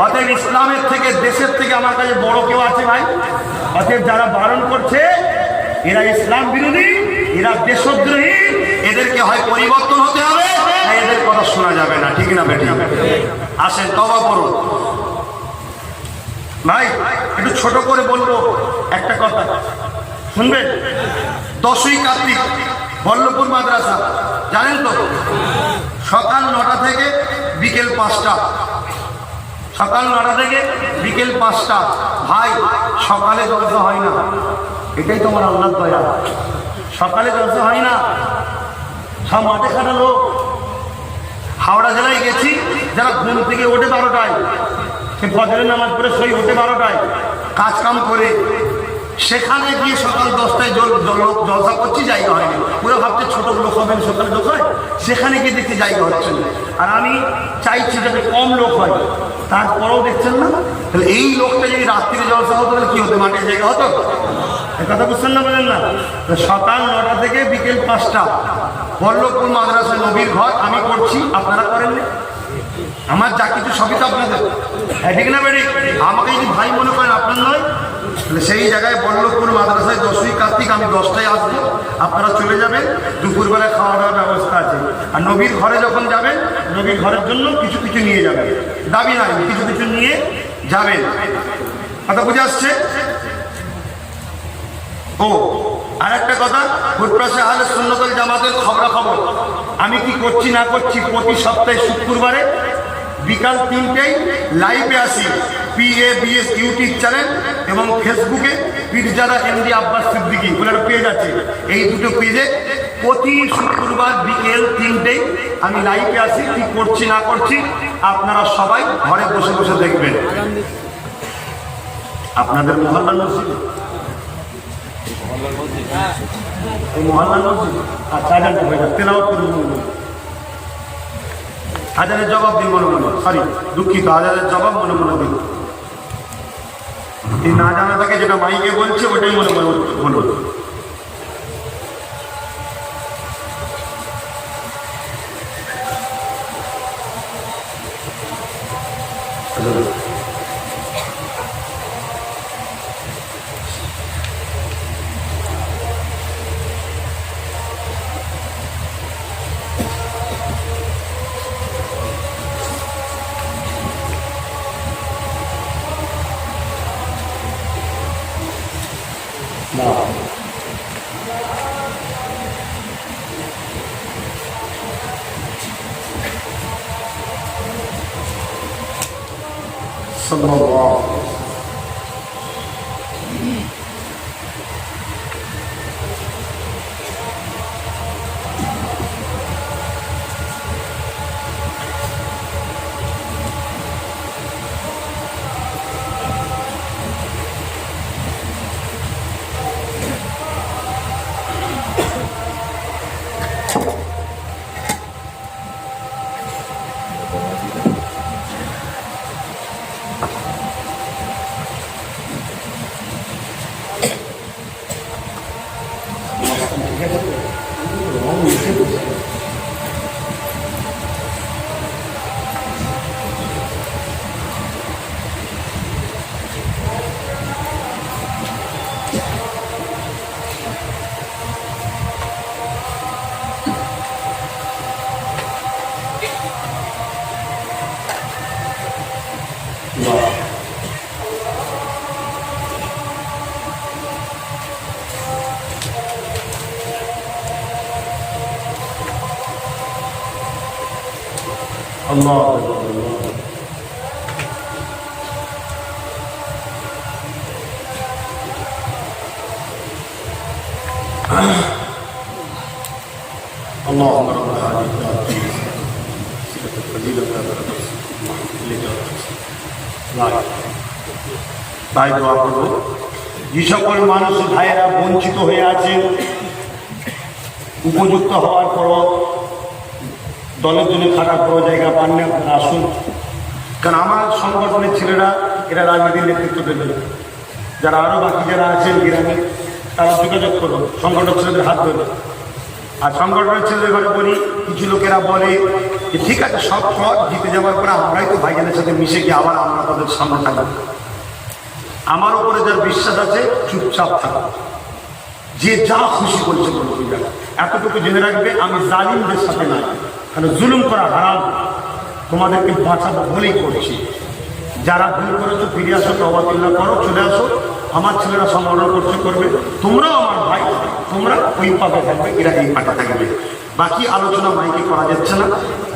অতএব ইসলামের থেকে, দেশের থেকে আমার কাছে বড় কেউ আছে ভাই? অতএব যারা বারণ করছে এরা ইসলাম বিরোধী, এরা দেশদ্রোহী, এদেরকে হয় পরিবর্তন হতে হবে, এদের কথা শোনা যাবে না, ঠিক না বেটি? আসেন তওবা করুন ভাই। একটু ছোট করে বলবো একটা কথা, শুনবেন? 10ই কার্তিক বল্লভপুর মাদ্রাসা, জানেন তো? সকাল 9টা থেকে বিকেল 5টা, সকাল 9টা থেকে বিকেল 5টা। ভাই সকালে জলসা হয় না, এটাই তোমার আল্লাহর দয়া। সকালে জলসা হয় না, সব মাঠে খাটা লোক। হাওড়া জেলায় গেছি, যারা ঘুম থেকে ওঠে 12টায়, সে ফজরের নামাজ পড়ে সই ওঠে 12টায়, কাজ কাম করে, সেখানে গিয়ে সকাল 10টায় জলসা করছি, জায়গা হয়নি। পুরো ভাবছে ছোট লোক হবেন, সকালে লোক হয়, সেখানে গিয়ে দেখতে জায়গা হচ্ছে না। আর আমি চাইছি যাতে কম লোক হয়, তারপরেও দেখছেন না। তাহলে এই লোকটা যদি রাত্রিরে জলসা হতো তাহলে কি হতো? মাঠের জায়গা হতো? কথা বুঝছেন না, বলেন না? সকাল 9টা থেকে বিকেল 5টা বল্লভপুর মাদ্রাসা নবীর ঘর আমি করছি, আপনারা করেননি? আমার যা কিছু সবই তো আপনাদের, ঠিক না বেড়ি? আমাকে যদি ভাই মনে করেন, আপনার নয়, তাহলে সেই জায়গায় বল্লভপুর মাদ্রাসায় 10ই কার্তিক আমি 10টায় আসবো, আপনারা চলে যাবেন। দুপুরবেলায় খাওয়া দাওয়ার ব্যবস্থা আছে। আর নবীর ঘরে যখন যাবেন, নবীর ঘরের জন্য কিছু কিছু নিয়ে যাবেন, দাবি নাই, কিছু কিছু নিয়ে যাবেন। কথা বুঝে আসছে? ও আর একটা কথা, ফুটপাশে আহলে সুন্নাত ওয়াল জামাতের খবরাখবর আমি কি করছি না করছি, প্রতি সপ্তাহে শুক্রবারে বিকাল 3টায় লাইভে আসি। PABS ইউটিউব চ্যানেল এবং ফেসবুকে পীরজাদা এমডি আব্বাস সিদ্দিকী বলে একটা পেজ আছে। এই দুটো পেজে প্রতি শুক্রবার বিকেল 3টেয় আমি লাইভে আসি। কি করছি না করছি আপনারা সবাই ঘরে বসে বসে দেখবেন। আপনাদের মহল্লার মসজিদ, এই মহল্লার মসজিদ আচ্ছা, আজানটা হয়ে যাবে, তেলাওয়াত করুন। আজানের জবাব দিন মনে মনে, সরি দুঃখিত, আজানের জবাব মনে মনে দিন। এই না জানা থাকে যেটা মাইকে বলছে ওটাই মনে মনে বলুন। সাল্লাল্লাহু আল্লাহ اللهم رب هذه তাই দোয়া করব যে সকল মানুষ ভাইয়েরা বঞ্চিত হয়ে আছে, উপযুক্ত হওয়ার পরও দলের জন্য খারাপ বড় জায়গা পান না, আপনারা আসুন। কারণ আমার সংগঠনের ছেলেরা এরা রাজনীতির নেতৃত্ব দেবে। যারা আরও বাকি যারা আছেন গ্রামে তারা যোগাযোগ করুন, সংগঠন ছেলেদের হাত ধরে। আর সংগঠনের ছেলেদের ঘরে বলি, কিছু লোকেরা বলে যে ঠিক আছে সব পথ জিতে যাওয়ার পরে আমরাই তো ভাইজানের সাথে মিশে গিয়ে আবার আমরা তাদের সামনে থাকবো। আমার উপরে যার বিশ্বাস আছে চুপচাপ থাকো, যে যা খুশি করছে করতে যাবে। এতটুকু জেনে রাখবে আমি জালিমদের সাথে নাই, কারণ জুলুম করা হারাম। তোমাদেরকে বাঁচাবো বলেই করছি। যারা ভুল করেছো ফিরে আসো, তওবাতুল্লাহ করো, চলে আসো। আমার ছেলেরা সম্মান করবে, তোমরাও আমার ভাই, তোমরা ওই পাতে থাকবে, এরা এই পাতে থাকবে। বাকি আলোচনা মাইকে করা যাচ্ছে না,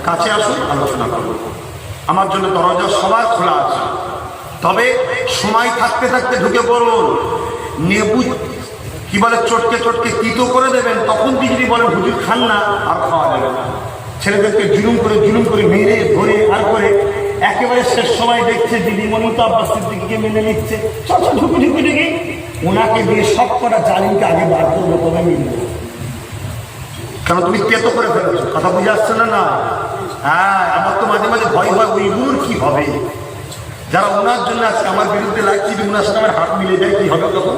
কাছে আসো আলোচনা করবো। আমার জন্য দরজা সবার খোলা আছে, তবে সময় থাকতে থাকতে ঢুকে পড়ুন। নেবু কি বলে চটকে চটকে তিতো করে দেবেন, তখন যদি বলেন হুজুর খান না, আর খাওয়া যাবে না। ছেলেদেরকে জুলুম করে মেরে ধরে আর করে একেবারে শেষ সময় দেখছে দিদিমণি তো আব্বাস সিদ্দিকীকে মেনে নিচ্ছে, ঢুকি ওনাকে দিয়ে সব কটা জালিমকে আগে বার করবো, তবে মিলবে। কারণ তুমি তেতো করে ফেলেছো, কথা বুঝে আসছে না? না, হ্যাঁ, আমার তো মাঝে মাঝে ভয় হয় ওইগুলোর কি হবে। যারা ওনার জন্য আজকে আমার বিরুদ্ধে লাগছে, যদি ওনার সাথে আমার হাত মিলে যায় কি হবে তখন?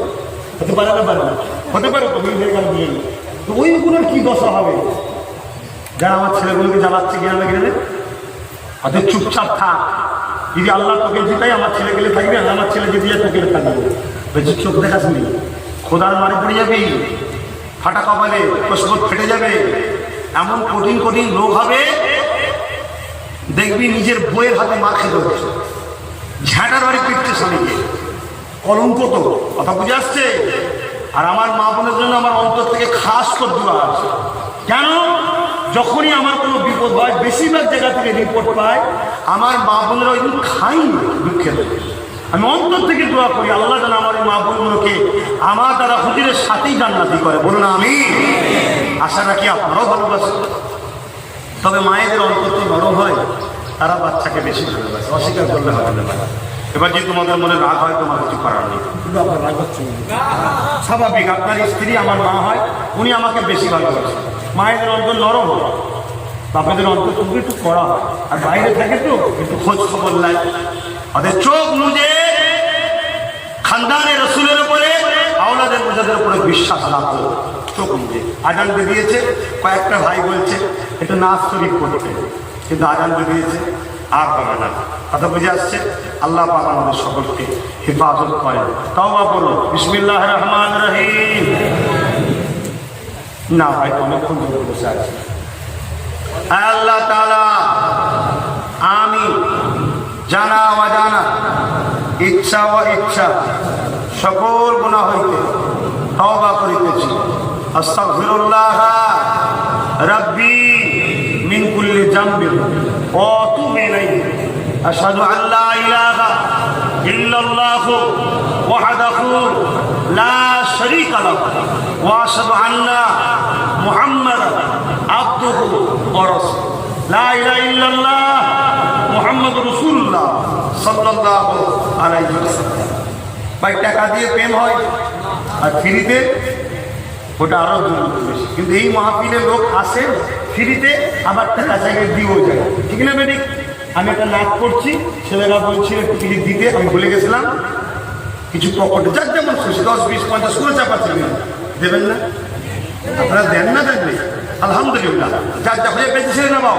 হতে পারে না, হতে পারে তো মিলে গেলে তো ওইগুলোর কি দশা হবে? যারা আমার ছেলেগুলোকে জ্বালাচ্ছে গ্রামে গেলে, অত চুপচাপ থাক। যদি আল্লাহ তোকে জিতাই আমার ছেলে গেলে থাকবে, আর আমার ছেলে যদি তোকে থাকবে। বেশি চোখ দেখাস নি, খোদার মারে পড়ে যাবি, ফাটা কপালে প্রশ্ন ফেটে যাবে। এমন কঠিন লোক হবে দেখবি নিজের বইয়ের হাতে মার খেতে হচ্ছে, ঝাঁটার বাড়ি পিটছে স্বামীকে। কলঙ্ক তো, কথা বুঝে আসছে? আর আমার মা বোনের জন্য আমার অন্তর থেকে খাস করে দোয়া আছে। কেন? যখনই আমার কোনো বিপদ হয়, বেশিরভাগ জায়গা থেকে রিপোর্ট পায় আমার মা বোনেরা ওই দিন খাই না, দুঃখে আমি অন্তর থেকে দোয়া করি আল্লাহ যেন আমার এই মা বোনগুলোকে আমার দ্বারা হুজুরের সাথেই জান্নাতি করে, বলুন আমি। আশা রাখি আপনারাও ভালোবাসেন। তবে মায়েদের অন্তর তো নরম হয়, তারা বাচ্চাকে বেশি ভালোবাসে, অস্বীকার করলে হবে না। এবার যে তোমাদের মনে রাগ হয় তোমার কিছু করার নেই, কিন্তু আপনার রাগ হচ্ছে স্বাভাবিক। আপনার স্ত্রী আমার মা হয়, উনি আমাকে বেশি ভালোবাসেন। মায়েদের অন্তর নরম হয়, বাপেদের অন্তর খুব একটু কড়া হয়, আর বাইরে থাকে তো একটু খোঁজ খবর নেয়। ওদের চোখ মুজে খানদানে রসুলের উপরে, আওলাদের মুজাদের উপরে বিশ্বাস রাখো, চোখ মুজে। আজান দিয়েছে, কয়েকটা ভাই বলছে একটু নাচ শরীফ করতে, কিন্তু আজান দিয়েছে আর পাবে না। কথা বুঝে আসছে? আল্লাহ পাক আমাদের সকলকে হেফাজত করেন। তওবা করো, বিসমিল্লাহির রহমানির রহিম। না ভাই অনেকক্ষণ ধরে বসে আছে। আল্লাহ তাআলা আমি জানা অজানা, ইচ্ছা ও ইচ্ছা সকল গুনাহ হইতে তওবা করিতেছি। আস্তাগফিরুল্লাহ রাব্বি মিন কুল্লি যামবিন ওয়া আতুবু ইলাইহি। আশহাদু আন লা ইলাহা ইল্লাল্লাহু ওয়াহদাহু লা শারীকা লাহু ওয়া আশহাদু আন্না মুহাম্মাদান আবদুহু ওয়া রাসূলুহু। লা ইলাহা ইল্লাল্লাহ মুহাম্মাদুর রাসূলুল্লাহ সাল্লাল্লাহু আলাইহি ওয়াসাল্লাম। ভাই টাকা দিয়ে প্রেম হয় আর ফ্রিতে ওটা আরো বেশি। কিন্তু এই মাহফিলের লোক আসে ফ্রিতে, আবার টাকা চাইলে দিয়েও যায়, ঠিক না বেঠিক? আমি একটা নাচ করছি, ছেলেরা বলছিল একটু কিছু দিতে, আমি ভুলে গেছিলাম। কিছু পকেটে যার যেমন খুশি 10, 20, 50 করে চাপাচ্ছেন, দেবেন না? আপনারা দেন না? দেখবে আলহামদুলিল্লাহ, যার যা হয়ে পেয়েছে ছেড়ে নেবাও।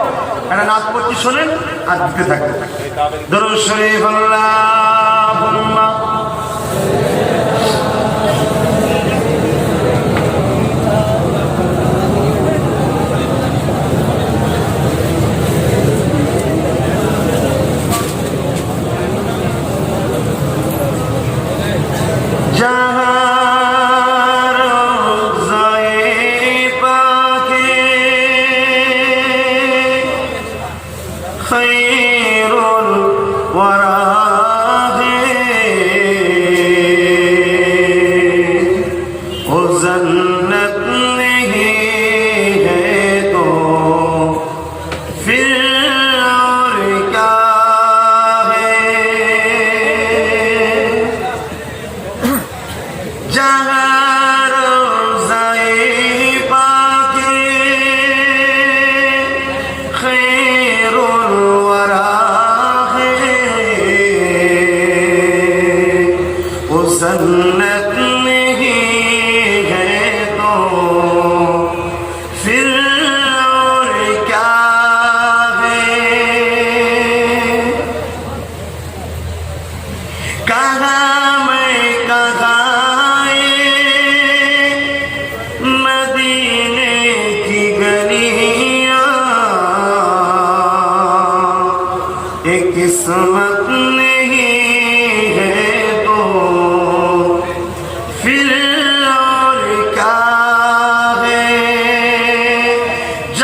একটা নাচ করছি শোনেন আর দিতে থাকবে। দরুদ শরীফ আল্লাহুম্মা किस्मत नहीं है तो फिर और क्या है।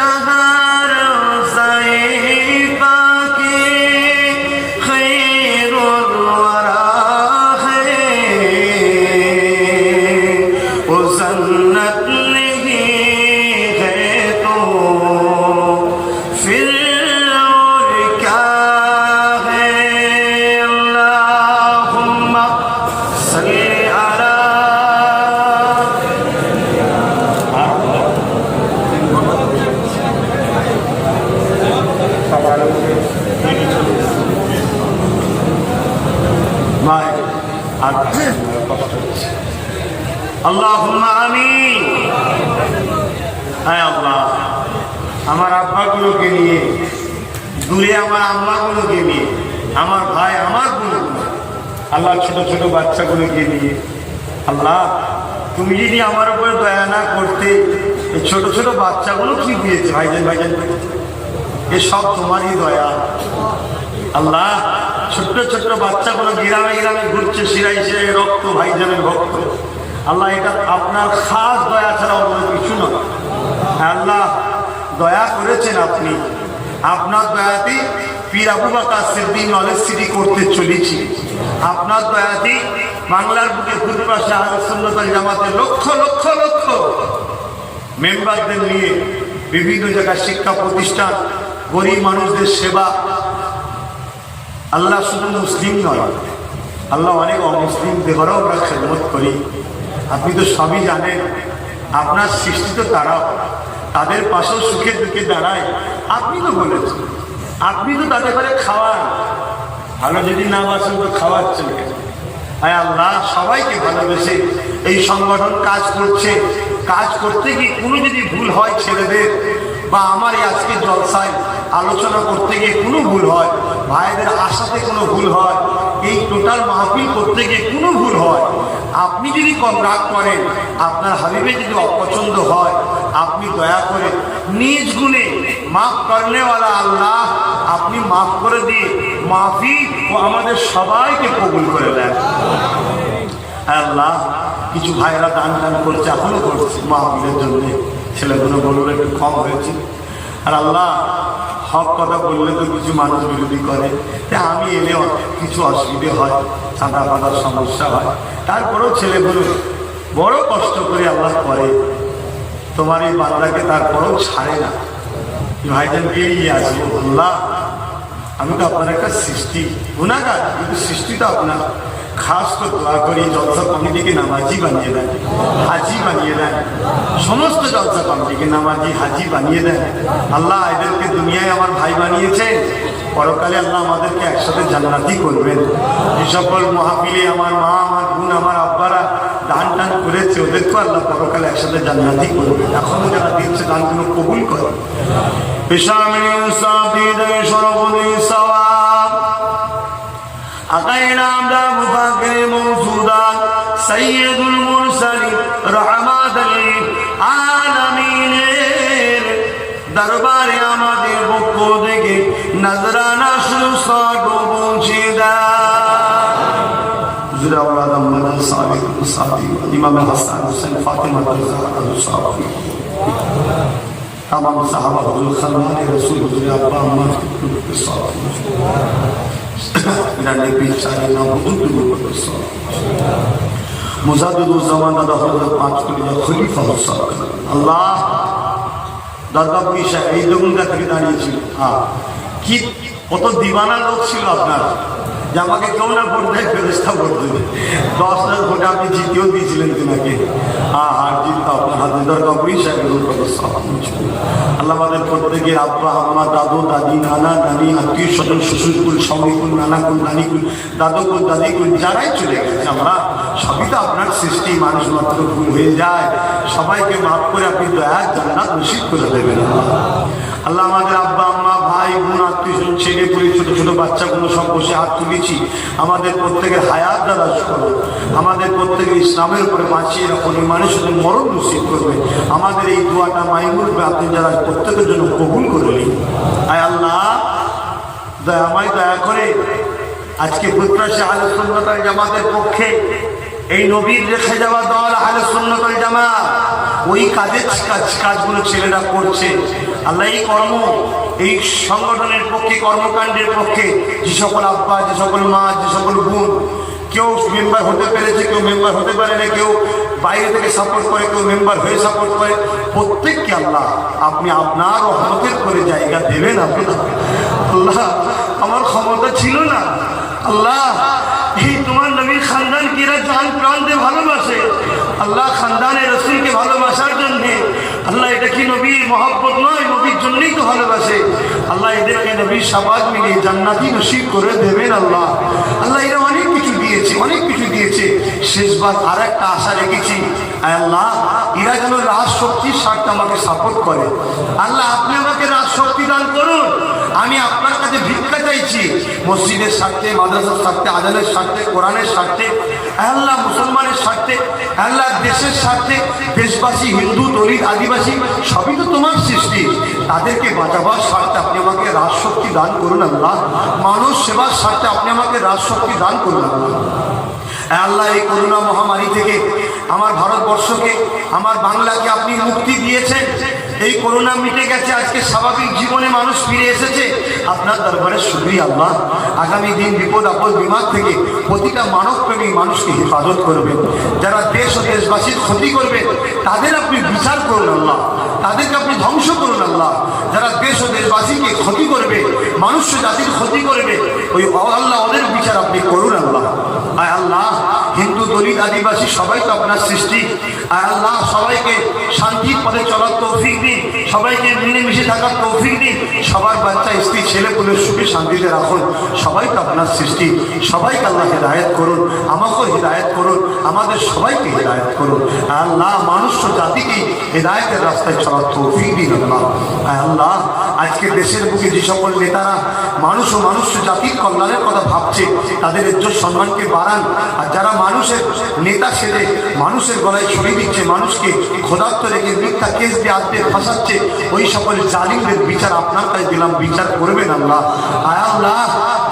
जहाँ रोज़ाए पाके खैरुल वरा है, वो जन्नत नहीं है तो फिर আল্লাহুম্মা আমিন। আয় আল্লাহ, আমার আব্বাগুলোকে নিয়ে, দূরে আমার আম্মাগুলোকে নিয়ে, আমার ভাই আমার বোনগুলো, আল্লাহ ছোট ছোট বাচ্চাগুলোকে নিয়ে, আল্লাহ তুমি যদি আমার উপরে দয়া না করতে, এই ছোট ছোট বাচ্চাগুলো কি দিয়েছে ভাইজান ভাইজান, এসব তোমারই দয়া। আল্লাহ ছোট্ট ছোট্ট বাচ্চাগুলো গ্রামে গ্রামে ঘুরছে, শিরাই শিরাই রক্ত, ভাইজানের ভক্ত। আল্লাহ এটা আপনার খাস দয়া ছাড়া অন্য কিছু নয়। আল্লাহ দয়া করেছেন আপনি, আপনার দয়াতে পীর আবু বকর সিদ্দিক নলেজ সিটি করতে চলেছি। আপনার দয়াতেই বাংলার বুকে ফুটপাশে আহলে সুন্নাত ওয়াল জামাতের লক্ষ লক্ষ লক্ষ মেম্বারদের নিয়ে বিভিন্ন জায়গায় শিক্ষা প্রতিষ্ঠান, গরিব মানুষদের সেবা। আল্লাহ শুধু মুসলিম নয়, আল্লাহ অনেক অমুসলিমদেরও আমরা খেদমত করি। আপনি তো সবই জানেন, আপনার সৃষ্টি তো তারাও, তাদের পাশেও সুখে দুঃখে দাঁড়ায়। আপনি তো বলেছেন, আপনি তো তাদের ঘরে খাওয়ান, ভালো যদি না বাসেন তো খাওয়াচ্ছেন। আয় আল্লাহ, সবাইকে ভালোবেসে এই সংগঠন কাজ করছে। কাজ করতে গিয়ে কোনো যদি ভুল হয় ছেলেদের, বা আমার এই আজকে জলসায় আলোচনা করতে গিয়ে কোনো ভুল হয়, ভাইদের আশাতে কোনো ভুল হয়, এই টোটাল মাহফিল করতে গিয়ে কোনো ভুল হয়, আপনি যদি কম রাগ করেন, আপনার হাবিবে যদি অপছন্দ হয়, আপনি দয়া করে নিজ গুণে মাফ করনেওয়ালা আল্লাহ, আপনি মাফ করে দিয়ে মাহফিল ও আমাদের সবাইকে কবুল করে দেন। আল্লাহ, কিছু ভাইরা দান দান করছে, এখনো করছে মাহফিলের জন্য। ছেলেগুলো বললো একটু কম হয়েছে। আর আল্লাহ, হক কথা বললে তো কিছু মানুষ বিরোধী করে, আমি এলেও কিছু অসুবিধে হয়, চাঁদা ফাঁদার সমস্যা হয়। তারপরেও ছেলেগুলো বড় কষ্ট করে আল্লাহ করে, তোমার এই বান্দাকে তারপরেও ছাড়ে না। ভাইজান বেরিয়ে আসবো, আল্লাহ আমি তো আপনার একটা সৃষ্টি, গুনাহগার, কিন্তু সৃষ্টি তো আপনার। খাস তো দোয়া করি জলসা কমিটিকে নামাজি বানিয়ে দেন, হাজি বানিয়ে দেন, সমস্ত জলসা কমিটিকে নামাজি হাজি বানিয়ে দেন। আল্লাহ, এদেরকে দুনিয়ায় আমার ভাই বানিয়েছেন, পরকালে আল্লাহ আমাদেরকে একসাথে জান্নাতি করবেন। যে সকল মাহফিলে আমার মা, আমার বোন, আমার আব্বারা দান টান করেছে, ওদেরকেও আল্লাহ পরকালে একসাথে জান্নাতি করবেন। এখনো যারা দিচ্ছে দানগুলো কবুল করে। আকাইনা আমরা মুফাকির মওজুদা সাইয়্যিদুল মুরসালিন রাহমাতুল আলামিনের দরবারে আমাদের পক্ষ থেকে নজরানা সুসাদু পৌঁছে দাও। হুজুর আওলাদ আহমদ সাদিক সাদিক ইমাম হাসান হোসেন ফাতেমা জাহরা সাফি तमाम साहबा हुजूर खलमान रसूल हुजूर अब्बा अम्मा के साथ इन्होंने बेचारे ना बुजुर्ग को साथ मुजाद्दिदुल ज़मान दा हज़रत पांच कुलिया खलीफा हुसैन अल्लाह দরগা পয়সা এই লোকটা থেকে দাঁড়িয়েছিল। কি কত দিওয়ানা লোক ছিল আপনার, যে আমাকে কেউ না ভোট দেয় ফেরেশতা ভোট দেবে। 10 লাখ ভোটে আপনি জিতেও দিয়েছিলেন তিনাকে। হার জিত আপনার হাতে। দরগা পয়সা আল্লাহ আমাদের প্রত্যেকের আব্বা আম্মা, দাদু দাদি, নানা নানি, আত্মীয় স্বজন, শ্বশুরকুল, স্বামীকুল, নানাকুল, নানিকুল, দাদুকুল, দাদিকুল যারাই চলে গেছে, আমরা সবই তো আপনার সৃষ্টি, মানুষ মাত্র ভুল হয়ে যায়। সবাইকে মাফ করে আপনি দয়া জান্নাত নসিব করে দেবেন। আল্লাহ আমাদের আব্বা আম্মা, ভাই বোন, আত্মীয় স্বজন, ছেলে পুলে, ছোট ছোট বাচ্চাগুলো সব বসে হাত তুলেছি। আমাদের প্রত্যেকের হায়াত দারাজ করো, আমাদের প্রত্যেকের ইসলামের উপরে বাঁচিয়ে রাখুন, মানুষের মরণ নসিব করবে। আমাদের এই দোয়াটা মাইমুর আপনি যারা প্রত্যেকের জন্য কবুল করলেন। আয় আল্লাহ, আমায় দয়া করে আজকে ফুটপাশে আহলে সুন্নাত ওয়াল জামাতের পক্ষে এই নবীর রেখে যাওয়া দল আহলে সুন্নাত ওয়াল জামাত, ওই কাজগুলো ছেলেরা করছে। আল্লাহ এই কর্ম, এই সংগঠনের পক্ষে, কর্মকাণ্ডের পক্ষে যে সকল আব্বা, যে সকল মা, যে সকল বোন, কেউ মেম্বার হতে পেরেছে, কেউ মেম্বার হতে পারে না, কেউ বাইরে থেকে সাপোর্ট করে, কেউ মেম্বার হয়ে সাপোর্ট করে, প্রত্যেককে আল্লাহ আপনি আপনার রহমতের করে জায়গা দেবেন। আপনি আল্লাহ, আমার ক্ষমতা ছিল না আল্লাহ, এই তোমার নবীর খানদান কিরা জান প্রাণ দিয়ে ভালোবাসে আল্লাহ, খানদানের রসুলকে ভালোবাসার জন্যে আল্লাহ, এটা কি নবীর মহব্বত নয়? নবীর জন্যই তো ভালোবাসে আল্লাহ। এদেরকে নবীর সমাজ মিলিয়ে জান্নাতি নসিব করে দেবেন আল্লাহ। আল্লাহ এরা অনেক কিছু দিয়েছে, অনেক কিছু দিয়েছে। শেষবার আর একটা আশা রেখেছি, আল্লাহ এরা যেন রাজ শক্তির স্বার্থে আমাকে সাপোর্ট করে। আল্লাহ আপনি আমাকে রাজ শক্তি দান করুন। আমি আপনার কাছে ভিক্ষা চাইছি, মসজিদের স্বার্থে, মাদ্রাসার স্বার্থে, আজানের স্বার্থে, কোরআনের স্বার্থে, আল্লাহ মুসলমানের স্বার্থে, আল্লাহ দেশের স্বার্থে। দেশবাসী, হিন্দু, দলিত, আদিবাসী সবই তো তোমার সৃষ্টি, তাদেরকে বাঁচাবার স্বার্থে আপনি আমাকে রাজশক্তি দান করুন আল্লাহ। মানুষ সেবার স্বার্থে আপনি আমাকে রাজশক্তি দান করুন আল্লাহ। আল্লাহ এই করোনা মহামারী থেকে আমার ভারতবর্ষকে, আমার বাংলাকে আপনি মুক্তি দিয়েছেন। এই করোনা মিটে গেছে, আজকে স্বাভাবিক জীবনে মানুষ ফিরে এসেছে। আপনার দরবারে শুকরিয়া আল্লাহ। আগামী দিন বিপদ আপদ বিমার থেকে প্রতিটা মানবপ্রেমী মানুষকে হেফাজত করবেন। যারা দেশ ও দেশবাসীর ক্ষতি করবে তাদের আপনি বিচার করুন আল্লাহ, তাদেরকে আপনি ধ্বংস করুন আল্লাহ। যারা দেশ ও দেশবাসীকে ক্ষতি করবে, মানুষ জাতির ক্ষতি করবে, ওই আল্লাহ ওদের বিচার আপনি করুন আল্লাহ। আয় আল্লাহ, হিন্দু দলিত আদিবাসী সবাই তো আপনার সৃষ্টি। আয় আল্লাহ, সবাইকে শান্তির পথে চলার তৌফিক দিন, সবাইকে মিলেমিশে থাকার তৌফিক দিন, সবার বাচ্চা স্ত্রী ছেলে পুলে সুখে শান্তিতে রাখুন। সবাই তো আপনার সৃষ্টি, সবাইকে আল্লাহ হেদায়েত করুন, আমাকেও হেদায়েত করুন, আমাদের সবাইকে হেদায়েত করুন। আল্লাহ, মানুষ জাতিকে হেদায়েতের রাস্তায় চলার তৌফিক দিন আল্লাহ। আল্লাহ, আজকে দেশের বুকে যে সকল নেতারা মানুষ ও মানুষ জাতির কল্যাণের কথা ভাবছে তাদের ইজ্জত সম্মানকে বাড়ান। আর যারা মানুষের নেতা সেজে মানুষের গলায় ছড়িয়ে দিচ্ছে, মানুষকে ক্ষুধার্ত রেখে মিথ্যা কেস দিয়ে আত্মে ফাঁসাচ্ছে, ওই সকল জালিমদের বিচার আপনার কাছে দিলাম, বিচার করবেন আল্লাহ। আয় আল্লাহ,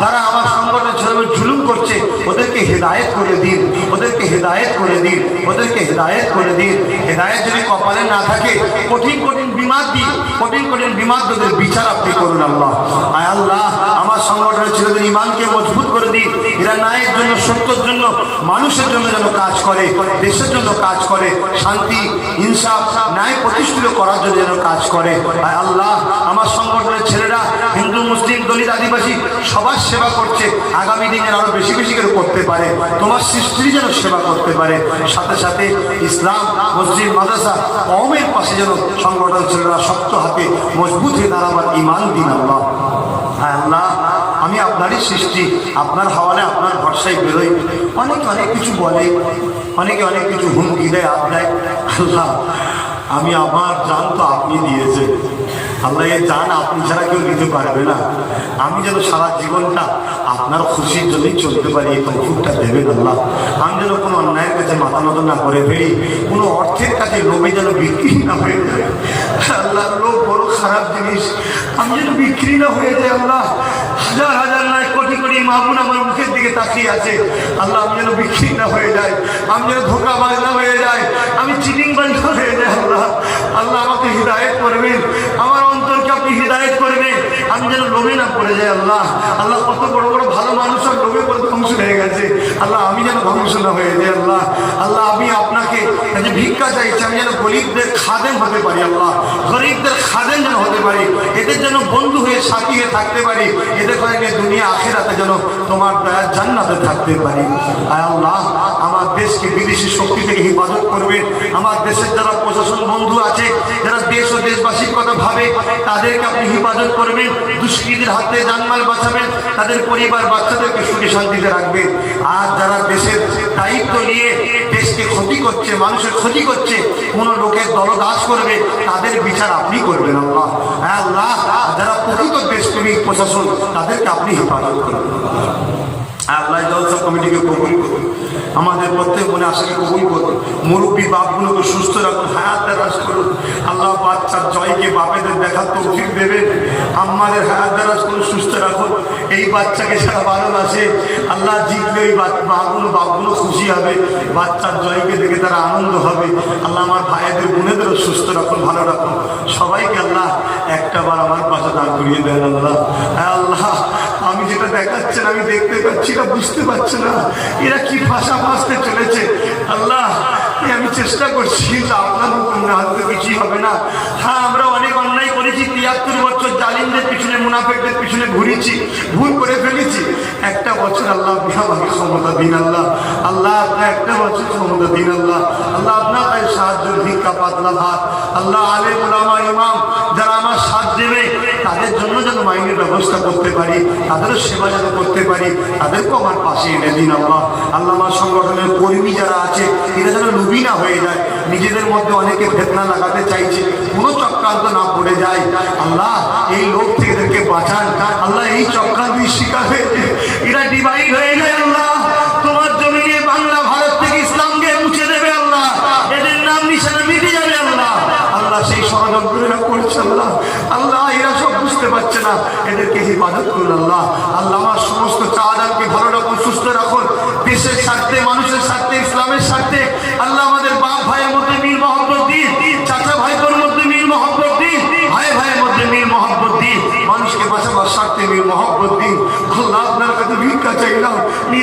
যারা আমার সংগঠনের ছেলে জুলুম করছে ওদেরকে হেদায়েত করে দিন, ওদেরকে হেদায়েত করে দিন, ওদেরকে হেদায়েত করে দিন। হেদায়েত যদি কপালে না থাকে কঠিন কঠিন বিমাদ দিন, কঠিন কঠিন বিমাদ ওদের বিচার আপনি করুন আল্লাহ। আয় আল্লাহ, আমার সংগঠনের ছেলেদের ইমানকে মজবুত করে দিন। এরা ন্যায়ের জন্য, সত্যের জন্য, মানুষের জন্য যেন কাজ করে, দেশের জন্য কাজ করে, শান্তি ইনসাফ ন্যায় প্রতিষ্ঠিত করার জন্য যেন কাজ করে। আয় আল্লাহ, আমার সংগঠনের ছেলেরা হিন্দু মুসলিম দলিত আদিবাসী সবার সেবা করছে, আগামী দিনে আরো বেশি বেশি করে করতে পারে, তোমার সৃষ্টির যেন সেবা করতে পারে। সাথে সাথে ইসলাম মসজিদ মাদ্রাসা কওমের পাশে যেন সংগঠন ছেলেরা শক্ত হাতে মজবুত হয়ে দাঁড়াবার ইমান দিন আল্লাহ। হ্যাঁ আল্লাহ, আমি আপনারই সৃষ্টি, আপনার হাওয়ালে আপনার ভরসায় বেরোই। অনেকে অনেক কিছু বলে, অনেকে অনেক কিছু হুমকি দেয়, আপ দেয়। আল্লাহ, আমি আমার জান তো আপনি দিয়েছেন আল্লাহ, এই জান আপনি ছাড়া কেউ দিতে পারবে না। আমি যেন সারা জীবনটা আপনার খুশির জন্যই চলতে পারি, এই তৌফিকটা দেবেন আল্লাহ। আমি যেন কোনো অন্যায়ের কাছে মাথা নত না করে ফেলি, কোনো অর্থের কাছে লোভে যেন বিক্রি না হয়ে যায় আল্লাহ। লোভ বড় খারাপ জিনিস, আমি যেন বিক্রি না হয়ে যায় আল্লাহ। হাজার হাজার নয় কোটি কোটি মাহবুন আমার মুখের দিকে তাকিয়ে আছে আল্লাহ, আমি যেন বিক্রি না হয়ে যায়, আমি যেন ধোঁকাবাজ না হয়ে যায়, আমি চিটিংবাজ না হয়ে যায় আল্লাহ। আল্লাহ, আমাকে হিদায়েত করবেন, আমার অন্তরকে আপনি হিদায়েত করবেন, আমি যেন লোভে না পড়ে যাই আল্লাহ। আল্লাহ, কত বড় বড় ভালো মানুষ আর লোভে পড়ে ধ্বংস হয়ে গেছে আল্লাহ, আমি যেন ধ্বংস না হয়ে যাই আল্লাহ। আল্লাহ, আমি আপনাকে ভিক্ষা চাইছি, আমি যেন গরিবদের খাদেম হতে পারি আল্লাহ, গরিবদের খাদেম যেন হতে পারি, এদের যেন বন্ধু হয়ে সাথী হয়ে থাকতে পারি, এদের কয়েক দুনিয়া আখিরাতে যেন তোমার দয়ার জান্নাতে থাকতে পারি। আয় আল্লাহ, আমার দেশকে বিদেশি শক্তি থেকে হেফাজত করবেন। আমার দেশের যারা প্রশাসন বন্ধু আছে, যারা দেশ ও দেশবাসীর কথা ভাবে, তাদেরকে আপনি হেফাজত করবেন, দুষ্কৃতীর হাতে জানমাল বাঁচাবেন, তাদের পরিবার বাচ্চাদেরকে সুখে শান্তিতে রাখবেন। আর যারা দেশের দায়িত্ব নিয়ে দেশকে ক্ষতি করছে, মানুষের ক্ষতি করছে, কোনো লোকের দলদাস করবে, তাদের বিচার আপনি করবেন আল্লাহ। হ্যাঁ আল্লাহ, যারা প্রকৃত দেশপ্রেমিক প্রশাসন তাদেরকে আপনি হেফাজত করবেন। আল্লাহ জলসা কমিটিকে কবুল করুন, আমাদের প্রত্যেক মনে আশাকে কবুল করুন, মুরব্বী বাপগুলোকে সুস্থ রাখুন, হায়াত দারাজ করুন আল্লাহ। বাচ্চার জয়কে বাপেদের দেখার তৌফিক দেবেন, আমাদের হায়াত দারাজ করুন, সুস্থ রাখুন। এই বাচ্চাকে সারা ভালোবাসে আল্লাহ, জিতলে ওই বাপগুলো খুশি হবে, বাচ্চার জয়কে দেখে তারা আনন্দ হবে আল্লাহ। আমার ভাইদের বোনেদেরও সুস্থ রাখুন, ভালো রাখুন সবাইকে আল্লাহ। একটা বার আমার পাশে দাঁড় করিয়ে দেন আল্লাহ। হ্যাঁ আল্লাহ, আমি যেটা দেখাচ্ছেন আমি দেখতে পাচ্ছি না, বুঝতে পারছি না এরা কি ভাষা ভাসতে চলেছে আল্লাহ। আমি চেষ্টা করছি, আপনার হুকুম না হলে কিছুই হবে না। হ্যাঁ, আমরা অনেক অন্যায় করেছি, 73 বছর জালিমদের পিছনে মুনাফেকদের পিছনে ঘুরেছি, ভুল করে ফেলেছি। একটা বছর আল্লাহ আমাকে ক্ষমতা দিন আল্লাহ। আল্লাহ, আপনার একটা বছর ক্ষমতা দিন আল্লাহ। আল্লাহ, আপনার তাই সাহায্য ভিক্ষা পাতলা ভাত আল্লাহ। আলেম ওলামা ইমাম যারা আমার সাথ দেবে তাদের জন্য যেন মাইনের ব্যবস্থা করতে পারি, তাদেরও সেবা যেন করতে পারি, তাদেরকেও আমার পাশে এনে দিন আল্লাহ। আল্লাহ, আমার সংগঠনের কর্মী যারা আছে এরা যেন লুবি না হয়ে যায়, নিজেদের মধ্যে অনেকে ফেতনা লাগাতে চাইছে, কোনো চক্রান্ত না পড়ে যায় আল্লাহ। এই লোক থেকে এদেরকে বাঁচান আল্লাহ। এই চক্রান্তের শিকার হয়েছে এরা ডিভাইড হয়ে যায় আল্লাহ। তোমার জমিনে বাংলা ভারত থেকে ইসলামকে মুছে দেবে আল্লাহ, এদের নাম নিশানা মিটে যাবে আল্লাহ। আল্লাহ, সেই ষড়যন্ত্র এরা করছে আল্লাহ। আল্লাহ, এরা সব বুঝতে পারছে না, এদেরকে হেফাজত করুন আল্লাহ। আল্লাহ, আমার সমস্ত চাঁদানকে ভালো রাখুন, সুস্থ রাখুন, দেশের স্বার্থে, মানুষের স্বার্থে, ইসলামের স্বার্থে আল্লাহ। আমাদের বাপ ভাইয়ের মধ্যে মিল মহব্বত দিন, চাচা ভাইদের মধ্যে মিল মহব্বত দিন।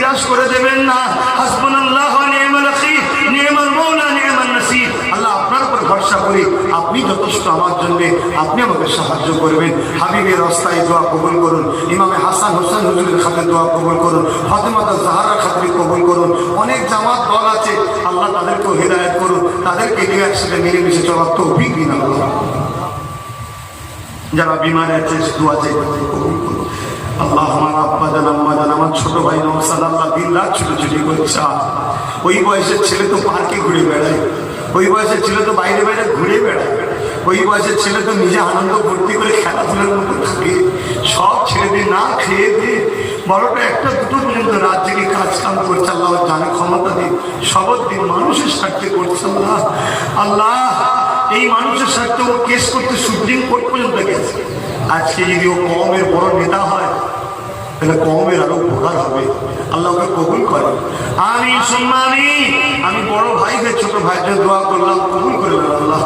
নিরাশ করে দেবেন না। হাসবুনাল্লাহু ওয়া নি'মাল ওয়াকিল, নি'মাল মাওলা নি'মান নাসির। আল্লাহ আপনার উপর ভরসা করি, আপনি যথেষ্ট আমার জন্য, আপনি আমাকে সাহায্য করবেন। হাবিবের রাস্তায় দোয়া কবুল করুন, ইমামে হাসান হোসেন হুজুরের খাতে দোয়া কবুল করুন, ফাতেমাতা জাহরার খাতে কবুল করুন। অনেক জামাত দল আছে, আল্লাহ তাদেরকেও হেদায়েত করুন, তাদেরকে নিয়ে একসাথে মিলেমিশে চলার তৌফিক দিন আল্লাহ। যারা বিমারে আছে দোয়া চাই কবুল করুন। আল্লাহ আমার আব্বা জান আম্মা জান আমার ছোট ভাই নওশাদ আল্লাহ দিন রাত ছুটোছুটি করছে। ওই বয়সের ছেলে তো পার্কে ঘুরে বেড়ায়, ওই বয়সের ছেলে তো বাইরে বাইরে ঘুরে বেড়ায়, ওই বয়সের ছেলে তো নিজে আনন্দ ভর্তি করে খেলাধুলার মতো থাকে। সব ছেড়ে দিয়ে না খেয়ে দিয়ে বড়টা একটা দুটো পর্যন্ত রাত জেগে কাজ কাম করছে। আল্লাহ জানে ক্ষমতা দিন, শপথ দিন, মানুষের স্বার্থে করছে আল্লাহ। আল্লাহ এই মানুষের স্বার্থে ও কেস করতে সুপ্রিম কোর্ট পর্যন্ত গেছে। আজকে যদি ও কওমের বড় নেতা হয় তাহলে কওমের আরো উপকার হবে। আল্লাহ ওকে কবুল করে। আমিন সুম্মা আমিন। আমি বড় ভাইকে ছোট ভাইদের দোয়া করলাম, কবুল করে আল্লাহ।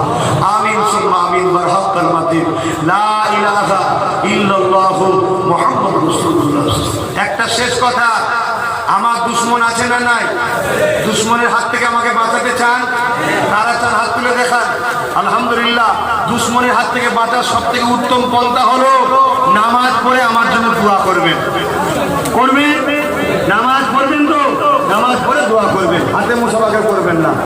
আমিন সুম্মা আমিন। বারহাক কালমাতিন লা ইলাহা ইল্লাল্লাহু মুহাম্মাদুর রাসূলুল্লাহ। একটা শেষ কথা, আমার দুশ্মন আছে না নাই? দুশ্মনের হাত থেকে আমাকে বাঁচাতে চান? তারা চান, হাত তুলে দেখান। আলহামদুলিল্লাহ, দুশ্মনের হাত থেকে বাঁচার সব থেকে উত্তম পন্থা হলো নামাজ পড়ে আমার জন্য দোয়া করবেন। করবেন, নামাজ পড়বেন তো, নামাজ পড়ে দোয়া করবেন, হাতে মুসাফাকে করবেন না।